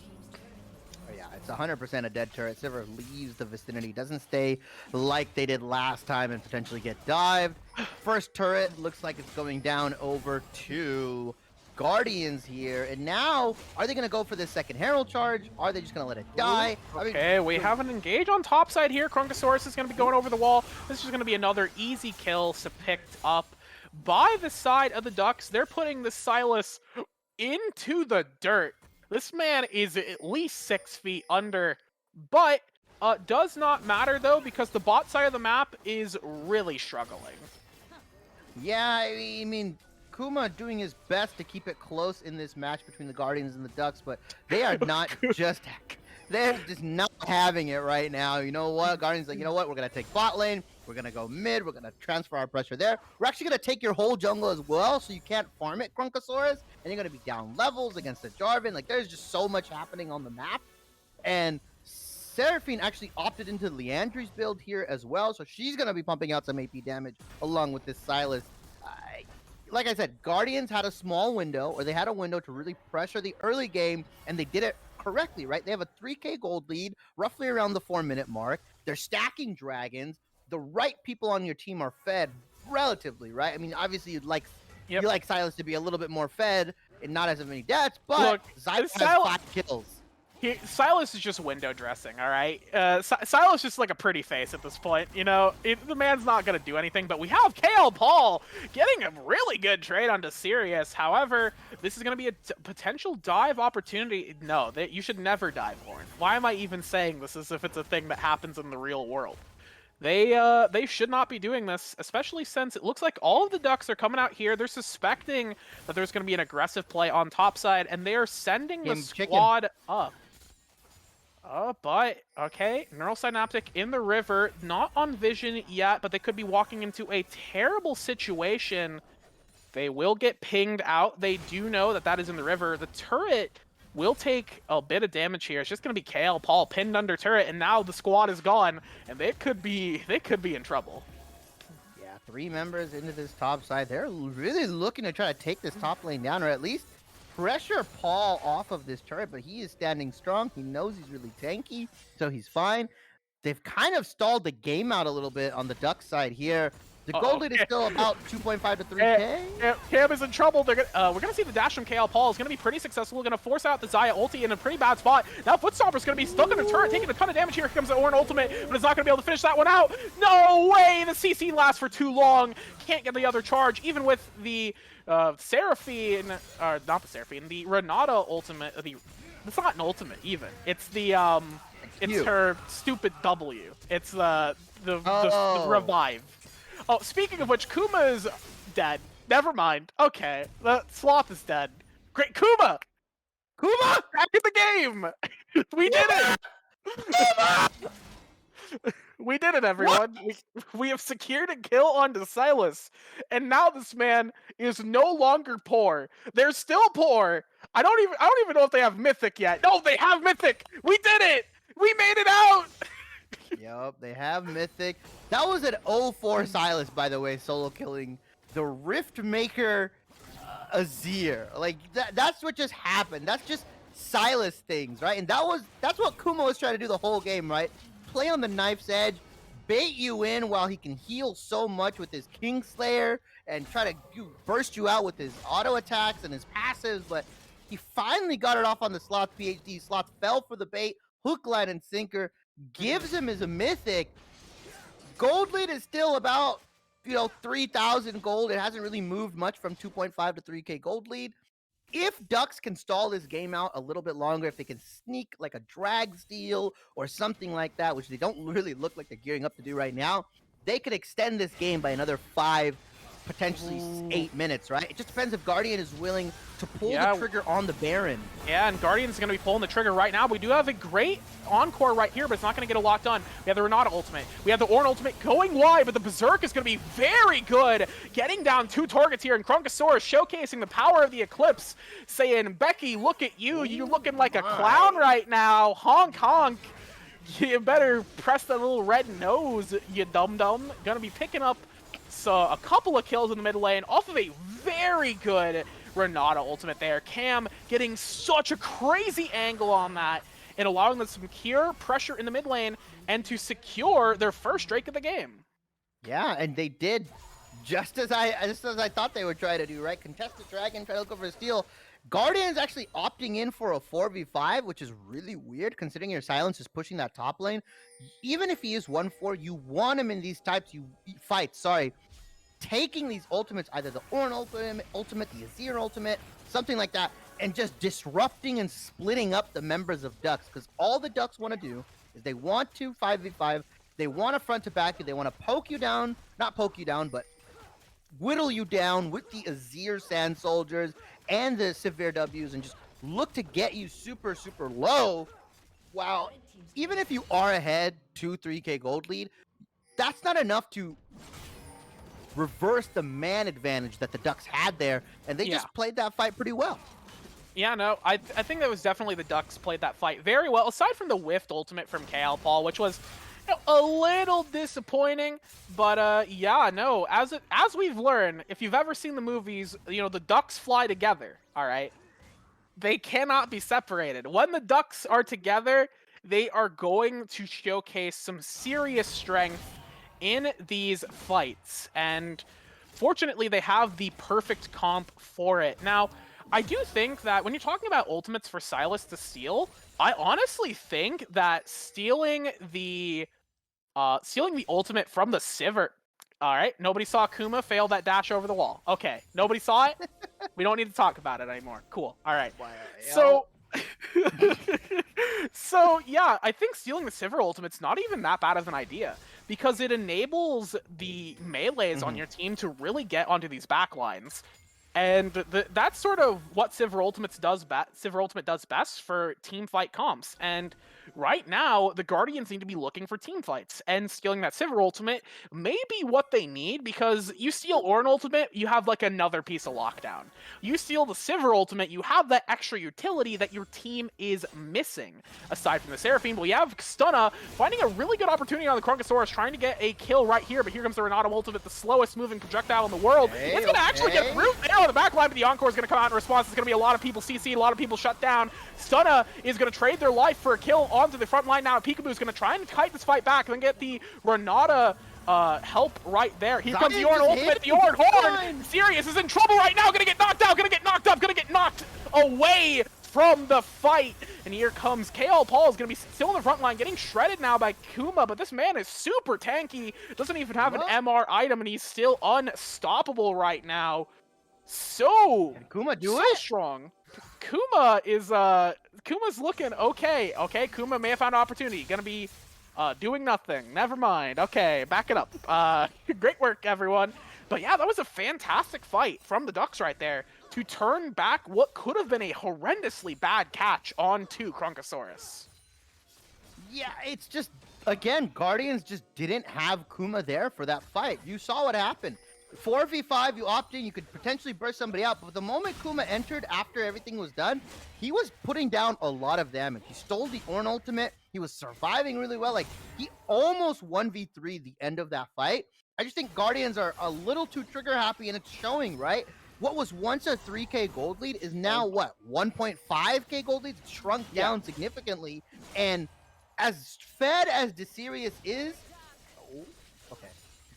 Oh, yeah, it's 100% a dead turret. Sivir leaves the vicinity, doesn't stay like they did last time and potentially get dived. First turret looks like it's going down over to Guardians here. And now, are they going to go for this second Herald charge? Are they just going to let it die? Okay, we have an engage on top side here. Krunkosaurus is going to be going over the wall. This is going to be another easy kill picked up by the side of the Ducks. They're putting the Sylas into the dirt. This man is at least 6 feet under, but does not matter though because the bot side of the map is really struggling. Yeah, I mean, Kuma doing his best to keep it close in this match between the Guardians and the Ducks, but they are not just... They're just not having it right now. You know what? Guardians like, you know what? We're going to take bot lane. We're going to go mid. We're going to transfer our pressure there. We're actually going to take your whole jungle as well, so you can't farm it, Krunkosaurus. And you're going to be down levels against the Jarvan. Like, there's just so much happening on the map. And Seraphine actually opted into Leandri's build here as well, so she's going to be pumping out some AP damage along with this Sylas. Like I said, Guardians had a small window, or they had a window to really pressure the early game, and they did it correctly, right? They have a 3k gold lead, roughly around the 4-minute mark. They're stacking dragons. The right people on your team are fed relatively, right? I mean, obviously you'd like you like Sylas to be a little bit more fed and not as many deaths, but look, Sylas has 5 kills. Sylas is just window dressing, all right? Sylas is just like a pretty face at this point. You know, the man's not going to do anything, but we have KL Paul getting a really good trade onto Sirius. However, this is going to be a potential dive opportunity. No, you should never dive, Ornn. Why am I even saying this as if it's a thing that happens in the real world? They should not be doing this, especially since it looks like all of the Ducks are coming out here. They're suspecting that there's going to be an aggressive play on top side, and they are sending the squad up. But, okay, Neural Synaptic in the river, not on vision yet, but they could be walking into a terrible situation. They will get pinged out. They do know that that is in the river. The turret will take a bit of damage here. It's just going to be KL Paul pinned under turret, and now the squad is gone, and they could be in trouble. Yeah, 3 members into this top side. They're really looking to try to take this top lane down, or at least pressure Paul off of this turret, but he is standing strong. He knows he's really tanky, so he's fine. They've kind of stalled the game out a little bit on the Duck side here. The gold lead is still about 2.5 to 3K. Cam is in trouble. We're gonna see the dash from KL Paul is gonna be pretty successful. We're gonna force out the Xayah ulti in a pretty bad spot. Now Footstomper's gonna be stuck in a turret, taking a ton of damage here. Here comes the Ornn ultimate, but it's not gonna be able to finish that one out. No way! The CC lasts for too long. Can't get the other charge, even with the Seraphine, or not the Seraphine, the Renata ultimate. It's not an ultimate even. It's the it's her stupid W. It's the revive. Oh, speaking of which, Kuma is dead. Never mind. Okay, the Sloth is dead. Great, Kuma! Kuma! Back in the game! We did it! We did it, everyone. We have secured a kill onto Silas, and now this man is no longer poor. They're still poor. I don't even know if they have Mythic yet. No, they have Mythic. We did it. We made it out. Yup, they have Mythic. That was an 0-4 Silas, by the way, solo killing the Rift Maker Azir. Like that's what just happened. That's just Silas things, right? And that's what Kuma was trying to do the whole game, right? Play on the knife's edge, bait you in while he can heal so much with his Kingslayer and try to burst you out with his auto attacks and his passives, but he finally got it off on the Sloth PhD. Sloth fell for the bait, hook, line, and sinker, gives him his Mythic. Gold lead is still about, 3,000 gold. It hasn't really moved much from 2.5 to 3K gold lead. If Ducks can stall this game out a little bit longer, if they can sneak like a drag steal or something like that, which they don't really look like they're gearing up to do right now, they could extend this game by another 5, potentially 8 minutes, right? It just depends if Guardian is willing to pull the trigger on the Baron. Yeah, and Guardian's going to be pulling the trigger right now. We do have a great encore right here, but it's not going to get a lot done. We have the Renata ultimate. We have the Ornn ultimate going wide, but the Berserk is going to be very good. Getting down 2 targets here, and Krunkosaurus showcasing the power of the Eclipse, saying, Becky, look at you. You're looking like a clown right now. Honk, honk. You better press that little red nose, you dum-dum. Going to be picking up a couple of kills in the mid lane off of a very good Renata ultimate there. Cam getting such a crazy angle on that and allowing them some secure pressure in the mid lane and to secure their first Drake of the game. Yeah, and they did just as I thought they would try to do, right? Contest the dragon, try to look over a steal. Guardian's actually opting in for a 4v5, which is really weird considering your Silence is pushing that top lane. Even if he is 1-4, you want him in these types fights, taking these ultimates, either the Ornn ultimate, the Azir ultimate, something like that, and just disrupting and splitting up the members of Ducks, because all the Ducks want to do is they want to 5v5, they want to front to back you, they want to poke you down, not poke you down, but whittle you down with the Azir Sand Soldiers and the Severe Ws and just look to get you super, super low. While even if you are ahead 2-3K gold lead, that's not enough to reverse the man advantage that the Ducks had there, and they just played that fight pretty well. Yeah, no, I think that was definitely the Ducks played that fight very well, aside from the Whiffed ultimate from KL Paul, which was a little disappointing, but yeah, no, as we've learned, if you've ever seen the movies, the Ducks fly together, all right? They cannot be separated. When the Ducks are together, they are going to showcase some serious strength in these fights, and fortunately they have the perfect comp for it. Now, I do think that when you're talking about ultimates for Silas to steal, I honestly think that stealing the ultimate from the Sivert. All right, nobody saw Kuma fail that dash over the wall. Okay, nobody saw it. We don't need to talk about it anymore. Cool. All right. So yeah, I think stealing the Sivert ultimate's not even that bad of an idea, because it enables the melees on your team to really get onto these backlines. And that's sort of what Sivert Ultimate does best for team fight comps. And right now, the Guardians need to be looking for team fights, and stealing that Sivert Ultimate may be what they need, because you steal Ornn Ultimate, you have like another piece of lockdown. You steal the Sivert Ultimate, you have that extra utility that your team is missing. Aside from the Seraphine, we have Stunna finding a really good opportunity on the Krunkosaurus, trying to get a kill right here, but here comes the Renata Ultimate, the slowest moving projectile in the world. It's going to actually get through there on the back line, but the Encore is going to come out in response. There's going to be a lot of people CC'd, a lot of people shut down. Stunna is going to trade their life for a kill onto the front line now. Peekaboo is going to try and kite this fight back and then get the Renata help right there. Here comes the Zion Ornn just ultimate, hit the Ornn horn! Zion. Sirius is in trouble right now, gonna get knocked out, gonna get knocked up, gonna get knocked away from the fight. And here comes KL Paul is gonna be still in the front line, getting shredded now by Kuma, but this man is super tanky, doesn't even have an MR item, and he's still unstoppable right now. So Can Kuma do so it? strong. Kuma is Kuma's looking okay. Okay, Kuma may have found an opportunity. Gonna be doing nothing. Never mind. Okay, back it up. Great work, everyone. But yeah, that was a fantastic fight from the Ducks right there to turn back what could have been a horrendously bad catch onto Kronkosaurus. Yeah, it's just, again, Guardians just didn't have Kuma there for that fight. You saw what happened. 4v5, you opt in, you could potentially burst somebody out, but the moment Kuma entered after everything was done, he was putting down a lot of damage. He stole the Ornn ultimate, he was surviving really well, like, he almost 1v3 the end of that fight. I just think Guardians are a little too trigger happy, and it's showing, right? What was once a 3k gold lead is now, what, 1.5k gold lead? It's shrunk down significantly, and as fed as Desirius is,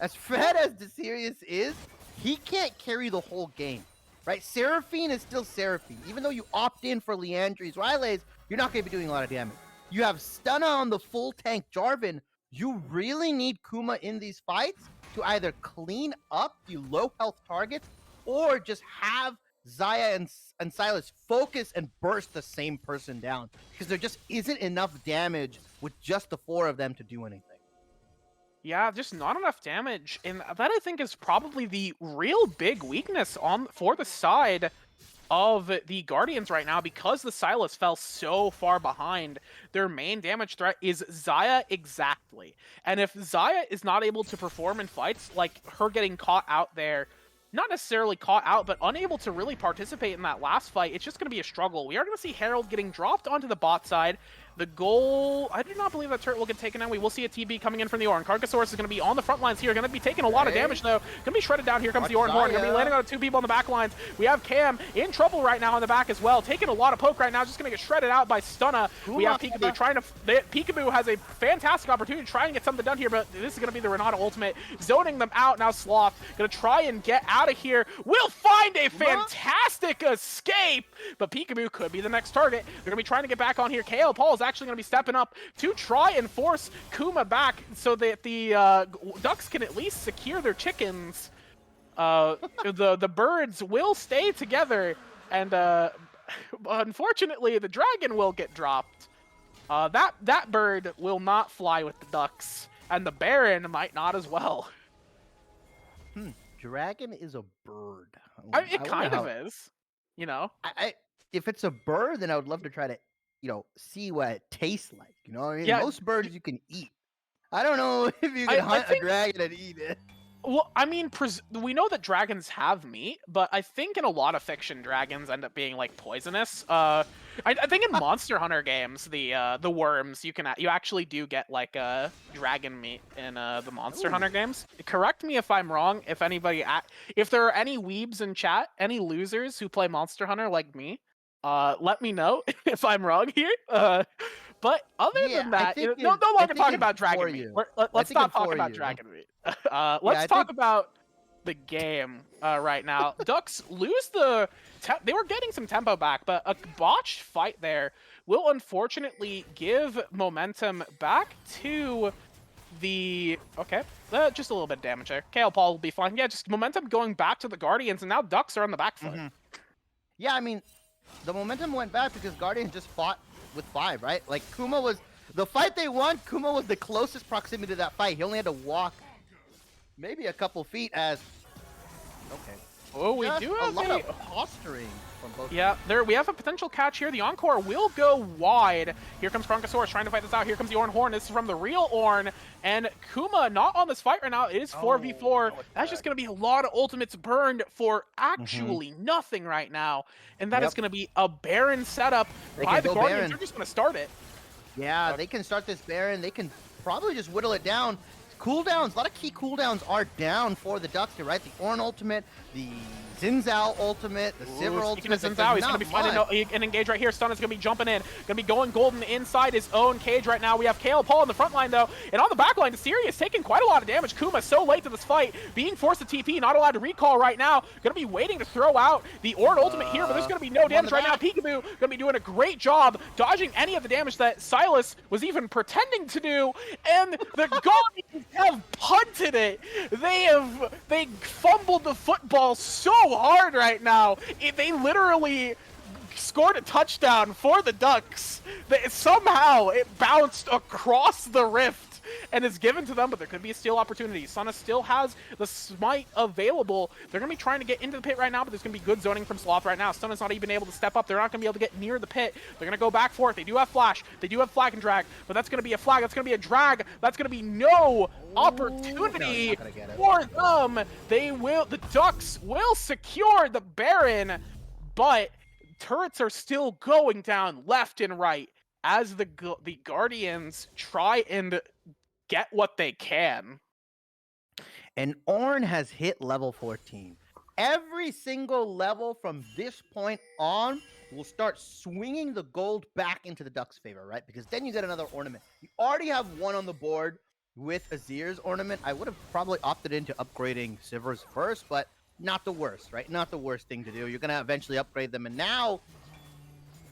as fed as Desirius is, he can't carry the whole game, right? Seraphine is still Seraphine. Even though you opt in for Leandri's Rylays, you're not going to be doing a lot of damage. You have Stunna on the full tank Jarvan. You really need Kuma in these fights to either clean up the low health targets or just have Zaya and Silas focus and burst the same person down, because there just isn't enough damage with just the 4 of them to do anything. Yeah, just not enough damage, and that I think is probably the real big weakness for the side of the Guardians right now, because the Silas fell so far behind. Their main damage threat is Zaya exactly, and if Zaya is not able to perform in fights, like her getting caught out there, not necessarily caught out, but unable to really participate in that last fight, it's just going to be a struggle. We are going to see Herald getting dropped onto the bot side. The goal, I do not believe that turret will get taken down. We will see a TB coming in from the Ornn. Kronkosaurus is going to be on the front lines here. Going to be taking a lot of damage, though. Going to be shredded down. Here comes the Ornn horn. Going to be landing on 2 people on the back lines. We have Cam in trouble right now on the back as well. Taking a lot of poke right now. Just going to get shredded out by Stunna. We have Peekaboo trying to... Peekaboo has a fantastic opportunity to try and get something done here, but this is going to be the Renata ultimate. Zoning them out. Now Sloth going to try and get out of here. Will find a fantastic escape, but Peekaboo could be the next target. They're going to be trying to get back on here. KO Paul is actually going to be stepping up to try and force Kuma back so that the Ducks can at least secure their chickens. The birds will stay together, and unfortunately the dragon will get dropped. That bird will not fly with the Ducks, and the Baron might not as well. Dragon is a bird. It kind of is, you know. If it's a bird, then I would love to try to, see what it tastes like. You know what I mean? Yeah. Most birds you can eat. I don't know if you can hunt a dragon and eat it. Well, I mean, we know that dragons have meat, but I think in a lot of fiction, dragons end up being like poisonous. I think in Monster Hunter games, the worms you actually do get like dragon meat in the Monster Hunter games. Correct me if I'm wrong. If there are any weebs in chat, any losers who play Monster Hunter like me, let me know if I'm wrong here. But other than that, no longer talking about dragon meat. Let's stop talking about dragon meat. Let's talk about the game right now. Ducks lose they were getting some tempo back, but a botched fight there will unfortunately give momentum back to the... Okay, just a little bit of damage there. KL Paul will be fine. Yeah, just momentum going back to the Guardians, and now Ducks are on the back foot. Yeah, I mean, the momentum went back because Guardians just fought with 5, right? Like, Kuma was... The fight they won, Kuma was the closest proximity to that fight. He only had to walk maybe a couple feet as... Okay. Oh, we do have a lot of posturing from both. Yeah, we have a potential catch here. The Encore will go wide. Here comes Kronkosaurus trying to fight this out. Here comes the Ornn horn. This is from the real Ornn. And Kuma not on this fight right now. It is 4v4. That's just going to be a lot of ultimates burned for actually nothing right now. And that is going to be a Baron setup by the Guardians. Baron. They're just going to start it. Yeah, they can start this Baron. They can probably just whittle it down. Cooldowns, a lot of key cooldowns are down for the Ducks, right? The Ornn ultimate, the Xin Zhao ultimate, the Sivir Speaking ultimate. of like, Xin Zhao, there's he's going to not be finding much. an engage right here. Stun is going to be jumping in. Going to be going golden inside his own cage right now. We have Kale Paul in the front line, though. And on the back line, Asiri is taking quite a lot of damage. Kuma so late to this fight, being forced to TP, not allowed to recall right now. Going to be waiting to throw out the Ord ultimate here, but there's going to be no damage right now. Peekaboo going to be doing a great job dodging any of the damage that Silas was even pretending to do. And the Guardians have punted it. They fumbled the football so hard right now. They literally scored a touchdown for the Ducks. Somehow it bounced across the rift and is given to them, but there could be a steal opportunity. Sana still has the smite available. They're going to be trying to get into the pit right now, but there's going to be good zoning from Sloth right now. Stunna's not even able to step up. They're not going to be able to get near the pit. They're going to go back for it. They do have flash. They do have flag and drag, but that's going to be a flag. That's going to be a drag. That's going to be no opportunity for them. The Ducks will secure the Baron, but turrets are still going down left and right as the Guardians try and get what they can. And Ornn has hit level 14. Every single level from this point on will start swinging the gold back into the Ducks' favor, right? Because then you get another ornament. You already have one on the board with Azir's ornament. I would have probably opted into upgrading Sivir's first, but not the worst, right? Not the worst thing to do. You're going to eventually upgrade them. And now,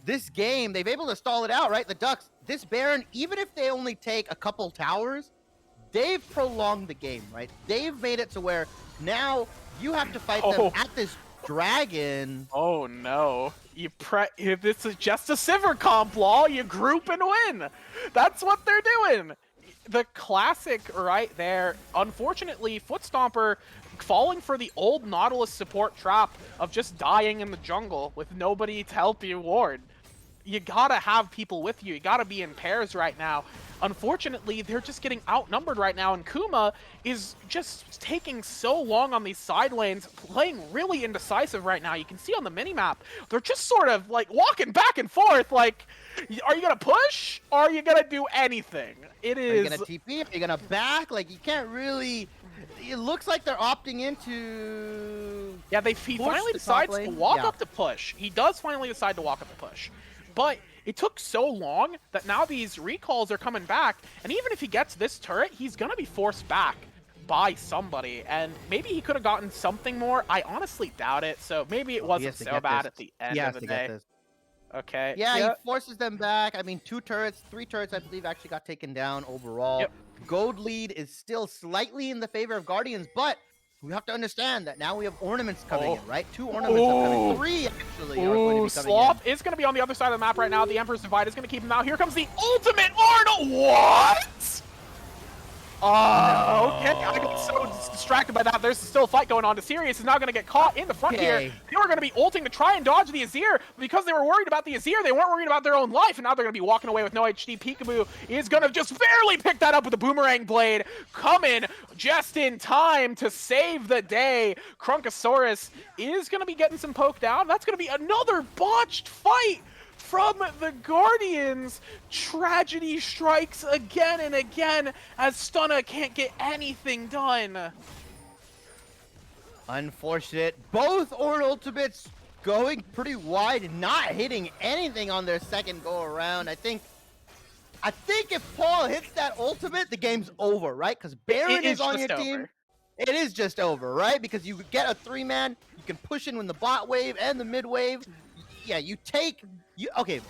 this game, they've able to stall it out, right? The Ducks, this Baron, even if they only take a couple towers, they've prolonged the game, right? They've made it to where now you have to fight them at this dragon. Oh no. If this is just a Sivir comp law, you group and win. That's what they're doing. The classic right there. Unfortunately, Footstomper falling for the old Nautilus support trap of just dying in the jungle with nobody to help you ward. You gotta have people with you. You gotta be in pairs right now. Unfortunately, they're just getting outnumbered right now, and Kuma is just taking so long on these side lanes, playing really indecisive right now. You can see on the minimap, they're just sort of like walking back and forth, like, are you gonna push, or are you gonna do anything? It is... Are you gonna TP? Are you gonna back? Like, you can't really... It looks like they're opting into... Yeah, he finally decides to walk up to push. He does finally decide to walk up to push. But it took so long that now these recalls are coming back, and even if he gets this turret, he's gonna be forced back by somebody, and maybe he could have gotten something more. I honestly doubt it, so maybe it wasn't so bad at the end of the day. Okay. Yeah, he forces them back. I mean, 3 turrets, I believe, actually got taken down overall. Yep. Gold lead is still slightly in the favor of Guardians, but we have to understand that now we have ornaments coming in, right? 2 ornaments are coming. 3, actually, are going to be coming Sloth is going to be on the other side of the map right now. The Emperor's Divide is going to keep him out. Here comes the ultimate Arnold. What? Okay, I got so distracted by that. There's still a fight going on. The Sirius is now going to get caught in the front here. They were going to be ulting to try and dodge the Azir, but because they were worried about the Azir, they weren't worried about their own life, and now they're going to be walking away with no HD. Peekaboo is going to just barely pick that up with a boomerang blade, coming just in time to save the day. Krunkosaurus is going to be getting some poke down. That's going to be another botched fight from the Guardians. Tragedy strikes again and again as Stunna can't get anything done. Unfortunate. Both Ornn ultimates going pretty wide and not hitting anything on their second go around. I think if Paul hits that ultimate, the game's over, right? Because Baron is on your team. It is just over, right? Because you get a 3-man, you can push in when the bot wave and the mid wave. Yeah, okay,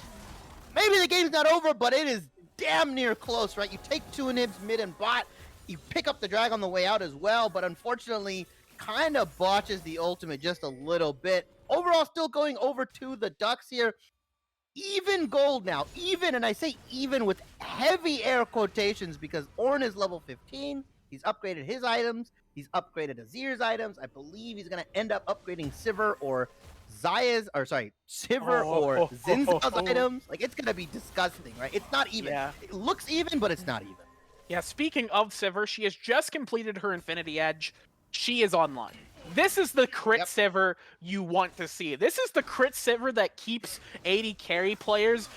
maybe the game's not over, but it is damn near close, right? You take 2 inhibs, mid and bot, you pick up the drag on the way out as well, but unfortunately, kind of botches the ultimate just a little bit. Overall, still going over to the Ducks here. Even gold now, even, and I say even with heavy air quotations, because Ornn is level 15, he's upgraded his items, he's upgraded Azir's items, I believe he's going to end up upgrading Sivir or Sivir or Xin Zhao's items. Like, it's gonna be disgusting, right? It's not even. Yeah. It looks even, but it's not even. Yeah, speaking of Sivir, she has just completed her Infinity Edge. She is online. This is the crit Sivir you want to see. This is the crit Sivir that keeps 80 carry players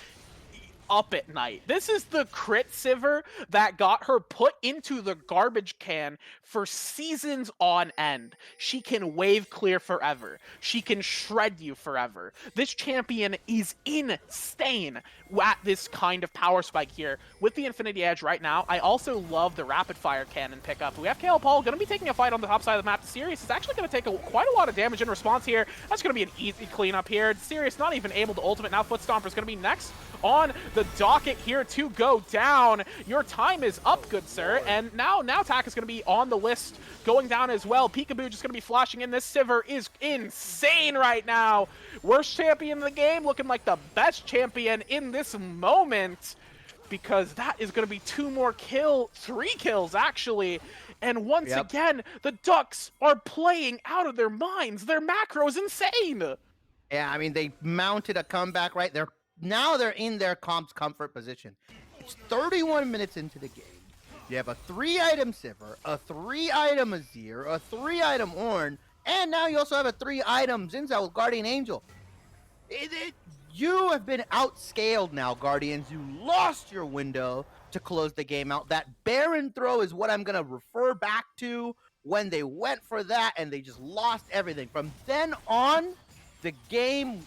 up at night. This is the crit Sivir that got her put into the garbage can for seasons on end. She can wave clear forever. She can shred you forever. This champion is insane at this kind of power spike here. With the Infinity Edge right now, I also love the rapid fire cannon pickup. We have KL Paul going to be taking a fight on the top side of the map. Sirius is actually going to take quite a lot of damage in response here. That's going to be an easy cleanup here. Sirius not even able to ultimate. Now Foot Stomper is going to be next on the docket here to go down. Your time is up, good sir. And now Tak is going to be on the list going down as well. Peekaboo just going to be flashing in. This Sivir is insane right now. Worst champion in the game, looking like the best champion in this moment, because that is going to be 3 kills actually. And once again, the Ducks are playing out of their minds. Their macro is insane. Yeah, I mean, they mounted a comeback, right? Now they're in their comp's comfort position. It's 31 minutes into the game. You have a 3-item Sivir, a 3-item Azir, a 3-item Ornn, and now you also have a 3-item Zinzao with Guardian Angel. You have been outscaled now, Guardians. You lost your window to close the game out. That Baron throw is what I'm going to refer back to when they went for that, and they just lost everything. From then on, the game,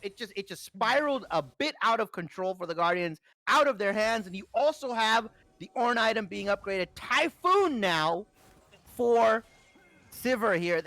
it just spiraled a bit out of control for the Guardians, out of their hands. And you also have the Ornn item being upgraded. Typhoon now for Sivir here.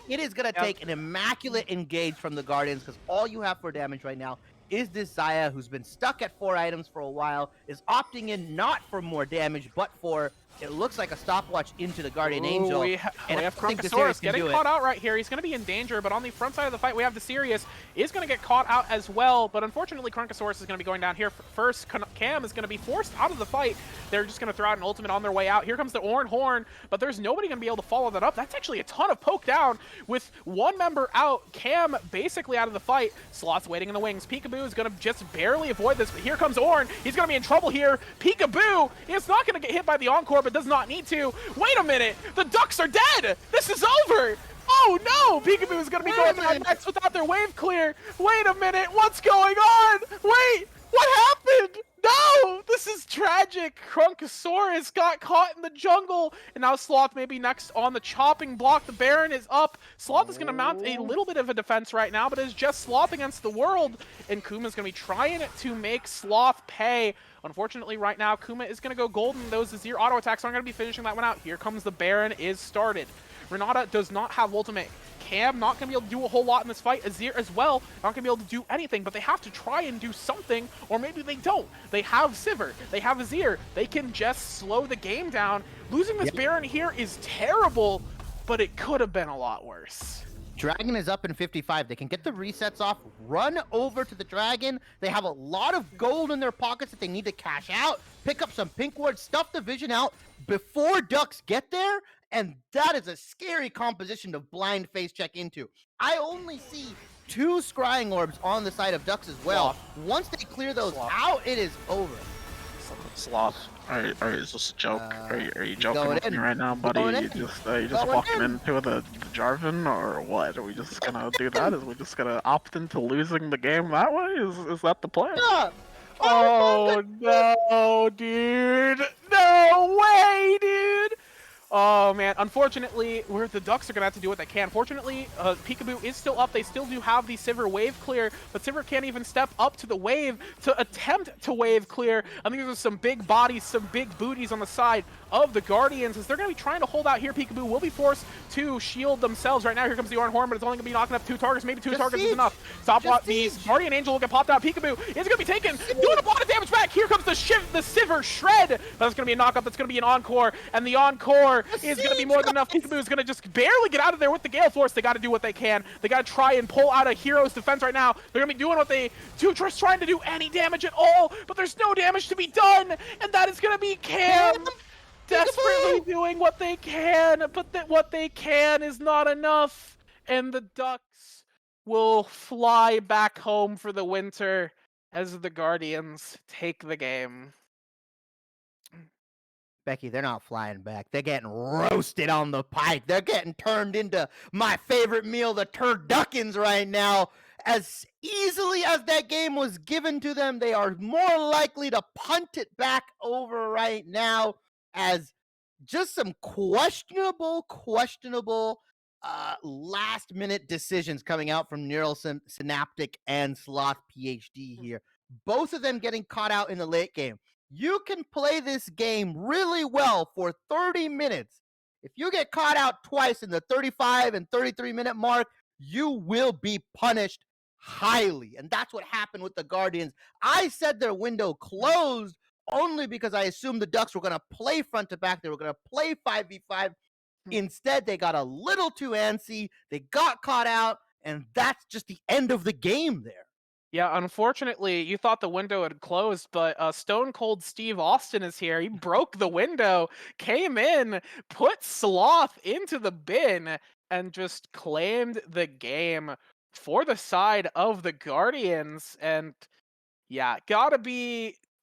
It is going to take an immaculate engage from the Guardians, because all you have for damage right now is this Xayah, who's been stuck at 4 items for a while, is opting in not for more damage, but for, it looks like, a stopwatch into the Guardian Angel. We have Krunkosaurus getting caught out right here. He's going to be in danger, but on the front side of the fight, we have the Sirius is going to get caught out as well. But unfortunately, Krunkosaurus is going to be going down here first. Cam is going to be forced out of the fight. They're just going to throw out an ultimate on their way out. Here comes the Ornn Horn, but there's nobody going to be able to follow that up. That's actually a ton of poke down with one member out. Cam basically out of the fight. Sloth's waiting in the wings. Peekaboo is going to just barely avoid this, but here comes Ornn. He's going to be in trouble here. Peekaboo is not going to get hit by the Encore, but does not need to. Wait a minute! The Ducks are dead! This is over! Oh no! Peekaboo is going to be going down next without their wave clear. Wait a minute! What's going on? Wait! What happened? No! This is tragic. Krunkosaurus got caught in the jungle, and now Sloth may be next on the chopping block. The Baron is up. Sloth is going to mount a little bit of a defense right now, but it's just Sloth against the world, and Kuma's going to be trying to make Sloth pay. Unfortunately, right now, Kuma is going to go golden. Those Azir auto attacks aren't going to be finishing that one out. Here comes the Baron is started. Renata does not have ultimate. Cam not going to be able to do a whole lot in this fight. Azir as well, not going to be able to do anything, but they have to try and do something, or maybe they don't. They have Sivir, they have Azir, they can just slow the game down. Losing this Baron here is terrible, but it could have been a lot worse. Dragon is up in 55. They can get the resets off, run over to the Dragon. They have a lot of gold in their pockets that they need to cash out, pick up some pink wards, stuff the vision out before Ducks get there, and that is a scary composition to blind face check into. I only see 2 scrying orbs on the side of Ducks as well. Once they clear those out, it is over. Sloth, is this a joke? Are you joking with me right now, buddy? You just walking into the Jarvan, or what? Are we just gonna do that? Is we just gonna opt into losing the game that way? Is that the plan? Yeah. Oh no, dude! No way, dude! Oh man, unfortunately, the Ducks are going to have to do what they can. Fortunately, Peekaboo is still up. They still do have the Sivir wave clear, but Sivir can't even step up to the wave to attempt to wave clear. I think there's some big bodies, some big booties on the side of the Guardians as they're going to be trying to hold out here. Peekaboo will be forced to shield themselves right now. Here comes the Ornn Horn, but it's only going to be knocking up 2 targets. Maybe 2 targets is enough. Stop the Guardian Angel will get popped out. Peekaboo is going to be taken, doing a lot of damage back. Here comes the Sivir Shred. That's going to be a knockup. That's going to be an Encore, and the Encore is going to be more than enough. Peekaboo is going to just barely get out of there with the Gale Force. They got to do what they can. They got to try and pull out a hero's defense right now. They're going to be doing what they do, just trying to do any damage at all, but there's no damage to be done, and that is going to be Cam desperately doing what they can, but what they can is not enough, and the Ducks will fly back home for the winter as the Guardians take the game. Becky, they're not flying back. They're getting roasted on the pike. They're getting turned into my favorite meal, the turduckins, right now. as easily as that game was given to them, they are more likely to punt it back over right now, as just some questionable last minute decisions coming out from Neural Synaptic and Sloth PhD here. Both of them getting caught out in the late game. You can play this game really well for 30 minutes. If you get caught out twice in the 35 and 33-minute mark, you will be punished highly. And that's what happened with the Guardians. I said their window closed only because I assumed the Ducks were going to play front to back. They were going to play 5v5. Instead, they got a little too antsy. They got caught out, and that's just the end of the game there. Yeah, unfortunately, you thought the window had closed, but Stone Cold Steve Austin is here. He broke the window, came in, put Sloth into the bin, and just claimed the game for the side of the Guardians. And yeah,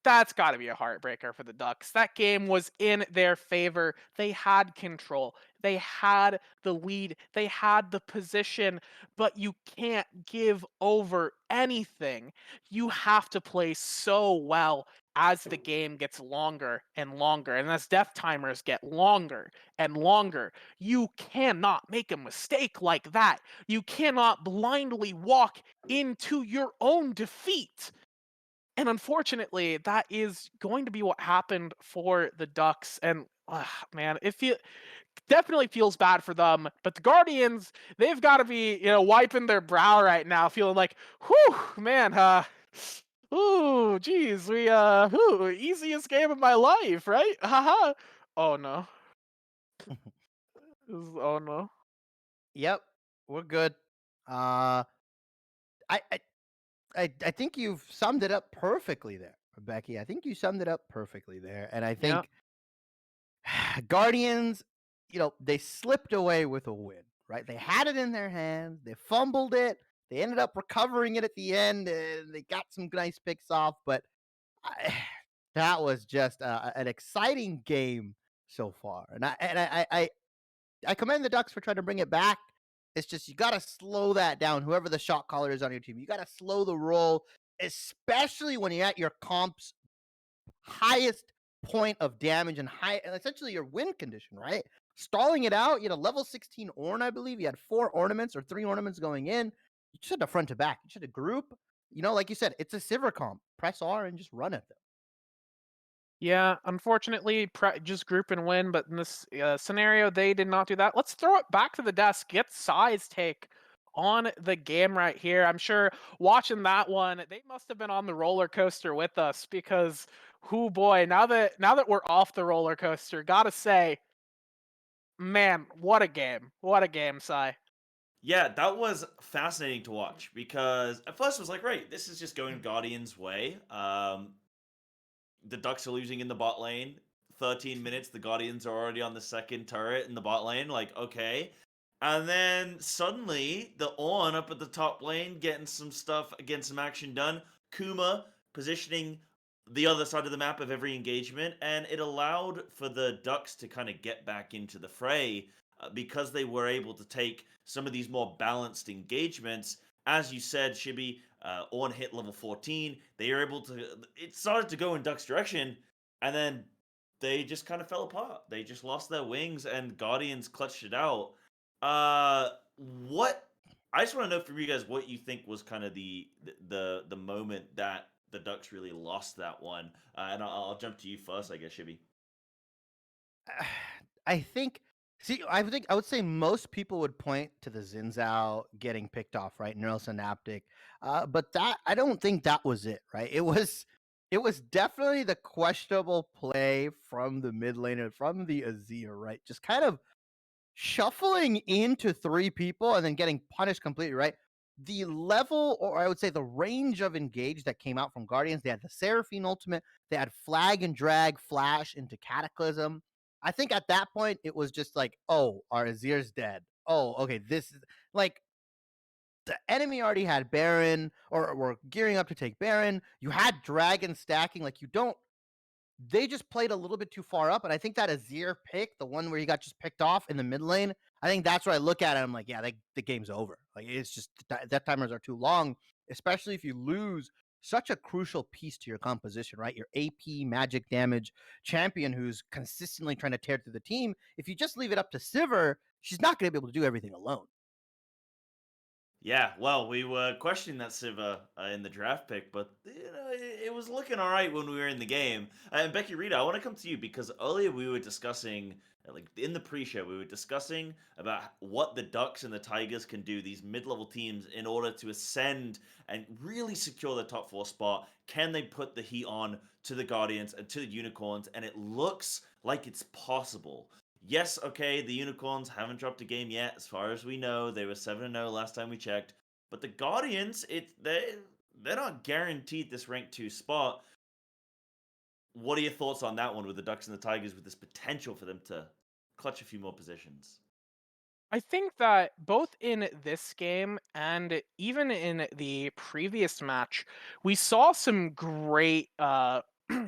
that's gotta be a heartbreaker for the Ducks. That game was in their favor. They had control. They had the lead. They had the position, but you can't give over anything. You have to play so well as the game gets longer and longer, and as death timers get longer and longer. You cannot make a mistake like that. You cannot blindly walk into your own defeat. And unfortunately, that is going to be what happened for the Ducks. And man, definitely feels bad for them. But the Guardians, they've got to be, wiping their brow right now, feeling like, whew, man, ooh, geez, easiest game of my life, right? Haha. Oh no. Oh no. Yep, we're good. I think you've summed it up perfectly there, Becky. I think you summed it up perfectly there. And I think Guardians, they slipped away with a win, right? They had it in their hands. They fumbled it. They ended up recovering it at the end. And they got some nice picks off. But that was just an exciting game so far. And I commend the Ducks for trying to bring it back. It's just you got to slow that down. Whoever the shot caller is on your team, you got to slow the roll, especially when you're at your comp's highest point of damage and essentially your win condition, right? Stalling it out, you had a level 16 Ornn, I believe. You had 4 ornaments or 3 ornaments going in. You just had to front to back. You should have group. Like you said, it's a Sivir comp. Press R and just run at them. Yeah, unfortunately, just group and win, but in this scenario, they did not do that. Let's throw it back to the desk, get Sai's take on the game right here. I'm sure watching that one, they must have been on the roller coaster with us because, whoo boy, now that we're off the roller coaster, gotta say, man, what a game, Sai. Yeah, that was fascinating to watch because at first I was like, right, this is just going Guardians' way. The Ducks are losing in the bot lane. 13 minutes, the Guardians are already on the second turret in the bot lane. Like, okay. And then suddenly, the Ornn up at the top lane, getting some stuff, getting some action done. Kuma positioning the other side of the map of every engagement. And it allowed for the Ducks to kind of get back into the fray because they were able to take some of these more balanced engagements. As you said, Shibi, Ornn hit level 14. They were able to. It started to go in Duck's direction, and then they just kind of fell apart. They just lost their wings, and Guardians clutched it out. What? I just want to know from you guys what you think was kind of the moment that the Ducks really lost that one. And I'll jump to you first, I guess, Shibi. I think I would say most people would point to the Zinzao getting picked off, right? Neurosynaptic. But that I don't think that was it, right? It was definitely the questionable play from the mid laner, from the Azir, right? Just kind of shuffling into 3 people and then getting punished completely, right? The level, or I would say the range of engage that came out from Guardians, they had the Seraphine ultimate, they had flag and drag flash into Cataclysm. I think at that point it was just like, oh, our Azir's dead. Oh, okay, this is like the enemy already had Baron, or were gearing up to take Baron. You had Dragon stacking, like they just played a little bit too far up, and I think that Azir pick, the one where he got just picked off in the mid lane, I think that's where I look at it. I'm like, yeah, the game's over. Like it's just death timers are too long, especially if you lose such a crucial piece to your composition, right? Your AP magic damage champion who's consistently trying to tear through the team. If you just leave it up to Sivir, she's not going to be able to do everything alone. Yeah, well, we were questioning that Siva in the draft pick, but it was looking all right when we were in the game. And Becky Rita, I want to come to you because earlier we were discussing, like in the pre-show, we were discussing about what the Ducks and the Tigers can do, these mid-level teams, in order to ascend and really secure the top 4 spot. Can they put the heat on to the Guardians and to the Unicorns? And it looks like it's possible. Yes, okay, the Unicorns haven't dropped a game yet, as far as we know. They were 7-0 last time we checked. But the Guardians, they're not guaranteed this rank 2 spot. What are your thoughts on that one with the Ducks and the Tigers, with this potential for them to clutch a few more positions? I think that both in this game and even in the previous match, we saw some great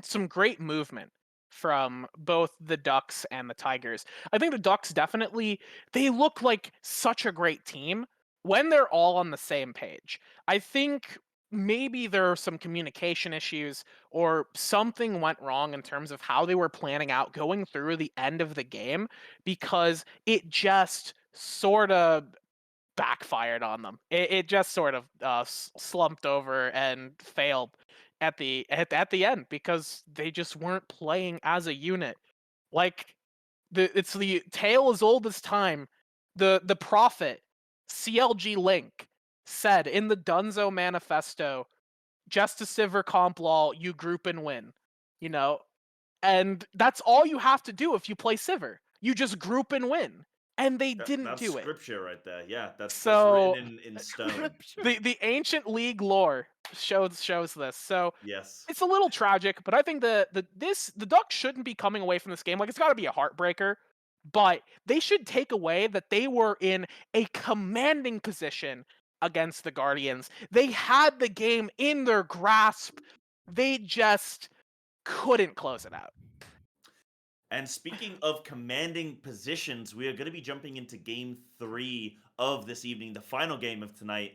some great movement from both the Ducks and the Tigers. I think the Ducks definitely, they look like such a great team when they're all on the same page. I think maybe there are some communication issues or something went wrong in terms of how they were planning out going through the end of the game, because it just sort of backfired on them. It just sort of slumped over and failed at the end because they just weren't playing as a unit. Like it's the tale as old as time. The prophet CLG Link said in the Dunzo Manifesto, just a Sivir comp law, you group and win. You know, and that's all you have to do if you play Sivir. You just group and win. And they didn't That's do it. scripture right there. Yeah, that's So written in stone. the ancient league lore shows this. So Yes. it's a little tragic, but I think the Ducks shouldn't be coming away from this game. Like, it's got to be a heartbreaker, but they should take away that they were in a commanding position against the Guardians. They had the game in their grasp. They just couldn't close it out. And speaking of commanding positions, we are going to be jumping into game 3 of this evening, the final game of tonight,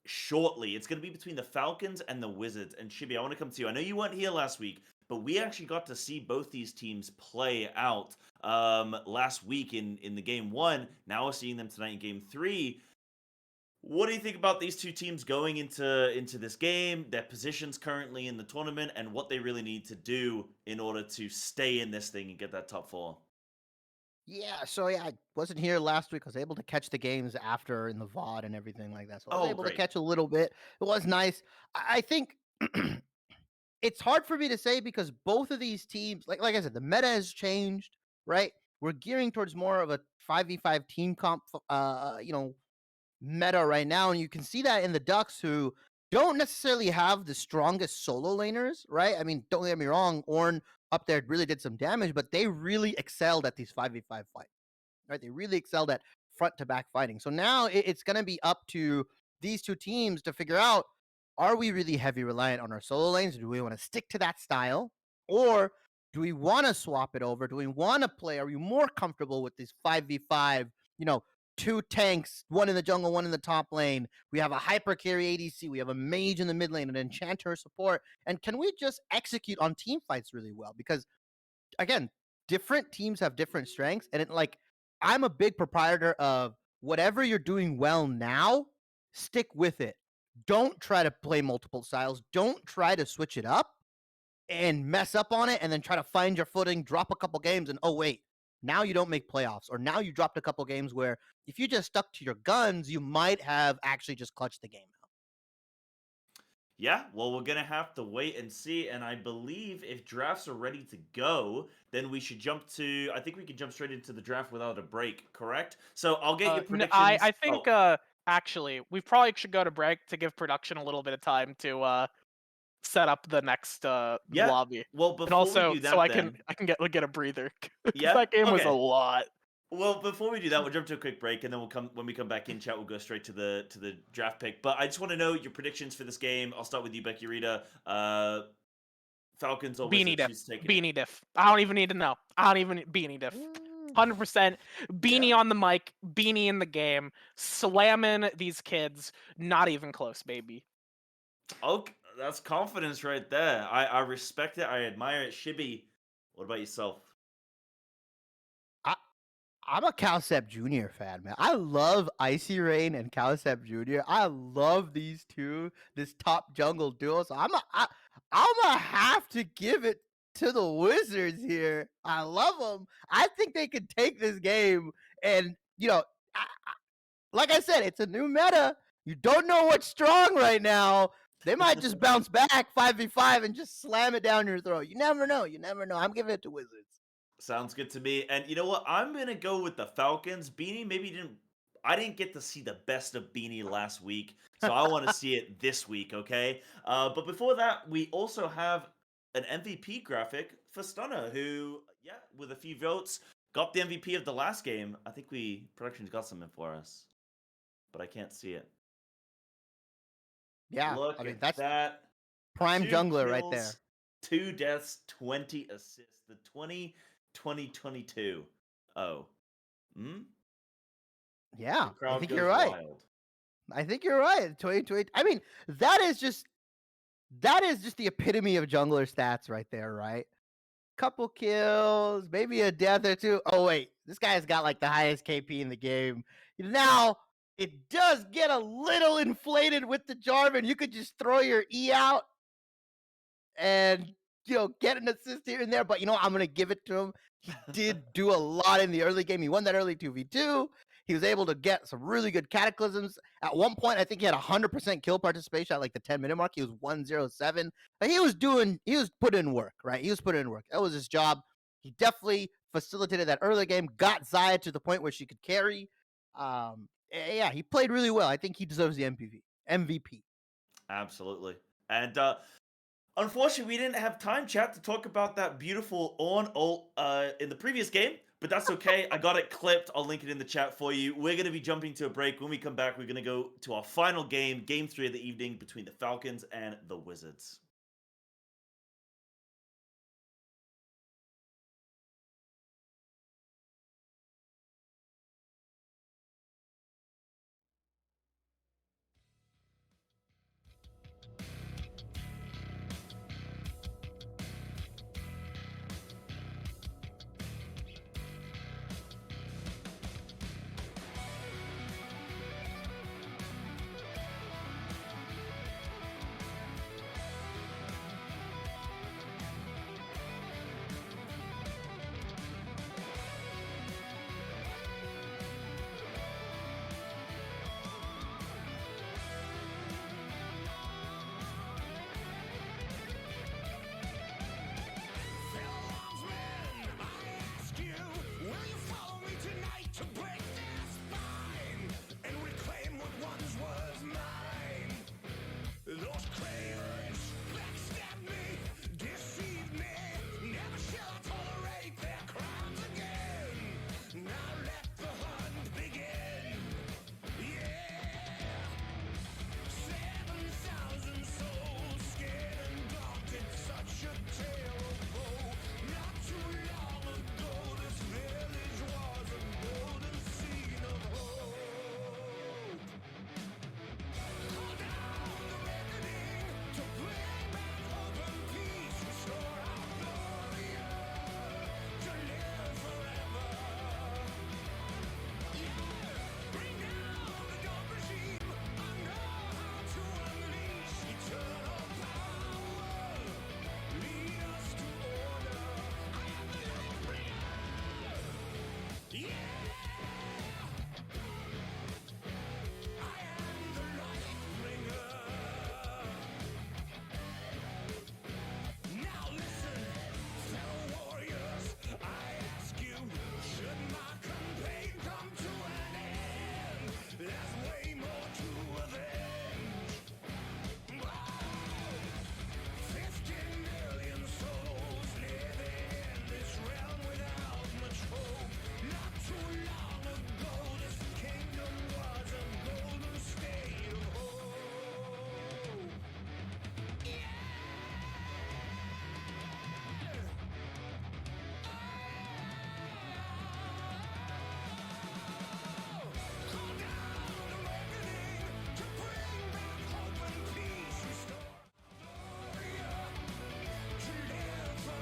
shortly. It's going to be between the Falcons and the Wizards. And Chibi, I want to come to you. I know you weren't here last week, but we actually got to see both these teams play out last week in the game 1. Now we're seeing them tonight in game 3. What do you think about these two teams going into this game, their positions currently in the tournament, and what they really need to do in order to stay in this thing and get that top 4? Yeah, so yeah, I wasn't here last week. I was able to catch the games after in the VOD and everything like that. So I was Oh, able great. to catch a little bit. It was nice. I think it's hard for me to say because both of these teams, like I said, the meta has changed, right? We're gearing towards more of a 5v5 team comp, meta right now, and you can see that in the Ducks, who don't necessarily have the strongest solo laners, right? I mean, don't get me wrong, Ornn up there really did some damage, but they really excelled at these 5v5 fights, right? They really excelled at front to back fighting. So now it's going to be up to these two teams to figure out, are we really heavy reliant on our solo lanes? Do we want to stick to that style? Or do we want to swap it over? Do we want to play? Are we more comfortable with these 5v5, 2 tanks, 1 in the jungle, 1 in the top lane? We have a hyper carry ADC. We have a mage in the mid lane, an enchanter support. And can we just execute on team fights really well? Because again, different teams have different strengths, and I'm a big proprietor of whatever you're doing well now, stick with it. Don't try to play multiple styles. Don't try to switch it up and mess up on it and then try to find your footing, drop a couple games, and oh wait, now you don't make playoffs, or now you dropped a couple games where if you just stuck to your guns, you might have actually just clutched the game out. Yeah, well, we're going to have to wait and see. And I believe if drafts are ready to go, then we should I think we can jump straight into the draft without a break, correct? So I'll get your predictions. I think actually we probably should go to break to give production a little bit of time to set up the next lobby. Well, before And also, we do that, so I can get a breather. 'Cause Yeah? that game was a Okay. lot. Well, before we do that, we'll jump to a quick break, and then when we come back in chat, we'll go straight to the draft pick. But I just want to know your predictions for this game. I'll start with you, Becky Rita. Falcons or Beanie Wizards? diff. Who's taking it? Beanie diff. I don't even need to know. I don't even Beanie diff. 100%. Beanie on the mic, Beanie in the game, slamming these kids. Not even close, baby. Okay, that's confidence right there. I respect it. I admire it. Shibby, what about yourself? I'm a Calcep Jr. fan, man. I love Icy Rain and Calcep Jr. I love these two, this top jungle duo. So I'm gonna have to give it to the Wizards here. I love them. I think they could take this game, and like I said, it's a new meta. You don't know what's strong right now. They might just bounce back 5v5 and just slam it down your throat. You never know. You never know. I'm giving it to Wizards. Sounds good to me. And you know what? I'm gonna go with the Falcons. Beanie maybe didn't. I didn't get to see the best of Beanie last week, so I want to see it this week. Okay. But before that, we also have an MVP graphic for Stunner, who, yeah, with a few votes, got the MVP of the last game. I think production's got something for us, but I can't see it. Yeah, Look I mean at that's that. prime 2 jungler right kills, there. 2 deaths, 20 assists. The 2022. Oh. Hmm? Yeah, The I crowd think goes you're right. wild. I think you're right. 2020. I mean, that is just the epitome of jungler stats right there, right? Couple kills, maybe a death or two. Oh wait, this guy's got like the highest KP in the game. Now it does get a little inflated with the Jarvan. You could just throw your E out and get an assist here and there. But I'm gonna give it to him. He did do a lot in the early game. He won that early 2v2. He was able to get some really good cataclysms. At one point, I think he had 100% kill participation at like the 10-minute mark. He was 107. But he was putting in work, right? He was putting in work. That was his job. He definitely facilitated that early game, got Zaya to the point where she could carry. Yeah, he played really well. I think he deserves the MVP. Absolutely. And unfortunately, we didn't have time, chat, to talk about that beautiful Ornn ult in the previous game, but that's okay. I got it clipped. I'll link it in the chat for you. We're going to be jumping to a break. When we come back, we're going to go to our final game, Game 3 of the evening, between the Falcons and the Wizards.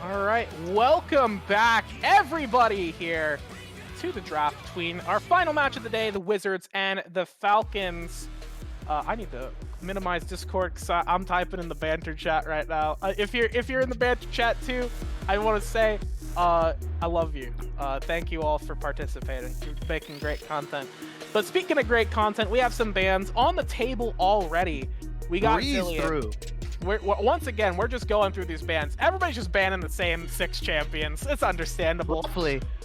All right, welcome back, everybody, here to the draft between our final match of the day, the Wizards and the Falcons. I need to minimize Discord because I'm typing in the banter chat right now. If you're in the banter chat too, I want to say I love you. Thank you all for participating. You're making great content. But speaking of great content, we have some bans on the table already. We got Zillion. Once again, we're just going through these bans. Everybody's just banning the same 6 champions. It's understandable.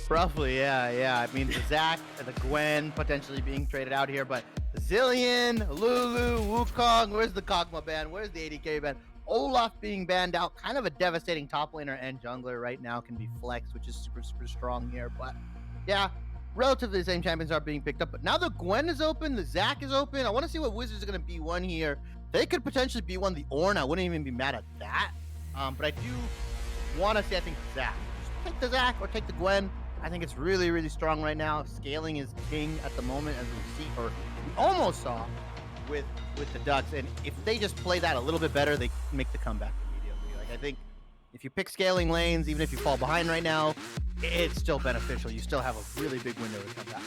Roughly, yeah. I mean, the Zach, the Gwen potentially being traded out here, but Zillion, Lulu, Wukong, where's the Kog'Maw ban? Where's the 80k ban? Olaf being banned out, kind of a devastating top laner and jungler right now, can be Flex, which is super, super strong here, but yeah, relatively the same champions are being picked up, but now the Gwen is open, the Zach is open. I want to see what Wizards are going to be one here. They could potentially be one the Ornn. I wouldn't even be mad at that. But I do want to see, I think, Zach. Just take the Zach or take the Gwen. I think it's really, really strong right now. Scaling is king at the moment, as we see, or we almost saw with the Ducks. And if they just play that a little bit better, they make the comeback immediately. Like, I think if you pick scaling lanes, even if you fall behind right now, it's still beneficial. You still have a really big window to come back.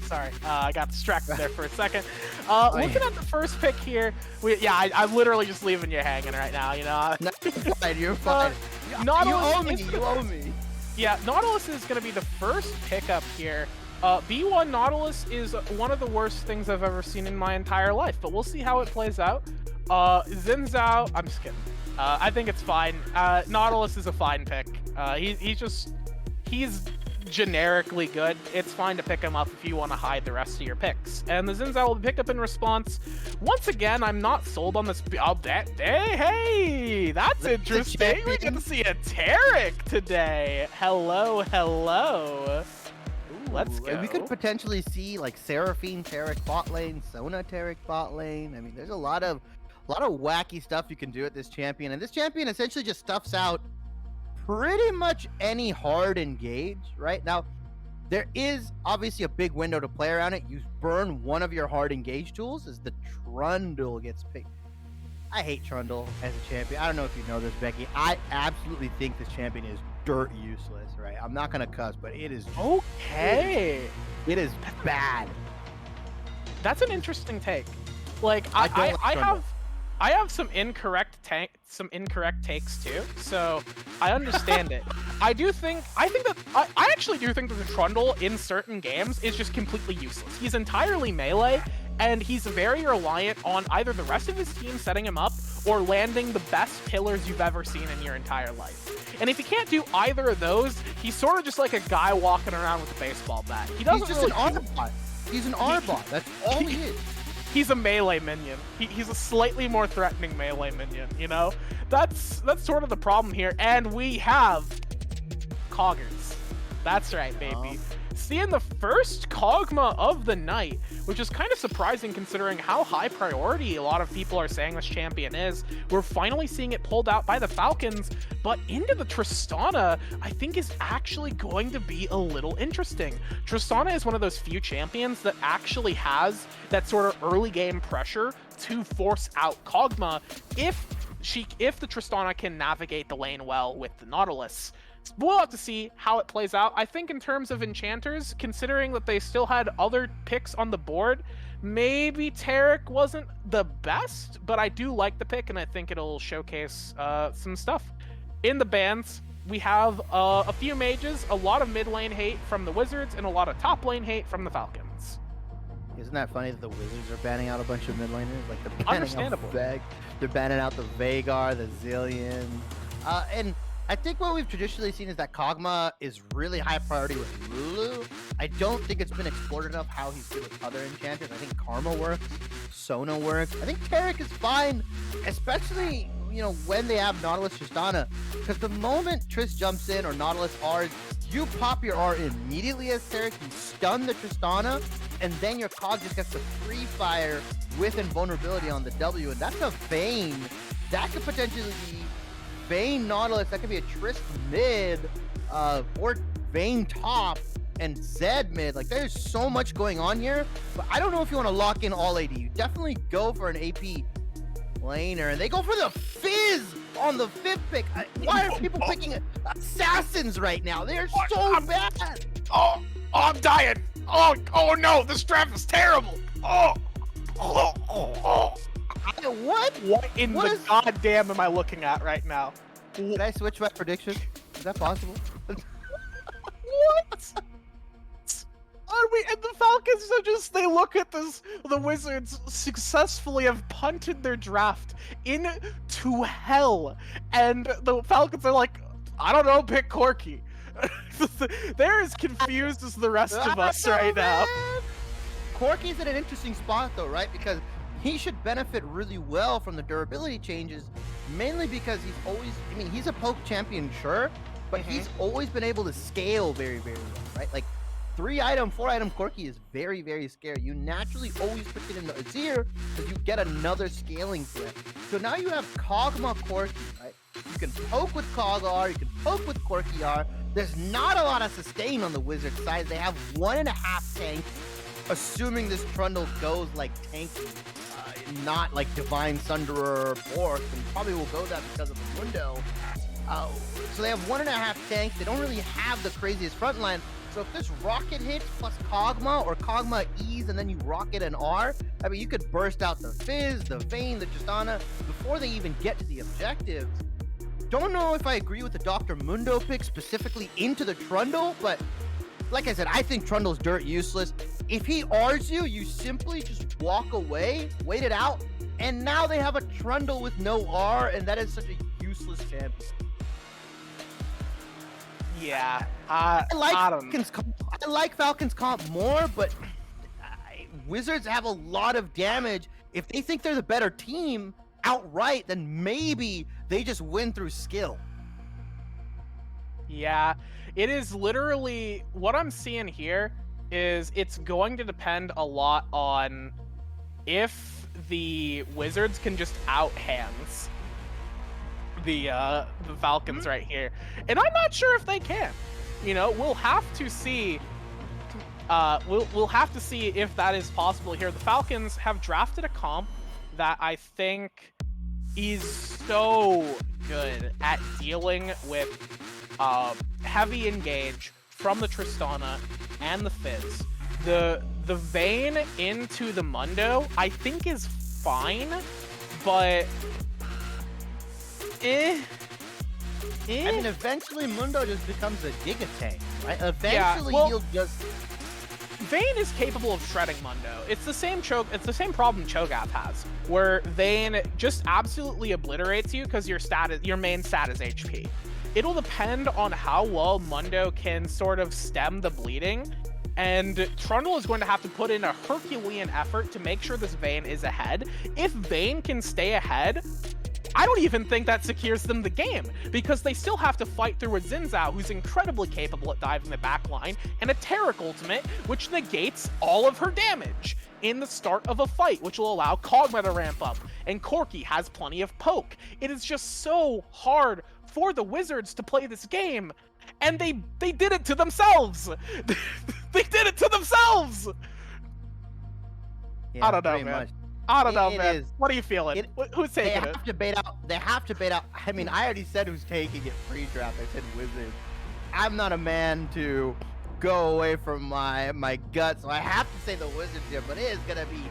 Sorry, I got distracted there for a second. Looking at the first pick here, I'm literally just leaving you hanging right now, you know? No, you're fine. Nautilus you owe me. Yeah, Nautilus is going to be the first pickup here. B1 Nautilus is one of the worst things I've ever seen in my entire life, but we'll see how it plays out. Xin Zhao, I'm just kidding. I think it's fine. Nautilus is a fine pick. He's generically good. It's fine to pick him up if you want to hide the rest of your picks. And the Xin Zhao will be picked up in response. Once again, I'm not sold on this. Hey, that's interesting. We get to see a Taric today. Hello. Ooh, let's go. We could potentially see like Seraphine Taric bot lane, Sona Taric bot lane. I mean, there's a lot of wacky stuff you can do with this champion, and this champion essentially just stuffs out pretty much any hard engage. Right now, there is obviously a big window to play around it. You burn one of your hard engage tools as the Trundle gets picked. I hate Trundle as a champion. I don't know if you know this, Becky. I absolutely think this champion is dirt useless, right? I'm not gonna cuss, but it is okay. It is bad. That's an interesting take. Like I have some incorrect takes too, so I understand it. I actually do think that the Trundle in certain games is just completely useless. He's entirely melee, and he's very reliant on either the rest of his team setting him up or landing the best pillars you've ever seen in your entire life. And if he can't do either of those, he's sort of just like a guy walking around with a baseball bat. He's just an R-bot. He's an R-bot. That's all he is. He's a melee minion. He's a slightly more threatening melee minion, you know? That's sort of the problem here. And we have Coggers. That's right, baby. Seeing the first Kog'Maw of the night, which is kind of surprising considering how high priority a lot of people are saying this champion is. We're finally seeing it pulled out by the Falcons, but into the Tristana, I think is actually going to be a little interesting. Tristana is one of those few champions that actually has that sort of early game pressure to force out Kog'Maw if the Tristana can navigate the lane well with the Nautilus. We'll have to see how it plays out. I think in terms of enchanters, considering that they still had other picks on the board, maybe Taric wasn't the best, but I do like the pick, and I think it'll showcase some stuff. In the bans, we have a few mages, a lot of mid lane hate from the Wizards, and a lot of top lane hate from the Falcons. Isn't that funny that the Wizards are banning out a bunch of mid laners? Like they're banning out they're banning out the Veigar, the Zillion, and I think what we've traditionally seen is that Kog'Maw is really high priority with Lulu. I don't think it's been explored enough how he's good with other enchanters. I think Karma works, Sona works. I think Taric is fine, especially, you know, when they have Nautilus Tristana. Because the moment Triss jumps in or Nautilus R's, you pop your R immediately as Taric, you stun the Tristana, and then your Cog just gets the free fire with invulnerability on the W, and that's a Vayne. That could potentially be Vayne Nautilus. That could be a Triss mid or Vayne top, and Zed mid. Like, there's so much going on here, but I don't know if you want to lock in all AD. You definitely go for an AP laner, and they go for the Fizz on the 5th pick. Why are people picking assassins right now? They're so bad. Oh, I'm dying. Oh no, this draft is terrible. What? What in the goddamn am I looking at right now? Can I switch my prediction? Is that possible? What? And the Falcons are they look at this, the Wizards successfully have punted their draft into hell, and the Falcons are like, I don't know, pick Corki. They're as confused as the rest of us right now. Corki's in an interesting spot though, right? Because he should benefit really well from the durability changes, mainly because he's a poke champion, sure, but he's always been able to scale very, very well, right? Like, 3-item, 4-item Corki is very, very scary. You naturally always put it in the Azir because you get another scaling threat. So now you have Kog'Maw Corki, right? You can poke with Kog-R, you can poke with Corki R. There's not a lot of sustain on the Wizard side. They have 1.5 tanks, assuming this Trundle goes like tanky, not like Divine Sunderer or Bork, and probably will go that because of the Mundo. So they have 1.5 tanks. They don't really have the craziest front line. So if this rocket hits plus Kog'Maw or Kog'Maw E's and then you rocket an R, I mean, you could burst out the Fizz, the Vayne, the Tristana before they even get to the objectives. Don't know if I agree with the Dr. Mundo pick specifically into the Trundle, but like I said, I think Trundle's dirt useless. If he R's you, you simply just walk away, wait it out, and now they have a Trundle with no R, and that is such a useless champion. Yeah, I like Falcons comp more, but Wizards have a lot of damage. If they think they're the better team outright, then maybe they just win through skill. Yeah, it is literally what I'm seeing here is it's going to depend a lot on if the Wizards can just out hands the Falcons right here, and I'm not sure if they can. You know, we'll have to see. We'll have to see if that is possible here. The Falcons have drafted a comp that I think is so good at dealing with heavy engage from the Tristana and the Fizz. The Vayne into the Mundo I think is fine, but I mean, eventually Mundo just becomes a Giga tank, right? Eventually he'll just... Vayne is capable of shredding Mundo. It's the same problem Cho'Gath has, where Vayne just absolutely obliterates you because your main stat is HP. It'll depend on how well Mundo can sort of stem the bleeding, and Trundle is going to have to put in a Herculean effort to make sure this Vayne is ahead. If Vayne can stay ahead, I don't even think that secures them the game, because they still have to fight through a Xin Zhao who's incredibly capable at diving the backline, and a Taric ultimate, which negates all of her damage in the start of a fight, which will allow Kog'Maw to ramp up, and Corki has plenty of poke. It is just so hard for the Wizards to play this game, and they did it to themselves! They did it to themselves! Yeah, I don't know, man. much. I don't know, man. What are you feeling? Who's taking it? They have to bait out. I mean, I already said who's taking it pre-draft. I said Wizards. I'm not a man to go away from my gut, so I have to say the Wizards here. But it is gonna be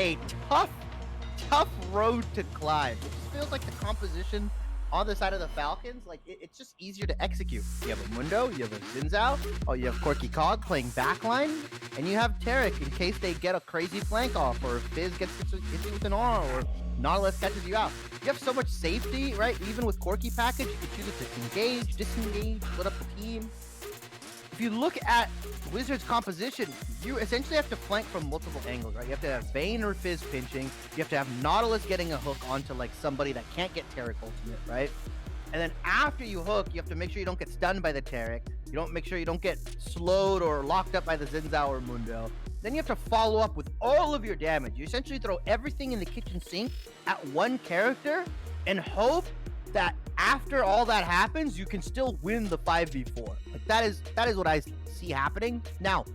a tough road to climb. It just feels like the composition on the side of the Falcons, like it's just easier to execute. You have a Mundo, you have a Xin Zhao, or you have Corki Cog playing backline, and you have Taric in case they get a crazy flank off, or Fizz hits you with an R, or Nautilus catches you out. You have so much safety, right? Even with Corki package, you can choose it to engage, disengage, split up the team. If you look at Wizards composition, you essentially have to flank from multiple angles, right? You have to have Vayne or Fizz pinching. You have to have Nautilus getting a hook onto like somebody that can't get Taric ultimate, right? And then after you hook, you have to make sure you don't get stunned by the Taric. Make sure you don't get slowed or locked up by the Xin Zhao or Mundo. Then you have to follow up with all of your damage. You essentially throw everything in the kitchen sink at one character and hope that after all that happens, you can still win the 5v4. Like that is what I see happening. Now,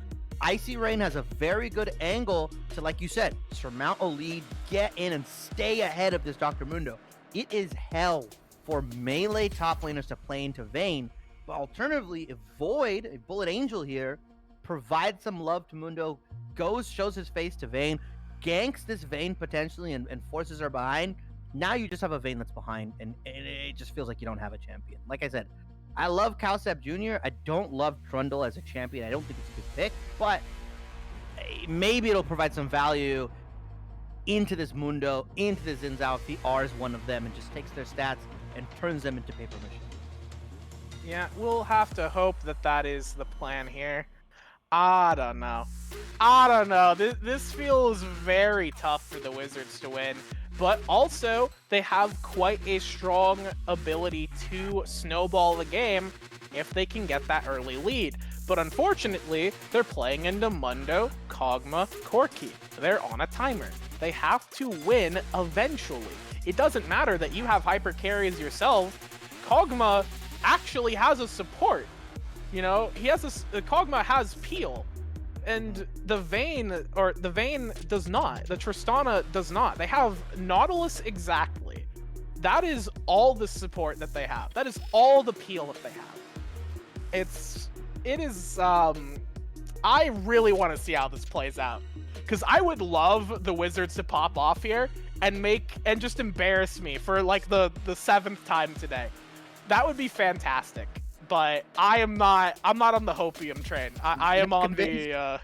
Icy Rain has a very good angle to, like you said, surmount a lead, get in, and stay ahead of this Dr. Mundo. It is hell for melee top laners to play into Vayne, but alternatively, if Void, a Bullet Angel here, provides some love to Mundo, shows his face to Vayne, ganks this Vayne potentially, and forces her behind, now you just have a Vayne that's behind, and it just feels like you don't have a champion. Like I said, I love Calcep Jr. I don't love Trundle as a champion. I don't think it's a good pick, but maybe it'll provide some value into this Mundo, into the Xin Zhao if he R's one of them and just takes their stats and turns them into paper mache. Yeah, we'll have to hope that that is the plan here. I don't know. This feels very tough for the Wizards to win, but also they have quite a strong ability to snowball the game if they can get that early lead. But unfortunately, they're playing into Mundo, Kog'Maw, Corki. They're on a timer. They have to win eventually. It doesn't matter that you have hyper carries yourself. Kog'Maw actually has a support. You know, Kog'Maw has Peel, and the Vayne does not. The Tristana does not. They have Nautilus exactly. That is all the support that they have. That is all the Peel that they have. It is, I really want to see how this plays out, because I would love the Wizards to pop off here and just embarrass me for like the 7th time today. That would be fantastic. But I'm not on the Hopium train. I am on the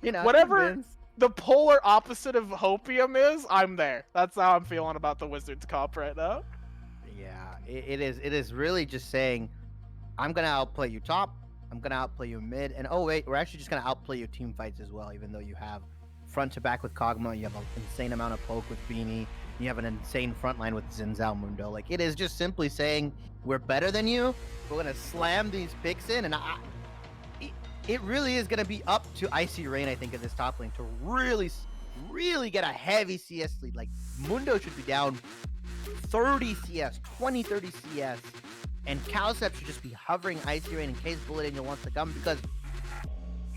whatever the polar opposite of Hopium is, I'm there. That's how I'm feeling about the Wizards comp right now. Yeah, it is really just saying, I'm gonna outplay you top, I'm gonna outplay you mid, and oh wait, we're actually just gonna outplay you team fights as well, even though you have front to back with Kog'Maw, you have an insane amount of poke with Beanie, you have an insane front line with Xin Zhao Mundo. Like, it is just simply saying, we're better than you, we're gonna slam these picks in, and it really is gonna be up to Icy Rain, I think, in this top lane to really get a heavy CS lead. Like, Mundo should be down 30 CS, 20, 30 CS, and Calcep should just be hovering Icy Rain in case Bullet Angel wants to come, because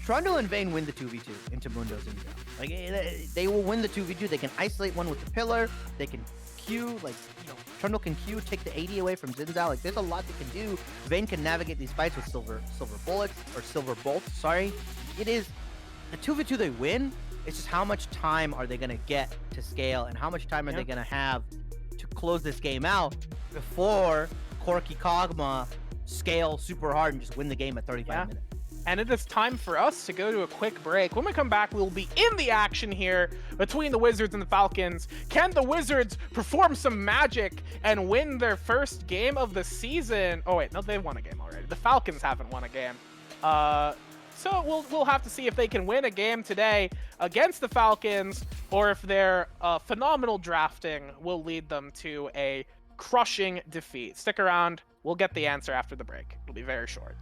Trundle and Vayne win the 2v2 into Mundo's India. Like, they will win the 2v2. They can isolate one with the pillar. They can Q, like, you know, Trundle can Q, take the 80 away from Xin Zhao. Like, there's a lot they can do. Vayne can navigate these fights with silver bullets, or silver bolts, sorry. It is the 2v2 they win. It's just how much time are they going to get to scale, and how much time are they going to have to close this game out before Corki Kog'Maw scale super hard and just win the game at 35 minutes. And it is time for us to go to a quick break. When we come back, we'll be in the action here between the Wizards and the Falcons. Can the Wizards perform some magic and win their first game of the season? Oh wait, no, they've won a game already. The Falcons haven't won a game. So we'll have to see if they can win a game today against the Falcons, or if their phenomenal drafting will lead them to a crushing defeat. Stick around. We'll get the answer after the break. It'll be very short.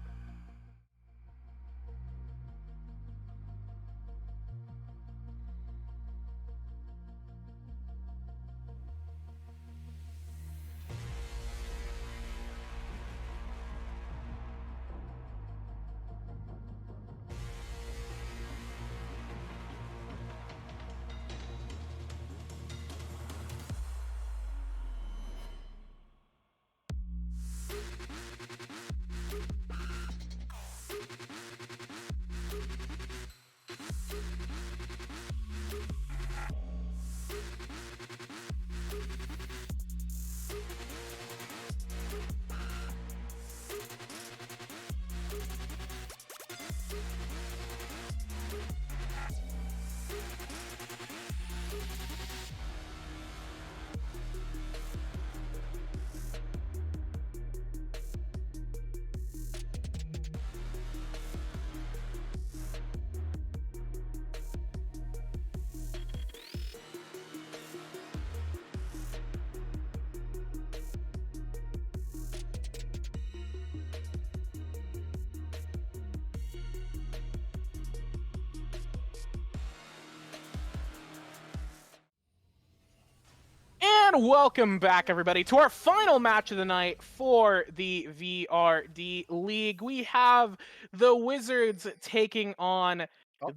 And welcome back, everybody, to our final match of the night for the VRD League. We have the Wizards taking on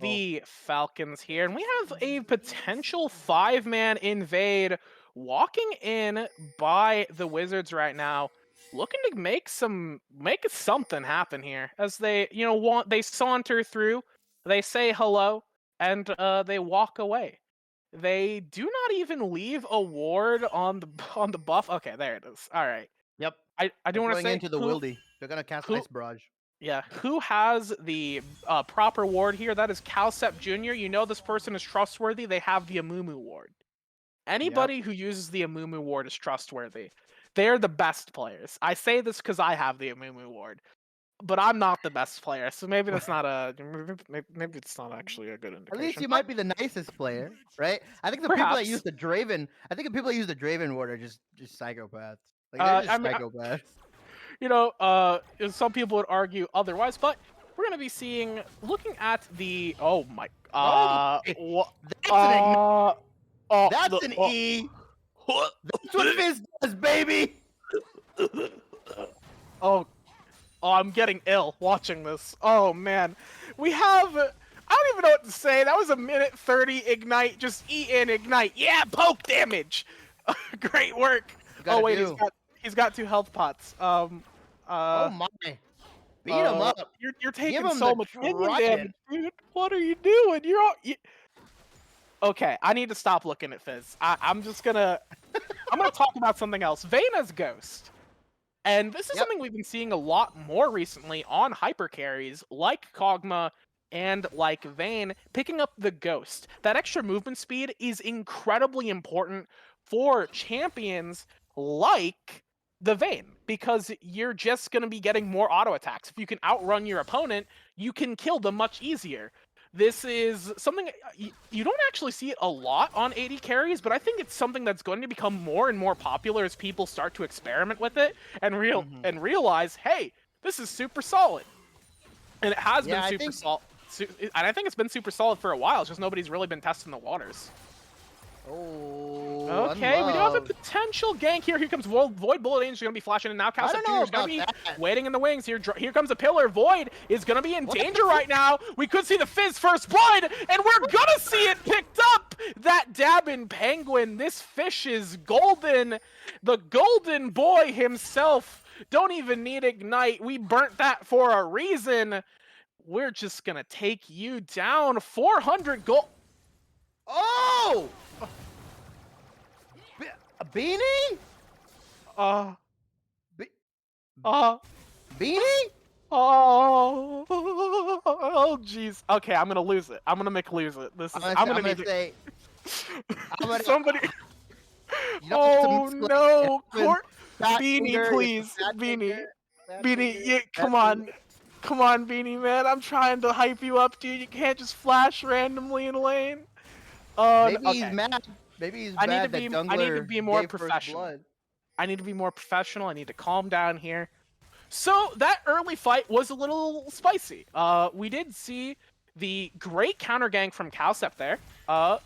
the Falcons here, and we have a potential 5-man invade walking in by the Wizards right now, looking to make something happen here as they, they saunter through, they say hello, and they walk away. They do not even leave a ward on the buff. Okay, there it is. All right. Yep. I do want to say into the Wildy. They're gonna cast Ice Barrage. Yeah, who has the proper ward here? That is Calcep Jr. You know this person is trustworthy. They have the Amumu ward. Anybody who uses the Amumu ward is trustworthy. They're the best players. I say this because I have the Amumu ward, but I'm not the best player, so maybe that's not maybe it's not actually a good indication. At least you might be the nicest player, right? I think the people that use the Draven, ward are just psychopaths. Like they're just psychopaths. Some people would argue otherwise, but we're gonna be looking at the that's an E. That's what Fizz does, baby. Oh, I'm getting ill watching this. Oh man, I don't even know what to say. That was a minute 30 ignite. Just eat in ignite. Yeah, poke damage. Great work. Oh wait, he's got 2 health pots. Oh my. Beat him up. You're taking so much minion damage, dude. What are you doing? Okay, I need to stop looking at Fizz. I'm gonna talk about something else. Vayne's Ghost. And this is something we've been seeing a lot more recently on hyper carries like Kog'Maw and like Vayne, picking up the Ghost. That extra movement speed is incredibly important for champions like the Vayne, because you're just going to be getting more auto attacks. If you can outrun your opponent, you can kill them much easier. This is something you don't actually see it a lot on AD carries, but I think it's something that's going to become more and more popular as people start to experiment with it and realize, hey, this is super solid. And it has been super solid. And I think it's been super solid for a while. It's just nobody's really been testing the waters. Oh, okay, we do have a potential gank here. Here comes Void Bullet Angel, going to be flashing in now. Calcep Jr. is going to be waiting in the wings. Here comes a pillar. Void is going to be in danger right now. We could see the Fizz first blood, and we're going to see it picked up. That Dabbin Penguin. This fish is golden. The golden boy himself. Don't even need Ignite. We burnt that for a reason. We're just going to take you down. 400 gold. Oh! A beanie? Beanie? Oh, jeez. Okay, I'm gonna lose it. I'm gonna make lose it. I'm gonna say. Somebody. Oh no! Beanie, please, Beanie. Yeah, come on, Beanie man. I'm trying to hype you up, dude. You can't just flash randomly in lane. Maybe he's mad. Maybe he's mad that Jungler I need to be more gave professional. blood. I need to be more professional. I need to calm down here. So that early fight was a little spicy. We did see the great counter gank from Calcep there.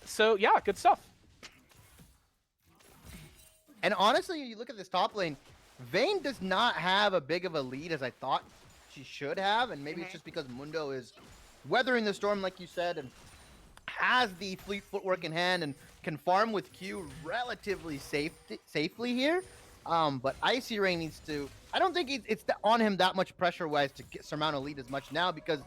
So yeah, good stuff. And honestly, you look at this top lane, Vayne does not have a big of a lead as I thought she should have, and maybe it's just because Mundo is weathering the storm, like you said, and has the fleet footwork in hand and can farm with Q relatively safely here. But Icy Rain needs to... I don't think it's on him that much pressure-wise to surmount a lead as much now, because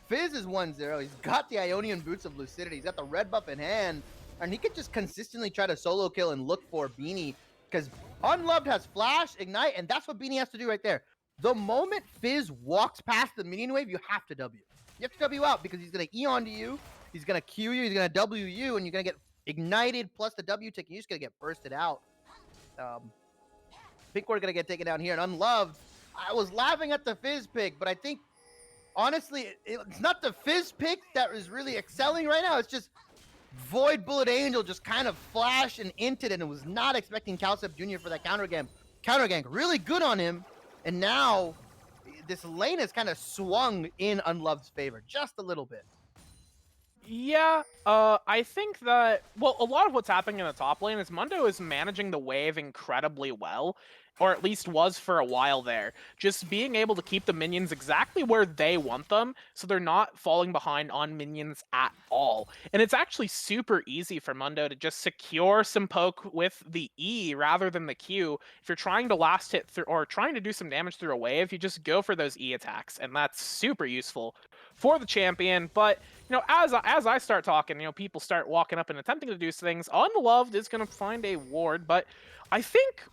Fizz is 1-0. He's got the Ionian Boots of Lucidity. He's got the red buff in hand, and he could just consistently try to solo kill and look for Beanie, because Unloved has Flash, Ignite, and that's what Beanie has to do right there. The moment Fizz walks past the minion wave, you have to W. You have to W out, because he's going to E onto you, he's going to Q you, he's going to W you, and you're going to get ignited plus the W tick, and you're just going to get bursted out. I think we're going to get taken down here. And Unloved, I was laughing at the Fizz pick, but I think, honestly, it's not the Fizz pick that is really excelling right now. It's just Void Bullet Angel just kind of flashed and inted, and was not expecting Calcep Jr. for that counter gank. Really good on him. And now this lane has kind of swung in Unloved's favor just a little bit. Yeah, I think that, well, a lot of what's happening in the top lane is Mundo is managing the wave incredibly well, or at least was for a while there. Just being able to keep the minions exactly where they want them, so they're not falling behind on minions at all. And it's actually super easy for Mundo to just secure some poke with the E rather than the Q. If you're trying to last hit through, or trying to do some damage through a wave, you just go for those E attacks, and that's super useful for the champion. But as I start talking, people start walking up and attempting to do things. Unloved is going to find a ward, but I think,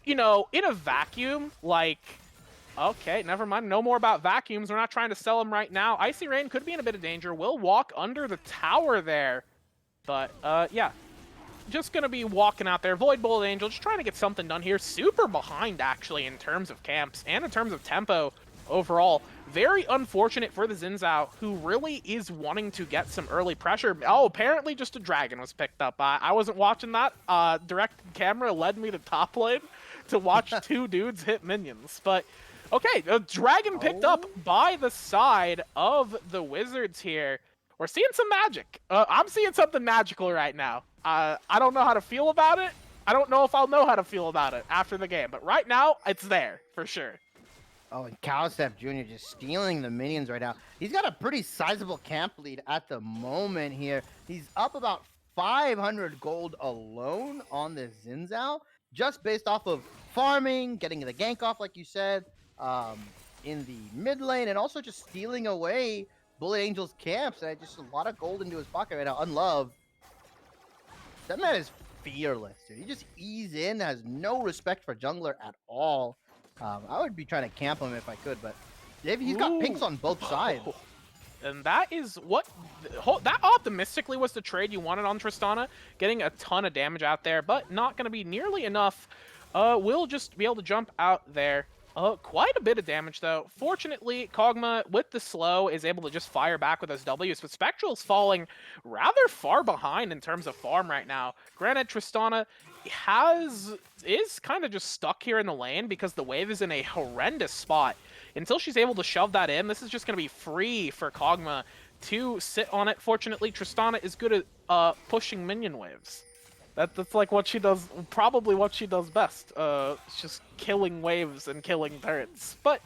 in a vacuum, like, okay, never mind. No more about vacuums. We're not trying to sell them right now. Icy Rain could be in a bit of danger. Will walk under the tower there, but yeah. Just going to be walking out there. Void Bullet Angel, just trying to get something done here. Super behind, actually, in terms of camps and in terms of tempo overall. Very unfortunate for the Xin Zhao, who really is wanting to get some early pressure. Oh, apparently just a dragon was picked up. I wasn't watching that. Direct camera led me to top lane to watch two dudes hit minions. But, okay, a dragon picked up by the side of the Wizards here. We're seeing some magic. I'm seeing something magical right now. I don't know how to feel about it. I don't know if I'll know how to feel about it after the game. But right now, it's there, for sure. Oh, and Cowstep Jr. just stealing the minions right now. He's got a pretty sizable camp lead at the moment here. He's up about 500 gold alone on the Xin Zhao, just based off of farming, getting the gank off, like you said, in the mid lane, and also just stealing away Bullet Angel's camps. And just a lot of gold into his pocket right now. Unloved. That man is fearless, dude. He just ease in, has no respect for jungler at all. I would be trying to camp him if I could, but he's got pinks on both sides. And that is what... That optimistically was the trade you wanted on Tristana. Getting a ton of damage out there, but not going to be nearly enough. We'll just be able to jump out there. Quite a bit of damage, though. Fortunately, Kog'Maw, with the slow, is able to just fire back with those Ws, but Spectral's falling rather far behind in terms of farm right now. Granted, Tristana is kind of just stuck here in the lane because the wave is in a horrendous spot. Until she's able to shove that in, this is just going to be free for Kog'Maw to sit on it. Fortunately, Tristana is good at pushing minion waves. That's like what she does, probably what she does best. It's just killing waves and killing turrets. But,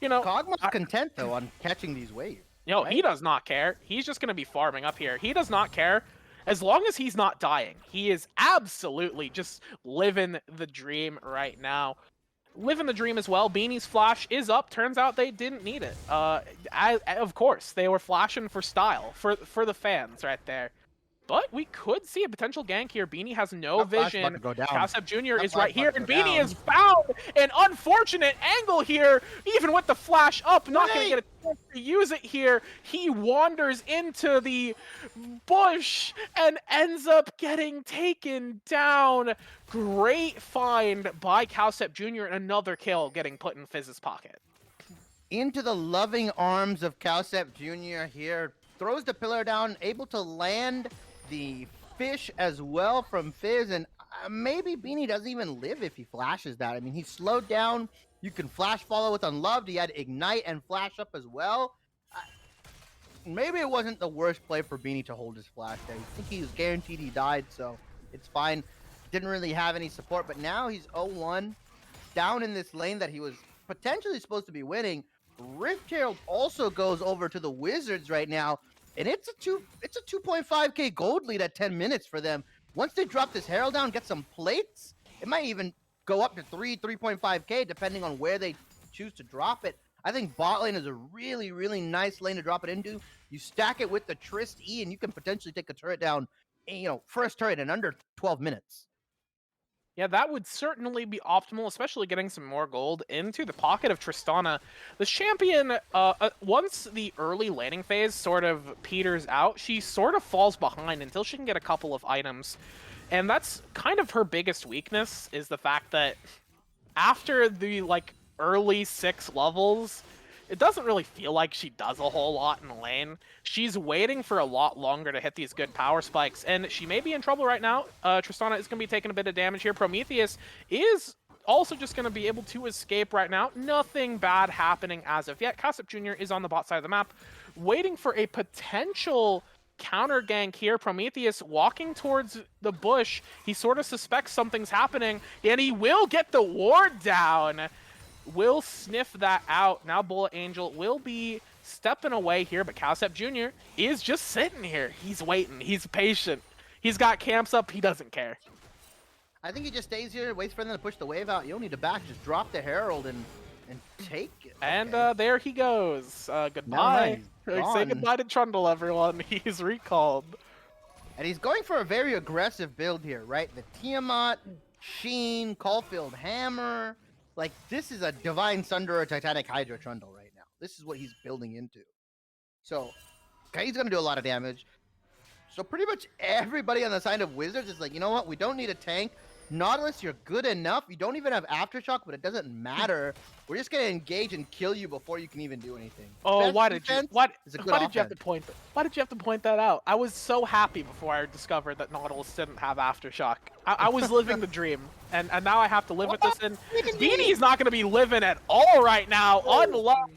Kog'Maw's content, though, on catching these waves. Right? He does not care. He's just going to be farming up here. He does not care. As long as he's not dying, he is absolutely just living the dream right now. Living the dream as well. Beanie's flash is up. Turns out they didn't need it. Of course, they were flashing for style, for the fans right there. But we could see a potential gank here. Beanie has no vision. Cowstep Jr. is right here, and Beanie has found an unfortunate angle here, even with the flash up. Not going to get a chance to use it here. He wanders into the bush and ends up getting taken down. Great find by Cowstep Jr. and another kill getting put in Fizz's pocket. Into the loving arms of Cowstep Jr. here. Throws the pillar down, able to land the fish as well from Fizz, and maybe Beanie doesn't even live if he flashes that. I mean, he's slowed down. You can flash follow with Unloved. He had Ignite and flash up as well. Maybe it wasn't the worst play for Beanie to hold his flash there. I think he was guaranteed he died, so it's fine. Didn't really have any support, but now he's 0-1 down in this lane that he was potentially supposed to be winning. Rift Herald also goes over to the Wizards right now, and it's a 2.5k gold lead at 10 minutes for them. Once they drop this Herald down, get some plates, it might even go up to 3.5k depending on where they choose to drop it. I think bot lane is a really, really nice lane to drop it into. You stack it with the Trist E, and you can potentially take a turret down, first turret in under 12 minutes. Yeah, that would certainly be optimal, especially getting some more gold into the pocket of Tristana. The champion, once the early laning phase sort of peters out, she sort of falls behind until she can get a couple of items. And that's kind of her biggest weakness, is the fact that after the, early 6 levels, it doesn't really feel like she does a whole lot in the lane. She's waiting for a lot longer to hit these good power spikes, and she may be in trouble right now. Tristana is going to be taking a bit of damage here. Prometheus is also just going to be able to escape right now. Nothing bad happening as of yet. Cowstep Jr. is on the bot side of the map, waiting for a potential counter gank here. Prometheus walking towards the bush. He sort of suspects something's happening, and he will get the ward down. Will sniff that out. Now Bullet Angel will be stepping away here, but Cowstep Jr. is just sitting here. He's waiting. He's patient. He's got camps up. He doesn't care. I think he just stays here, waits for them to push the wave out. You don't need to back. Just drop the Herald and take it. And Okay. there he goes. Goodbye. he's Say gone. goodbye to Trundle, everyone. He's recalled. And he's going for a very aggressive build here, right? The Tiamat, Sheen, Caulfield Hammer. Like, this is a Divine Sunder or Titanic Hydra Trundle right now. This is what he's building into. So, okay, he's going to do a lot of damage. So pretty much everybody on the side of Wizards is like, you know what? We don't need a tank. Nautilus, you're good enough. You don't even have Aftershock, but it doesn't matter. We're just going to engage and kill you before you can even do anything. Oh, Best why did you? defense Why is a good did you have to offense. point? Why did you have to point that out? I was so happy before I discovered that Nautilus didn't have Aftershock. I was living the dream, and now I have to live with this. And Beanie's not going to be living at all right now. Unloved.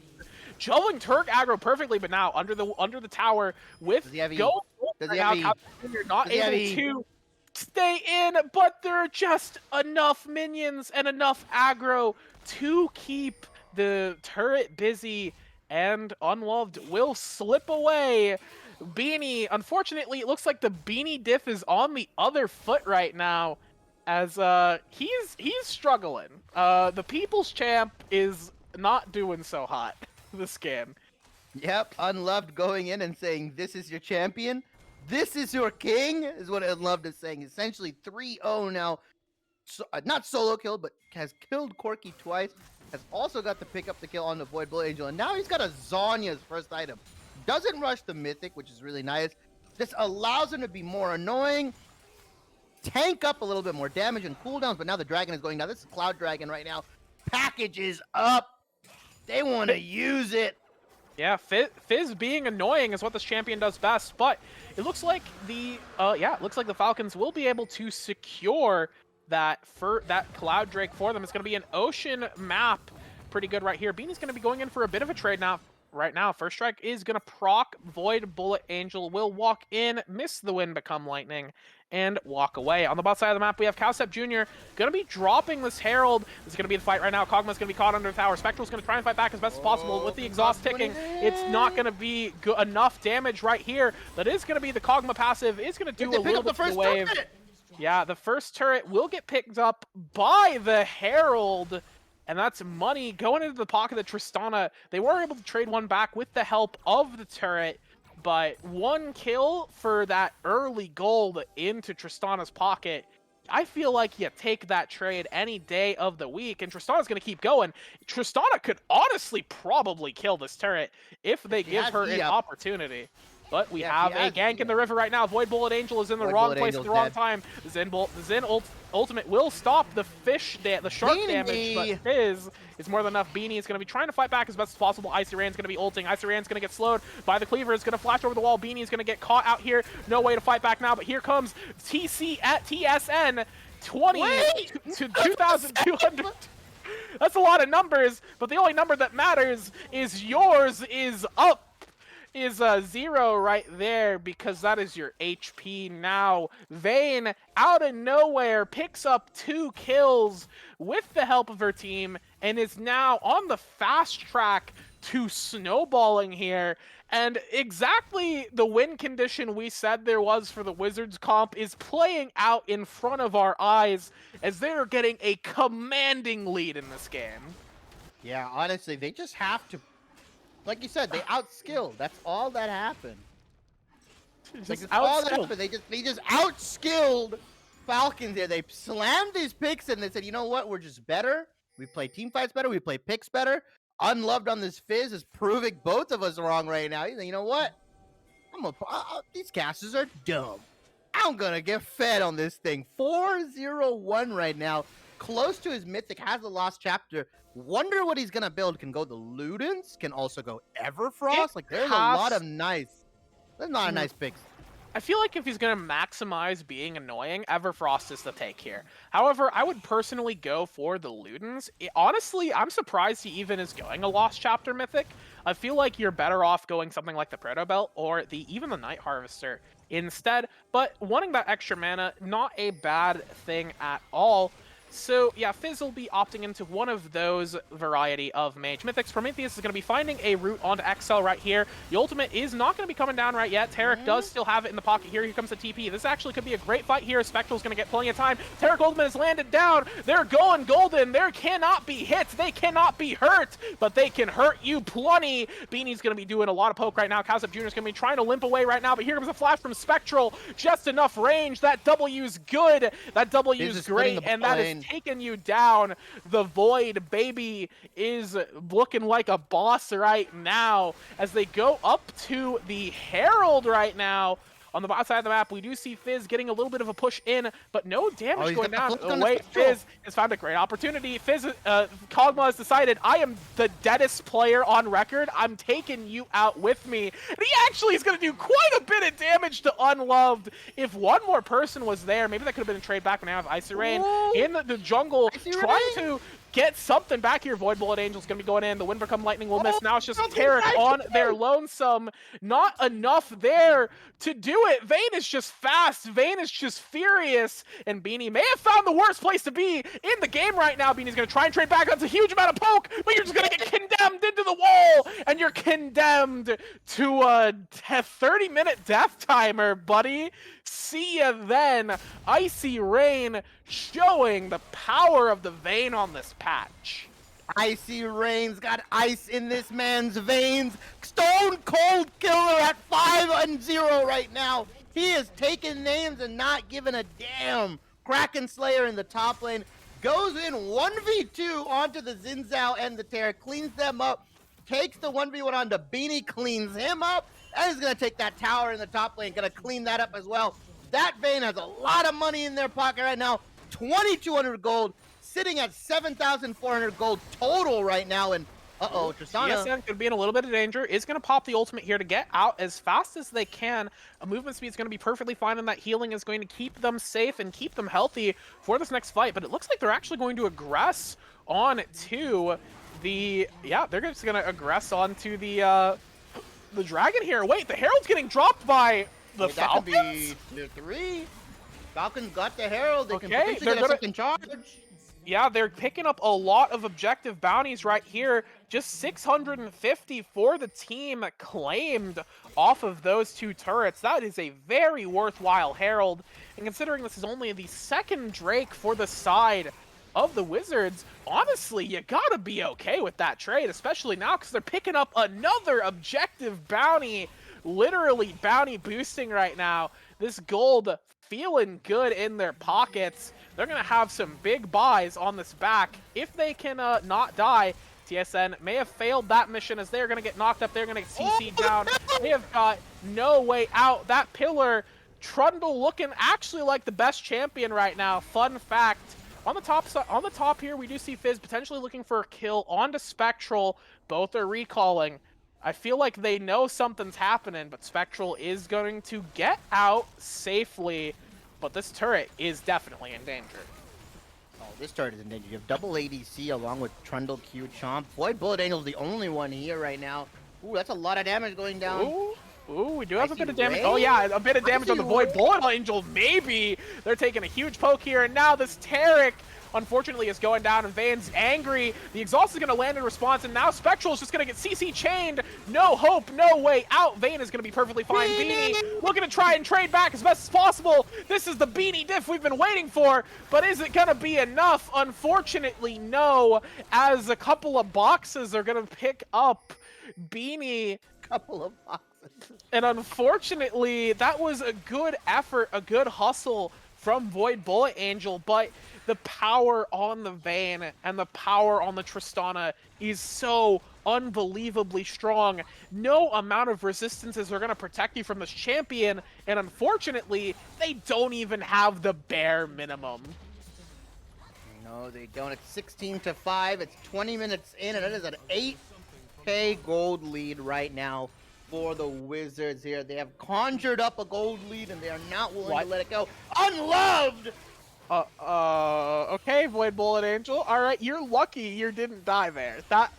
Juggling Turk aggro perfectly, but now under the tower with Does he have E? Go. Does Right he now, have E? Captain Jr. not Does he have able E? to stay in, but there are just enough minions and enough aggro to keep the turret busy, and Unloved will slip away. Beanie, unfortunately, it looks like the Beanie diff is on the other foot right now, as he's struggling. The People's Champ is not doing so hot this game. Yep, Unloved going in and saying, this is your champion. This is your king, is what Unloved is saying. Essentially 3-0 now. So, not solo killed, but has killed Corky twice. Has also got to pick up the kill on the Void Bullet Angel. And now he's got a Zonya's first item. Doesn't rush the Mythic, which is really nice. This allows him to be more annoying. Tank up a little bit more damage and cooldowns, but now the Dragon is going down. This is Cloud Dragon right now. Package is up. They want to use it. Yeah, Fizz being annoying is what this champion does best, but it looks like the Falcons will be able to secure that Cloud Drake for them. It's going to be an ocean map, pretty good right here. Beanie's going to be going in for a bit of a trade now. Right now, First Strike is going to proc. Void Bullet Angel will walk in, miss the wind, become lightning, and walk away. On the bot side of the map, we have Cowstep Jr. going to be dropping this Herald. This is going to be the fight right now. Kog'Maw's going to be caught under the tower. Spectral's going to try and fight back as best as possible. With the exhaust ticking, it's not going to be enough damage right here. That is going to be the Kog'Maw passive. Is going to do a little bit of the wave. Yeah, the first turret will get picked up by the Herald. And that's money going into the pocket of Tristana. They were able to trade one back with the help of the turret, but one kill for that early gold into Tristana's pocket. I feel like you take that trade any day of the week, and Tristana's going to keep going. Tristana could honestly probably kill this turret if they give her an opportunity. But we have a gank in the river right now. Void Bullet Angel is in the wrong place at the wrong time. The Zen ultimate will stop the shark damage, but Fizz is more than enough. Beanie is going to be trying to fight back as best as possible. Icy Rand's going to be ulting. Icy Rand's going to get slowed by the Cleaver. Is going to flash over the wall. Beanie is going to get caught out here. No way to fight back now, but here comes TC at TSN 20 to 2,200. That's a lot of numbers, but the only number that matters is yours is up. Is 0 right there, because that is your HP now. Vayne, out of nowhere, picks up 2 kills with the help of her team and is now on the fast track to snowballing here. And exactly the win condition we said there was for the Wizards comp is playing out in front of our eyes as they're getting a commanding lead in this game. Yeah, honestly, they just have to. Like you said, they outskilled. That's all that happened. Like, that's all that happened. They just outskilled Falcons here. They slammed these picks and they said, you know what? We're just better. We play team fights better. We play picks better. Unloved on this Fizz is proving both of us wrong right now. You know what? These casters are dumb. I'm gonna get fed on this thing. 4-0-1 right now. Close to his mythic. Has the lost chapter. Wonder what he's gonna build. Can go the Ludens, can also go Everfrost. Like, there's a lot of nice. There's not a nice picks. I feel like if he's going to maximize being annoying, Everfrost is the take here. However, I would personally go for the Ludens. Honestly, I'm surprised he even is going a Lost Chapter Mythic. I feel like you're better off going something like the Proto Belt or even the Night Harvester instead. But wanting that extra mana, not a bad thing at all. So yeah, Fizz will be opting into one of those variety of Mage Mythics. Prometheus is going to be finding a route onto XL right here. The ultimate is not going to be coming down right yet. Tarek does still have it in the pocket here. Here comes the TP. This actually could be a great fight here. Spectral's going to get plenty of time. Tarek ultimate has landed down. They're going golden. There cannot be hits. They cannot be hurt, but they can hurt you plenty. Beanie's going to be doing a lot of poke right now. Kazip Jr. is going to be trying to limp away right now, but here comes a flash from Spectral. Just enough range. That W's good. That W's great, and that is taking you down. The Void baby is looking like a boss right now as they go up to the Herald right now. On the bottom side of the map, we do see Fizz getting a little bit of a push in, but no damage going down. Oh, wait, Fizz has found a great opportunity. Fizz, Kog'Maw has decided, I am the deadest player on record. I'm taking you out with me. And he actually is going to do quite a bit of damage to Unloved. If one more person was there, maybe that could have been a trade back. When I have Icy Rain in the jungle, trying to get something back here. Void Bullet Angel's going to be going in. The Wind Become Lightning will miss. Now it's just Tarek on their lonesome. Not enough there to do it. Vayne is just fast. Vayne is just furious. And Beanie may have found the worst place to be in the game right now. Beanie's going to try and trade back. That's a huge amount of poke, but you're just going to get condemned into the wall. And you're condemned to a 30-minute death timer, buddy. See ya then. Icy Rain showing the power of the Vayne on this patch. Icy Rain's got ice in this man's veins. Stone Cold Killer at 5-0 right now. He is taking names and not giving a damn. Kraken Slayer in the top lane goes in 1v2 onto the Xin Zhao and the Terra, cleans them up, takes the 1v1 onto Beanie, cleans him up, and is going to take that tower in the top lane, going to clean that up as well. That Vayne has a lot of money in their pocket right now. 2,200 gold, sitting at 7,400 gold total right now. And Tristana. GSN could be in a little bit of danger. Is going to pop the ultimate here to get out as fast as they can. A movement speed is going to be perfectly fine, and that healing is going to keep them safe and keep them healthy for this next fight. But it looks like they're actually going to aggress on to the... Yeah, they're just going to aggress onto the dragon here. Wait, the Herald's getting dropped by the Falcons? That could be tier 3. Falcons got the Herald. They can potentially get a second charge. Yeah, they're picking up a lot of objective bounties right here. Just 650 for the team claimed off of those two turrets. That is a very worthwhile Herald. And considering this is only the second Drake for the side of the Wizards, honestly, you gotta be okay with that trade, especially now because they're picking up another objective bounty. Literally bounty boosting right now. This gold feeling good in their pockets. They're going to have some big buys on this back. If they can not die, TSN may have failed that mission as they're going to get knocked up. They're going to get CC'd down. They have got no way out. That pillar, Trundle looking actually like the best champion right now. Fun fact. On the top here, we do see Fizz potentially looking for a kill onto Spectral. Both are recalling. I feel like they know something's happening, but Spectral is going to get out safely. But this turret is definitely in danger. Oh, this turret is in danger. You have double ADC along with Trundle, Q, Chomp. Void Bullet Angel's the only one here right now. Ooh, that's a lot of damage going down. Ooh, we do have a bit of damage. Oh yeah, a bit of damage on the Void Bullet Angel, maybe. They're taking a huge poke here, and now this Tarek, unfortunately, is going down, and Vayne's angry. The Exhaust is going to land in response, and now Spectral is just going to get CC chained. No hope, no way out. Vayne is going to be perfectly fine. Beanie looking to try and trade back as best as possible. This is the Beanie diff we've been waiting for, but is it going to be enough? Unfortunately, no, as a couple of boxes are going to pick up Beanie. Couple of boxes. And unfortunately, that was a good effort, a good hustle from Void Bullet Angel, but the power on the Vayne and the power on the Tristana is so unbelievably strong. No amount of resistances are going to protect you from this champion, and unfortunately, they don't even have the bare minimum. No, they don't. It's 16-5. It's 20 minutes in, and it is an 8K gold lead right now for the Wizards here. They have conjured up a gold lead, and they are not willing What? to let it go. Unloved! Okay, Void Bullet Angel. All right, you're lucky you didn't die there. That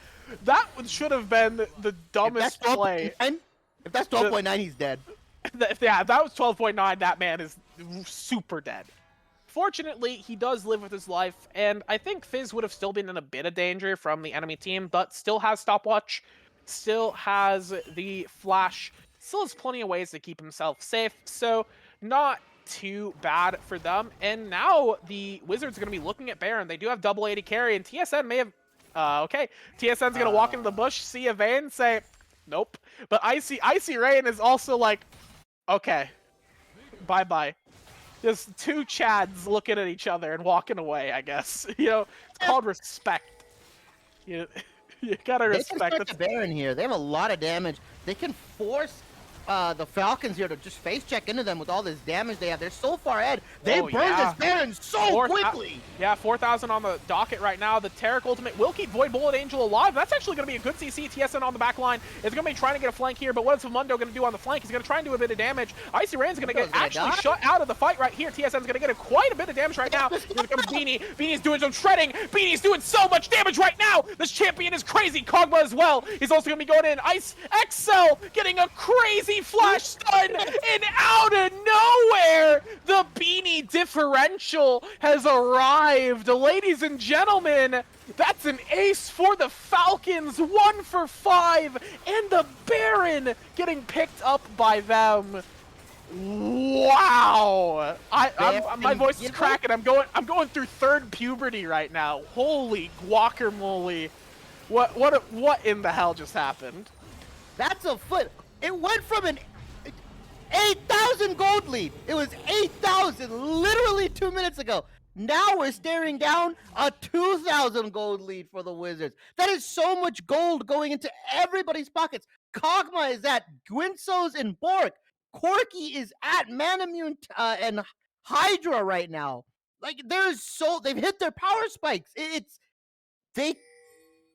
should have been the dumbest play. If that's 12.9, he's dead. Yeah, if that was 12.9, that man is super dead. Fortunately, he does live with his life, and I think Fizz would have still been in a bit of danger from the enemy team, but still has stopwatch, still has the flash, still has plenty of ways to keep himself safe, so not too bad for them. And now the Wizards are going to be looking at Baron. They do have double AD carry, and TSN may have... okay, TSN's going to walk into the bush, see a Vayne, say, nope. But Icy Rain is also like, okay, bye-bye. Just two Chads looking at each other and walking away, I guess. You know, it's called respect. You gotta respect. They can start the Baron here. They have a lot of damage. They can force the Falcons here to just face check into them with all this damage they have. They're so far ahead. They burned this Baron so quickly. Yeah, 4,000 on the docket right now. The Taric ultimate will keep Void Bullet Angel alive. That's actually going to be a good CC. TSN on the back line is going to be trying to get a flank here, but what is Mundo going to do on the flank? He's going to try and do a bit of damage. Icy Rain's going to get actually shut out of the fight right here. TSN's going to get quite a bit of damage right now. Here comes Beanie. Beanie's doing some shredding. Beanie's doing so much damage right now. This champion is crazy. Kog'Maw as well. He's also going to be going in. Ice XL getting a crazy flash stun, and out of nowhere, the Beanie differential has arrived. Ladies and gentlemen, that's an ace for the Falcons, 1 for 5, and the Baron getting picked up by them. Wow! My voice is cracking. I'm going through third puberty right now. Holy guacamole! What in the hell just happened? That's a foot. It went from an 8,000 gold lead. It was 8,000 literally 2 minutes ago. Now we're staring down a 2,000 gold lead for the Wizards. That is so much gold going into everybody's pockets. Kog'Maw is at Gwynso's and Bork. Corki is at Manamune and Hydra right now. Like, they've hit their power spikes.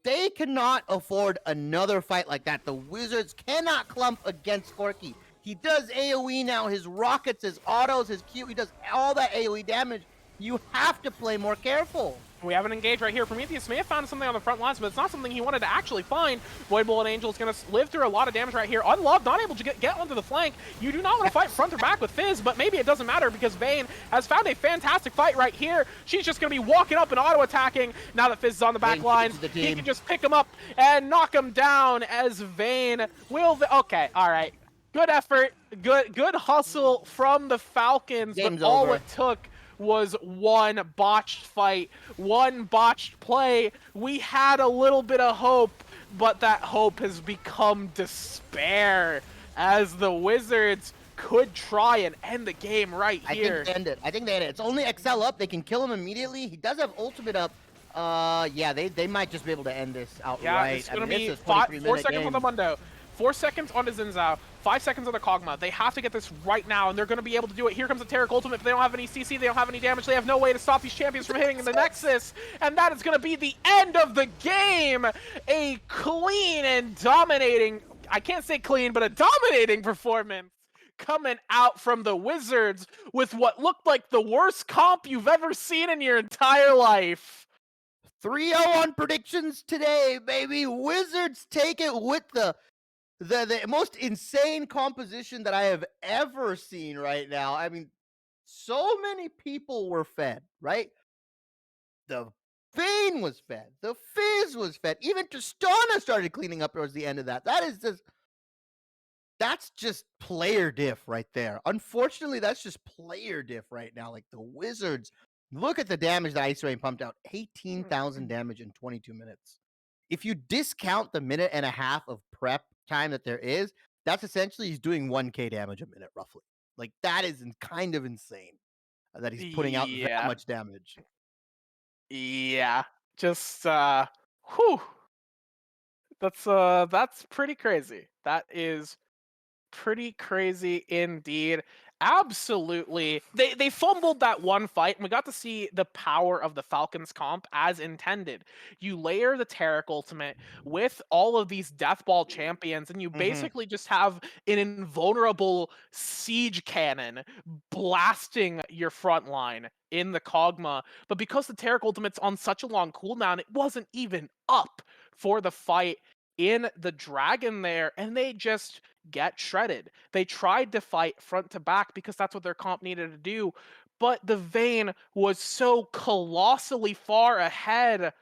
They cannot afford another fight like that. The Wizards cannot clump against Corki. He does AoE now, his rockets, his autos, his Q, he does all that AoE damage. You have to play more careful. We have an engage right here. Prometheus may have found something on the front lines, but it's not something he wanted to actually find. Void Bullet Angel is going to live through a lot of damage right here. Unloved, not able to get onto the flank. You do not want to fight front or back with Fizz, but maybe it doesn't matter because Vayne has found a fantastic fight right here. She's just going to be walking up and auto-attacking now that Fizz is on the back line. He can just pick him up and knock him down as Vayne will... Okay, all right. Good effort, good hustle from the Falcons, Game's but all over. it took was one botched fight, one botched play. We had a little bit of hope, but that hope has become despair as the Wizards could try and end the game right here. I think they end it. It's only XL up. They can kill him immediately. He does have ultimate up. Yeah, they might just be able to end this outright. Yeah, it's going to be 4 seconds on the Mundo. 4 seconds on the Zinzao, 5 seconds on the Kog'Maw. They have to get this right now, and they're going to be able to do it. Here comes the Taric ultimate, but they don't have any CC, they don't have any damage, they have no way to stop these champions from hitting the Nexus, and that is going to be the end of the game! A clean and dominating, I can't say clean, but a dominating performance coming out from the Wizards with what looked like the worst comp you've ever seen in your entire life. 3-0 on predictions today, baby. Wizards take it with the most insane composition that I have ever seen right now. I mean, so many people were fed, right? The Vayne was fed. The Fizz was fed. Even Tristana started cleaning up towards the end of that. That's just player diff right there. Unfortunately, that's just player diff right now. Like the Wizards, look at the damage that Ice Rain pumped out. 18,000 damage in 22 minutes. If you discount the minute and a half of prep time that there is, that's essentially he's doing 1k damage a minute roughly. Like that is kind of insane that he's putting out that much damage. Yeah, just whew. That's pretty crazy. That is pretty crazy indeed. Absolutely. They fumbled that one fight, and we got to see the power of the Falcons comp as intended. You layer the Tarek ultimate with all of these Death Ball champions, and you basically just have an invulnerable siege cannon blasting your front line in the Kog'Maw. But because the Tarek ultimate's on such a long cooldown, it wasn't even up for the fight in the Dragon there, and they just get shredded. They tried to fight front to back because that's what their comp needed to do, but the Vayne was so colossally far ahead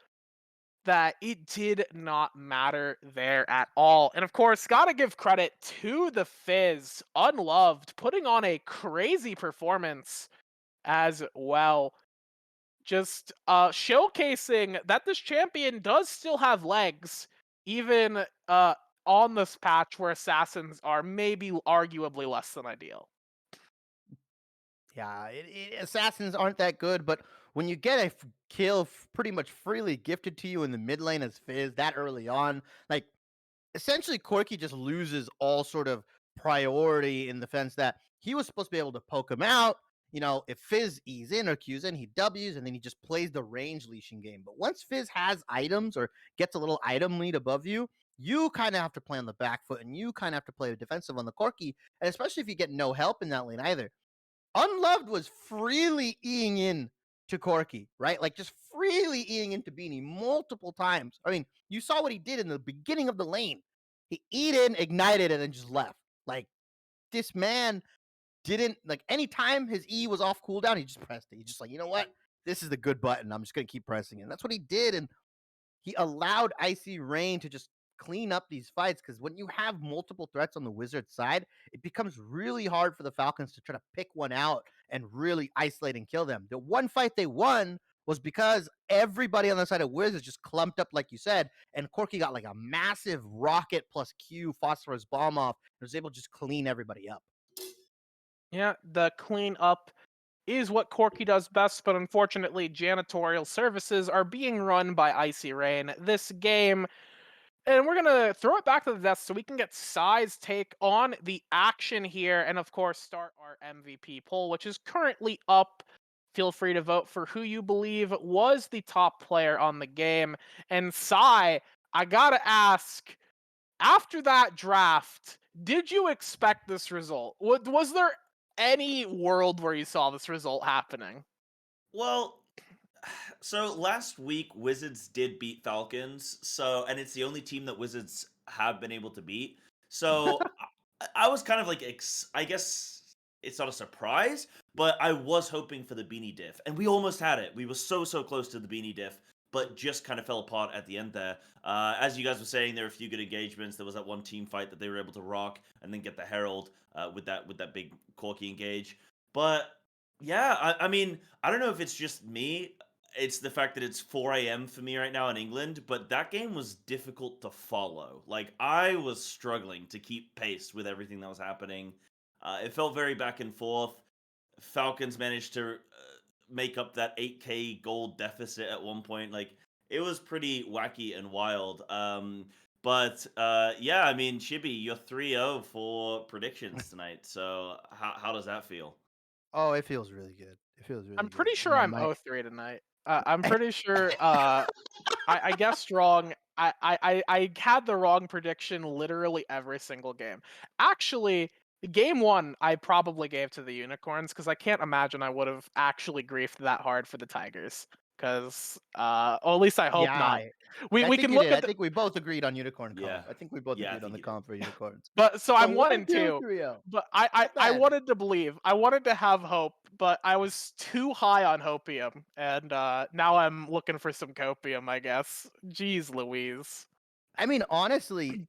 that it did not matter there at all. And of course, gotta give credit to the Fizz, unloved, putting on a crazy performance as well. Just showcasing that this champion does still have legs, even on this patch where assassins are maybe arguably less than ideal. Yeah, assassins aren't that good, but when you get a kill pretty much freely gifted to you in the mid lane as Fizz that early on, like essentially Corki just loses all sort of priority in the sense that he was supposed to be able to poke him out. You know, if Fizz E's in or Q's in, he W's and then he just plays the range leashing game. But once Fizz has items or gets a little item lead above you, you kind of have to play on the back foot and you kind of have to play defensive on the Corki. And especially if you get no help in that lane either. Unloved was freely eing in to Corki, right? Like just freely eing into Beanie multiple times. I mean, you saw what he did in the beginning of the lane. He eat in, ignited, and then just left. Like this man didn't like anytime his E was off cooldown, he just pressed it. He's just like, you know what? This is the good button. I'm just gonna keep pressing it. And that's what he did. And he allowed Icy Rain to just clean up these fights because when you have multiple threats on the Wizard side, it becomes really hard for the Falcons to try to pick one out and really isolate and kill them. The one fight they won was because everybody on the side of Wizards just clumped up, like you said, and Corki got like a massive rocket plus Q phosphorus bomb off and was able to just clean everybody up. Yeah, the clean up is what Corki does best, but unfortunately, janitorial services are being run by Icy Rain this game. And we're gonna throw it back to the desk so we can get Sai's take on the action here, and of course start our MVP poll, which is currently up. Feel free to vote for who you believe was the top player on the game. And Sai, I gotta ask, after that draft, did you expect this result? Was there any world where you saw this result happening? Well, so last week Wizards did beat Falcons, so and it's the only team that Wizards have been able to beat. So I was kind of like, I guess it's not a surprise, but I was hoping for the Beanie Diff, and we almost had it. We were so close to the Beanie Diff, but just kind of fell apart at the end there. As you guys were saying, there were a few good engagements. There was that one team fight that they were able to rock and then get the Herald with that big Corki engage. But yeah, I mean, I don't know if it's just me. It's the fact that it's 4 a.m. for me right now in England, but that game was difficult to follow. Like, I was struggling to keep pace with everything that was happening. It felt very back and forth. Falcons managed to make up that 8K gold deficit at one point. Like, it was pretty wacky and wild. But yeah, I mean, Chibi, you're 3-0 for predictions tonight. So how does that feel? Oh, it feels really good. It feels really I'm good. pretty You sure know, I'm 0-3 tonight. I'm pretty sure I guessed wrong. I had the wrong prediction literally every single game. Actually, game one I probably gave to the Unicorns because I can't imagine I would have actually griefed that hard for the Tigers. Because, or at least I hope yeah, not. I We think can you look did. at I the, think we both agreed on unicorn comp. Yeah. I think we both Yeah, I agreed on think the you did. comp for unicorns. but so I'm 1 and 2. 3-0. But I Not bad. wanted to believe. I wanted to have hope, but I was too high on hopium, and now I'm looking for some copium, I guess. Jeez Louise. I mean, honestly,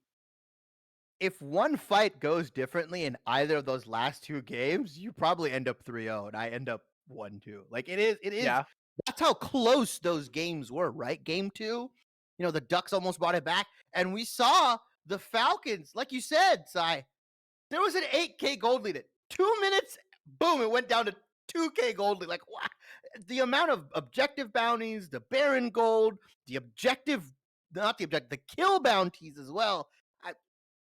if one fight goes differently in either of those last two games, you probably end up 3-0 and I end up 1-2. Like it is Yeah. that's how close those games were, right? Game 2, you know, the Ducks almost brought it back and we saw the Falcons, like you said, Sai, there was an 8K gold lead at 2 minutes, boom, it went down to 2K gold lead. Like wow. The amount of objective bounties, the Baron gold, the kill bounties as well.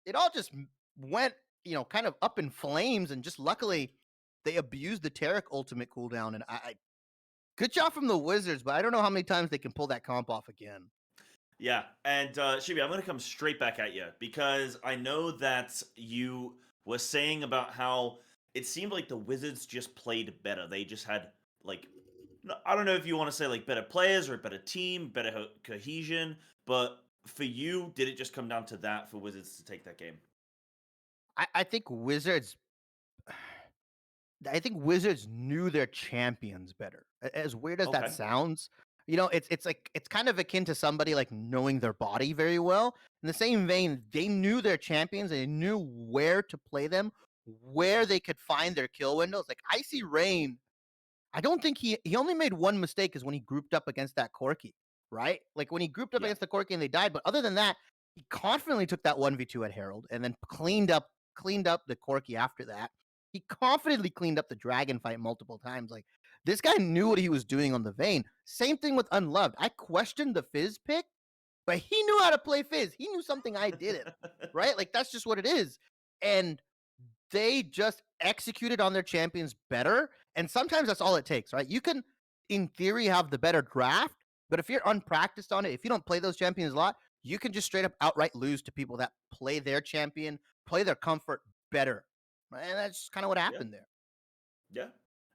It all just went, you know, kind of up in flames. And just luckily, they abused the Taric ultimate cooldown, and I good job from the Wizards, but I don't know how many times they can pull that comp off again. Yeah, and Shibi, I'm going to come straight back at you because I know that you were saying about how it seemed like the Wizards just played better. They just had, like, I don't know if you want to say, like, better players or a better team, better cohesion, but for you, did it just come down to that for Wizards to take that game? I think Wizards. I think Wizards knew their champions better. As weird as that Okay. sounds, it's like it's kind of akin to somebody like knowing their body very well. In the same vein, they knew their champions. They knew where to play them, where they could find their kill windows. Like Icy Rain, I don't think he only made one mistake is when he grouped up against that Corki, right? Like when he grouped up Yeah. against the Corki and they died. But other than that, he confidently took that 1v2 at Herald and then cleaned up the Corki after that. He confidently cleaned up the dragon fight multiple times. Like this guy knew what he was doing on the Vayne. Same thing with Unloved. I questioned the Fizz pick, but he knew how to play Fizz. He knew something I didn't, right? Like that's just what it is. And they just executed on their champions better. And sometimes that's all it takes, right? You can, in theory, have the better draft, but if you're unpracticed on it, if you don't play those champions a lot, you can just straight up outright lose to people that play their champion, play their comfort better. And that's kind of what happened there. Yeah,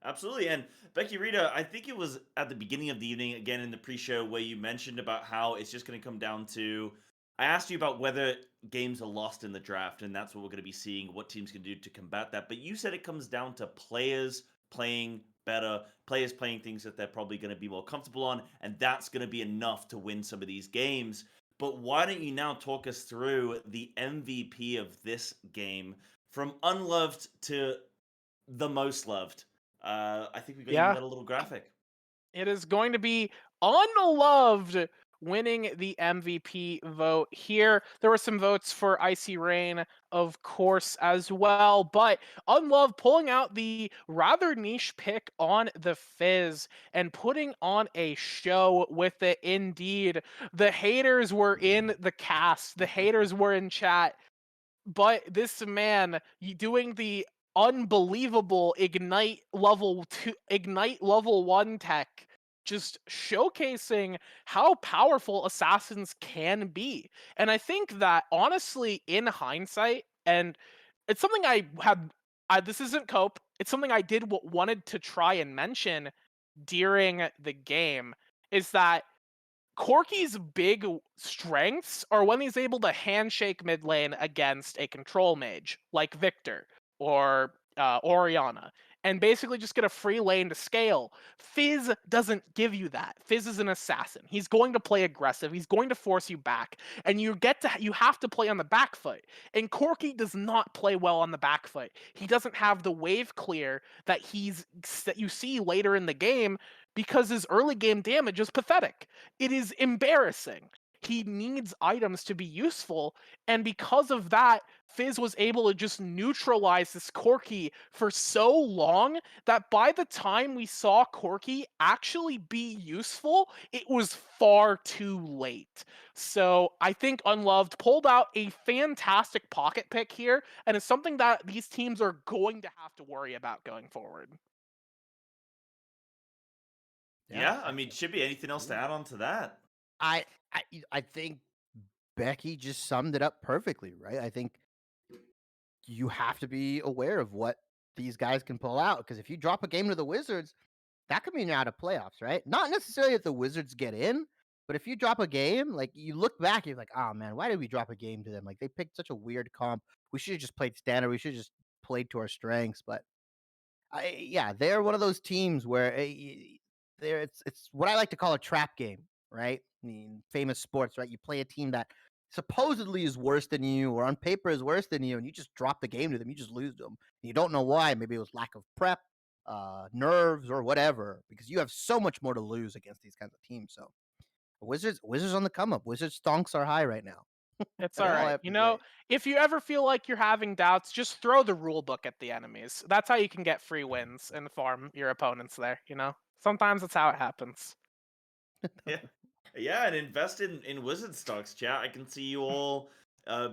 absolutely. And Becky Rita, I think it was at the beginning of the evening, again in the pre-show, where you mentioned about how it's just going to come down to. I asked you about whether games are lost in the draft, and that's what we're going to be seeing, what teams can do to combat that. But you said it comes down to players playing better, players playing things that they're probably going to be more comfortable on, and that's going to be enough to win some of these games. But why don't you now talk us through the MVP of this game, from unloved to the most loved? I think we even Yeah. got a little graphic. It is going to be Unloved winning the MVP vote here. There were some votes for Icy Rain, of course, as well, but Unloved pulling out the rather niche pick on the Fizz and putting on a show with it. Indeed, the haters were in the cast, the haters were in chat, but this man doing the unbelievable ignite level 1 tech, just showcasing how powerful assassins can be. And I think that honestly, in hindsight, and it's something this isn't cope, it's something I wanted to try and mention during the game, is that Corki's big strengths are when he's able to handshake mid lane against a control mage like Victor or Oriana, and basically just get a free lane to scale. Fizz doesn't give you that. Fizz is an assassin. He's going to play aggressive. He's going to force you back, and you have to play on the back foot. And Corki does not play well on the back foot. He doesn't have the wave clear that you see later in the game, because his early game damage is pathetic. It is embarrassing. He needs items to be useful, and because of that, Fizz was able to just neutralize this Corki for so long that by the time we saw Corki actually be useful, it was far too late. So I think Unloved pulled out a fantastic pocket pick here, and it's something that these teams are going to have to worry about going forward. Yeah, I mean, Chippy, anything else to add on to that? I think Becky just summed it up perfectly, right? I think you have to be aware of what these guys can pull out, because if you drop a game to the Wizards, that could mean you're out of playoffs, right? Not necessarily if the Wizards get in, but if you drop a game, like you look back, you're like, oh man, why did we drop a game to them? Like they picked such a weird comp. We should have just played standard. We should have just played to our strengths. But they're one of those teams where it's what I like to call a trap game, right? I mean, famous sports, right? You play a team that supposedly is worse than you, or on paper is worse than you, and you just drop the game to them. You just lose them. And you don't know why. Maybe it was lack of prep, nerves, or whatever, because you have so much more to lose against these kinds of teams. So Wizards on the come up. Wizards stonks are high right now. It's That's all all I right. have to You know, say. if you ever feel like you're having doubts, just throw the rule book at the enemies. That's how you can get free wins and farm your opponents there, you know? Sometimes that's how it happens. Yeah, yeah, and invest in Wizard stocks, chat. I can see you all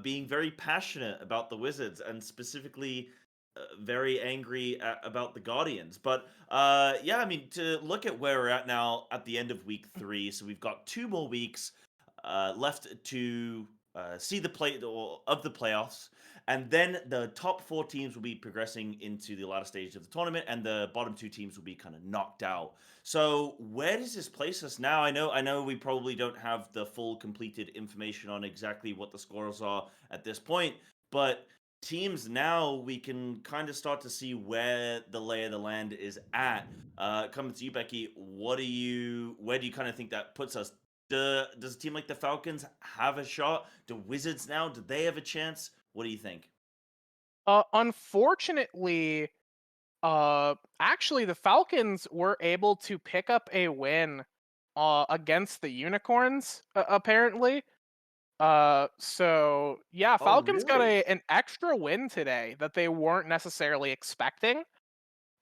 being very passionate about the Wizards, and specifically very angry about the Guardians. But yeah, I mean, to look at where we're at now at the end of week 3, so we've got 2 more weeks left to see the of the playoffs, and then the top 4 teams will be progressing into the latter stage of the tournament, and the bottom 2 teams will be kind of knocked out. So where does this place us now? I know we probably don't have the full completed information on exactly what the scores are at this point, but teams now we can kind of start to see where the lay of the land is at. Coming to you, Becky, where do you kind of think that puts us? Does a team like the Falcons have a shot? Do Wizards now? Do they have a chance? What do you think? Unfortunately, actually, the Falcons were able to pick up a win against the Unicorns, apparently. So yeah, Oh, Falcons got really? an extra win today that they weren't necessarily expecting.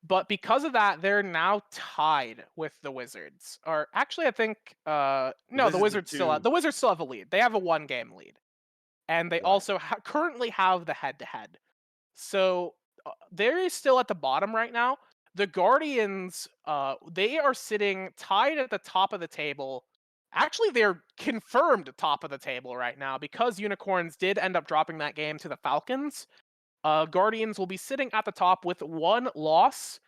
But because of that, they're now tied with the Wizards. Or actually, I think no, Wizards are two. the Wizards still have a lead. They have a 1-game lead, and they Right. also currently have the head-to-head. So they're still at the bottom right now. The Guardians, they are sitting tied at the top of the table. Actually, they're confirmed top of the table right now because Unicorns did end up dropping that game to the Falcons. Guardians will be sitting at the top with 1 loss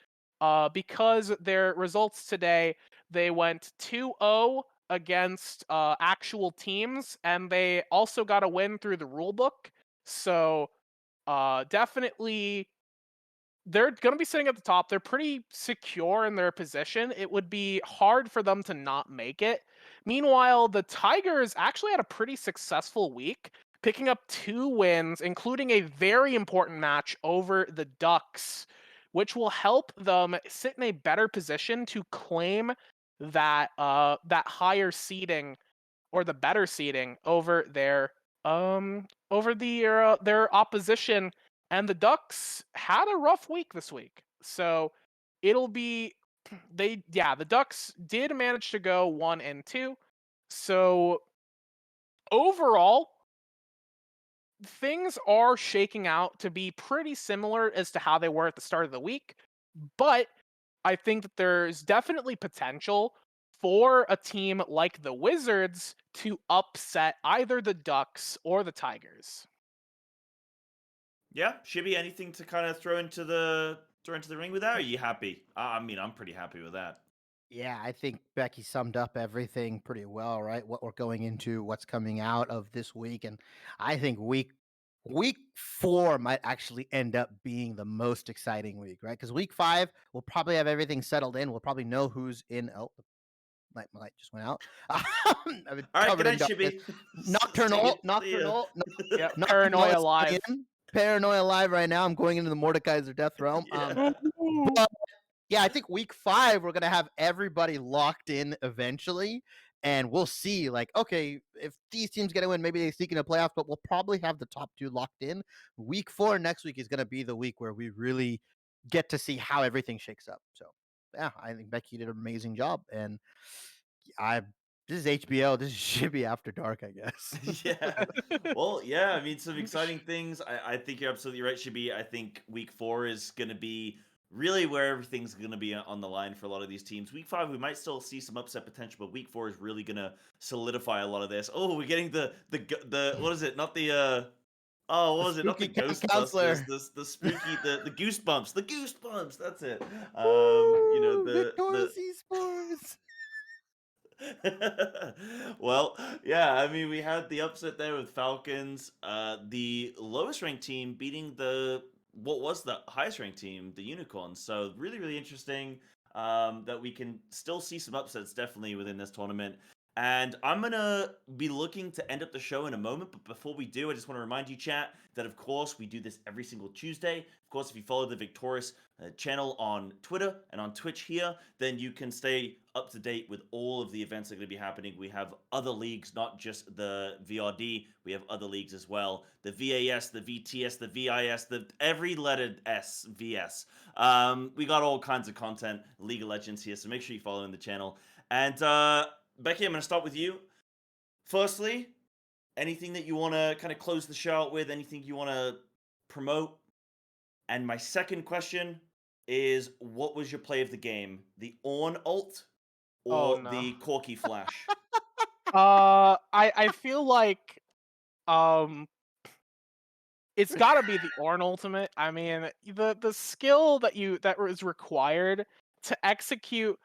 because their results today, they went 2-0 against actual teams, and they also got a win through the rulebook. So definitely they're going to be sitting at the top. They're pretty secure in their position. It would be hard for them to not make it. Meanwhile, the Tigers actually had a pretty successful week, picking up 2 wins, including a very important match over the Ducks, which will help them sit in a better position to claim that that higher seeding or the better seeding over their opposition. And the Ducks had a rough week this week, so it'll be the Ducks did manage to go 1-2. So overall, things are shaking out to be pretty similar as to how they were at the start of the week, but I think that there's definitely potential for a team like the Wizards to upset either the Ducks or the Tigers. Yeah, Shibby, anything to kind of throw into the ring with that? Or are you happy? I mean, I'm pretty happy with that. Yeah, I think Becky summed up everything pretty well, right? What we're going into, what's coming out of this week, and I think week 4 might actually end up being the most exciting week, right? Because week 5 we'll probably have everything settled in. We'll probably know who's in. Oh, my light just went out. I've been All right, covered good in night, darkness. Shibby. Nocturnal, See ya. Yeah, Nocturnal Paranoia is Live. in. Paranoia Live right now. I'm going into the Mordekaiser Death Realm. Yeah. But yeah, I think week 5 we're gonna have everybody locked in eventually, and we'll see. Like, okay, if these teams get a win, maybe they sneak into playoffs, but we'll probably have the top 2 locked in. Week 4 next week is gonna be the week where we really get to see how everything shakes up. So yeah, I think Becky did an amazing job, and I this is HBO. This should be after dark, I guess. Yeah. Well, yeah, I mean, some exciting things. I think you're absolutely right, Shibi. I think week 4 is going to be really where everything's going to be on the line for a lot of these teams. Week 5, we might still see some upset potential, but week 4 is really going to solidify a lot of this. Oh, we're getting the what is it? Not the oh, what The was it? Not the spooky camp Ghostbusters. counselor. The spooky the goosebumps. The goosebumps. That's it. You know Woo! the Victoris Esports. well, yeah, I mean, we had the upset there with Falcons. The lowest ranked team beating what was the highest ranked team, the Unicorns. So really, really interesting that we can still see some upsets definitely within this tournament. And I'm going to be looking to end up the show in a moment. But before we do, I just want to remind you, chat, that of course we do this every single Tuesday. Of course, if you follow the Victoris channel on Twitter and on Twitch here, then you can stay up to date with all of the events that are going to be happening. We have other leagues, not just the VRD. We have other leagues as well. The VAS, the VTS, the VIS, the every lettered S, VS. We got all kinds of content, League of Legends here, so make sure you follow in the channel. And Becky, I'm going to start with you. Firstly, anything that you want to kind of close the show out with? Anything you want to promote? And my second question is, what was your play of the game? The Ornn ult Oh, or no. the Corki flash? I feel like it's got to be the Ornn ultimate. I mean, the skill that was required to execute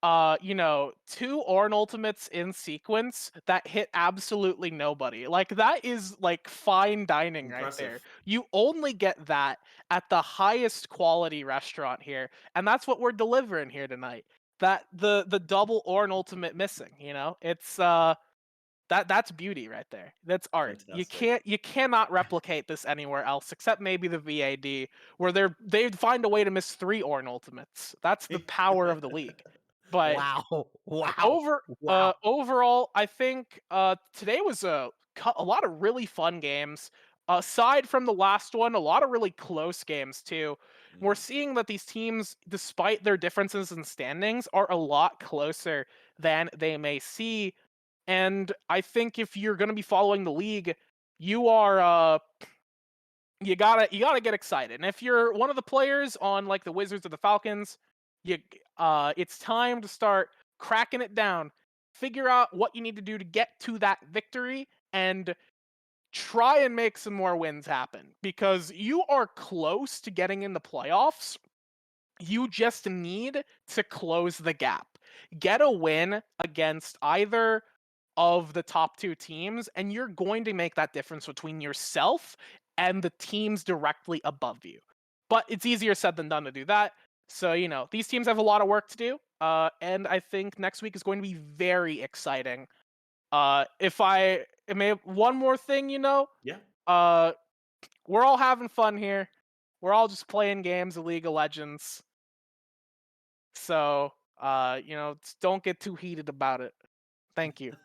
two Ornn ultimates in sequence that hit absolutely nobody. Like, that is like fine dining right there. Impressive. You only get that at the highest quality restaurant here, and that's what we're delivering here tonight. That the double Ornn ultimate missing, it's that's beauty right there. That's art. Fantastic. You cannot replicate this anywhere else except maybe the VAD, where they'd find a way to miss 3 Ornn ultimates. That's the power of the league. But Wow. Wow. overall, I think today was a lot of really fun games. Aside from the last one, a lot of really close games too. We're seeing that these teams, despite their differences in standings, are a lot closer than they may see. And I think if you're going to be following the league, you are you gotta get excited. And if you're one of the players on like the Wizards or the Falcons, it's time to start cracking it down. Figure out what you need to do to get to that victory and try and make some more wins happen, because you are close to getting in the playoffs. You just need to close the gap. Get a win against either of the top 2 teams, and you're going to make that difference between yourself and the teams directly above you. But it's easier said than done to do that. So, these teams have a lot of work to do. And I think next week is going to be very exciting. If I may, one more thing, Yeah. we're all having fun here. We're all just playing games of League of Legends. So, don't get too heated about it. Thank you.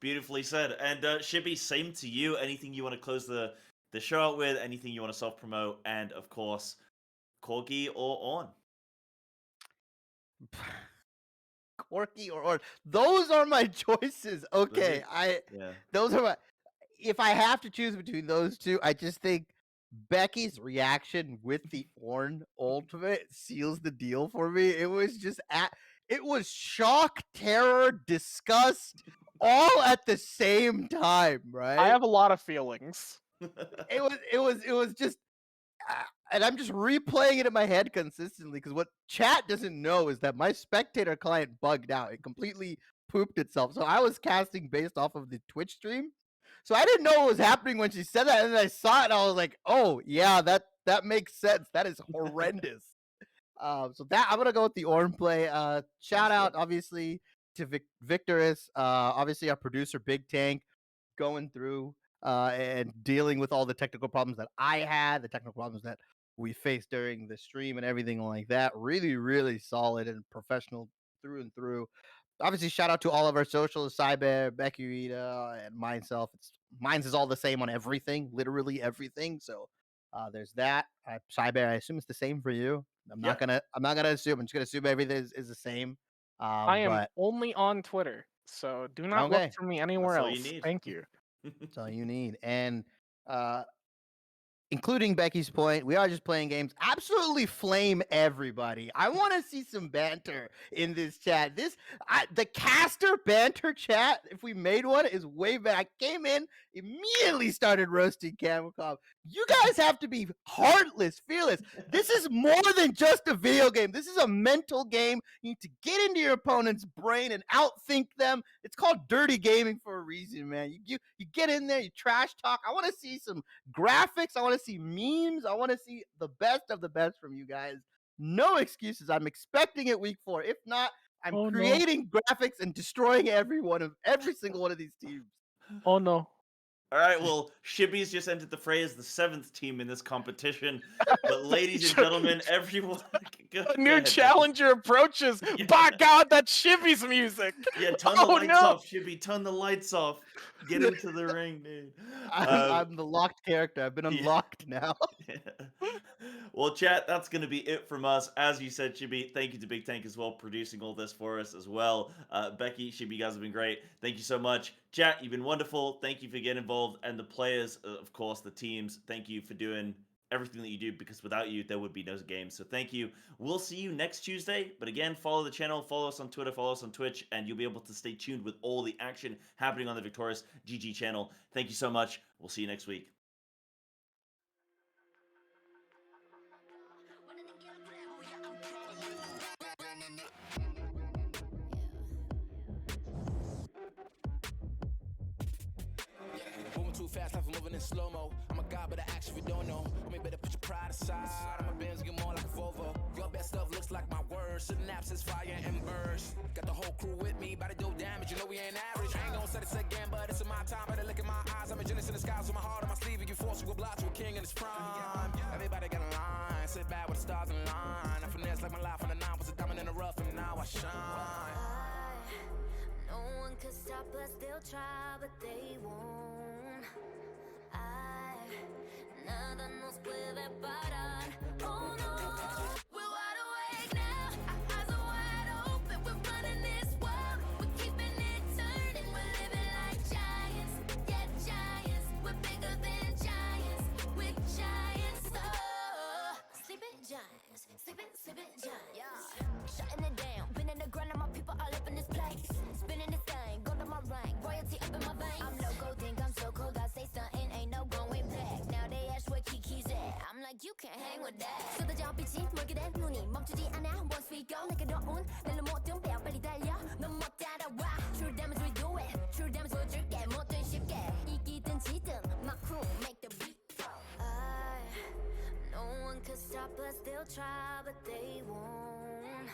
Beautifully said. And Shibby, same to you. Anything you want to close the show out with? Anything you want to self promote? And of course, Corgi or Ornn? Corky or those are my choices. Okay, Yeah. those are my. If I have to choose between those two, I just think Becky's reaction with the Ornn ultimate seals the deal for me. It was just it was shock, terror, disgust, all at the same time, right? I have a lot of feelings. It was just and I'm just replaying it in my head consistently, because what chat doesn't know is that my spectator client bugged out. It completely pooped itself. So I was casting based off of the Twitch stream. So I didn't know what was happening when she said that, and then I saw it and I was like, "Oh yeah, that makes sense. That is horrendous." So that I'm gonna go with the Ornn play. Shout out obviously to Victoris, obviously our producer Big Tank, going through and dealing with all the technical problems that I had, the technical problems that we faced during the stream and everything like that. Really, really solid and professional through and through. Obviously, shout out to all of our socials, Cyber, Becky Rita, and myself. Mine's is all the same on everything, literally everything. So there's that. Cyber, I assume it's the same for you. I'm not gonna assume. I'm just gonna assume everything is the same. I am But only on Twitter, so do not okay, look for me anywhere all you else. need. Thank you. that's all you need. And including Becky's point, we are just playing games. Absolutely flame everybody. I want to see some banter in this chat. The caster banter chat, if we made one, is way better. I came in, immediately started roasting Camcom. You guys have to be heartless, fearless. This is more than just a video game. This is a mental game. You need to get into your opponent's brain and outthink them. It's called dirty gaming for a reason, man. You get in there, you trash talk. I want to see some graphics. I want to see memes. I want to see the best of the best from you guys. No excuses. I'm expecting it week 4. If not, I'm creating graphics and destroying every single one of these teams. Oh no. All right, well, Shibby's just entered the fray as the 7th team in this competition. But ladies and gentlemen, everyone... A new challenger approaches. Yeah. By God, that's Shibby's music. Yeah, turn the lights off, Shibby. Turn the lights off. Get into the ring, dude. I'm the locked character. I've been unlocked now. Yeah. Well, chat, that's going to be it from us. As you said, Shibby, thank you to Big Tank as well, producing all this for us as well. Becky, Shibby, you guys have been great. Thank you so much. Chat, you've been wonderful. Thank you for getting involved. And the players, of course, the teams, thank you for doing everything that you do, because without you, there would be no game. So thank you. We'll see you next Tuesday. But again, follow the channel, follow us on Twitter, follow us on Twitch, and you'll be able to stay tuned with all the action happening on the Victoris GG channel. Thank you so much. We'll see you next week. Moving too fast, life moving in slow-mo. I'm a god, but I act if you don't know. Homie, better put your pride aside. I'm a Benz, get more like a Volvo. Your best stuff looks like my words. Synapses, fire, and burst. Got the whole crew with me, body do damage. You know we ain't average. I ain't gonna say this again, but it's in my time. Better look in my eyes. I'm a genius in the skies with my heart on my sleeve. If you force, you will block to a king in his prime. Everybody got a line. Sit back with the stars in line. I finesse like my life on the 9 was a diamond in the rough, and now I shine. No one could stop us, they'll try, but they won't. Nada nos puede parar. Oh no, we're wide awake now. Our eyes are wide open. We're running this world. We're keeping it turning. We're living like giants. Yeah, giants. We're bigger than giants. We're giants. Oh, sleeping giants. Sleeping giants. Yeah. Shutting it down. Been in the ground and my people all up in this place. Spinning this thing. Go to my rank. Royalty up in my veins. I'm loco, think I'm so cold. I say something, ain't no going back. Now they ask where Kiki's at. I'm like, you can't hang with that. 쏟아져 빛이 멀게 된 눈이 멈추지 않아. Once we go, 내게 넣은 날로 모든 배 빨리 달려. 넌 못 따라와. True damage we do it. True damage 보여줄게. 뭐든 쉽게. 이기든 지든 my crew make the beat. No one could stop us. They'll try, but they won't.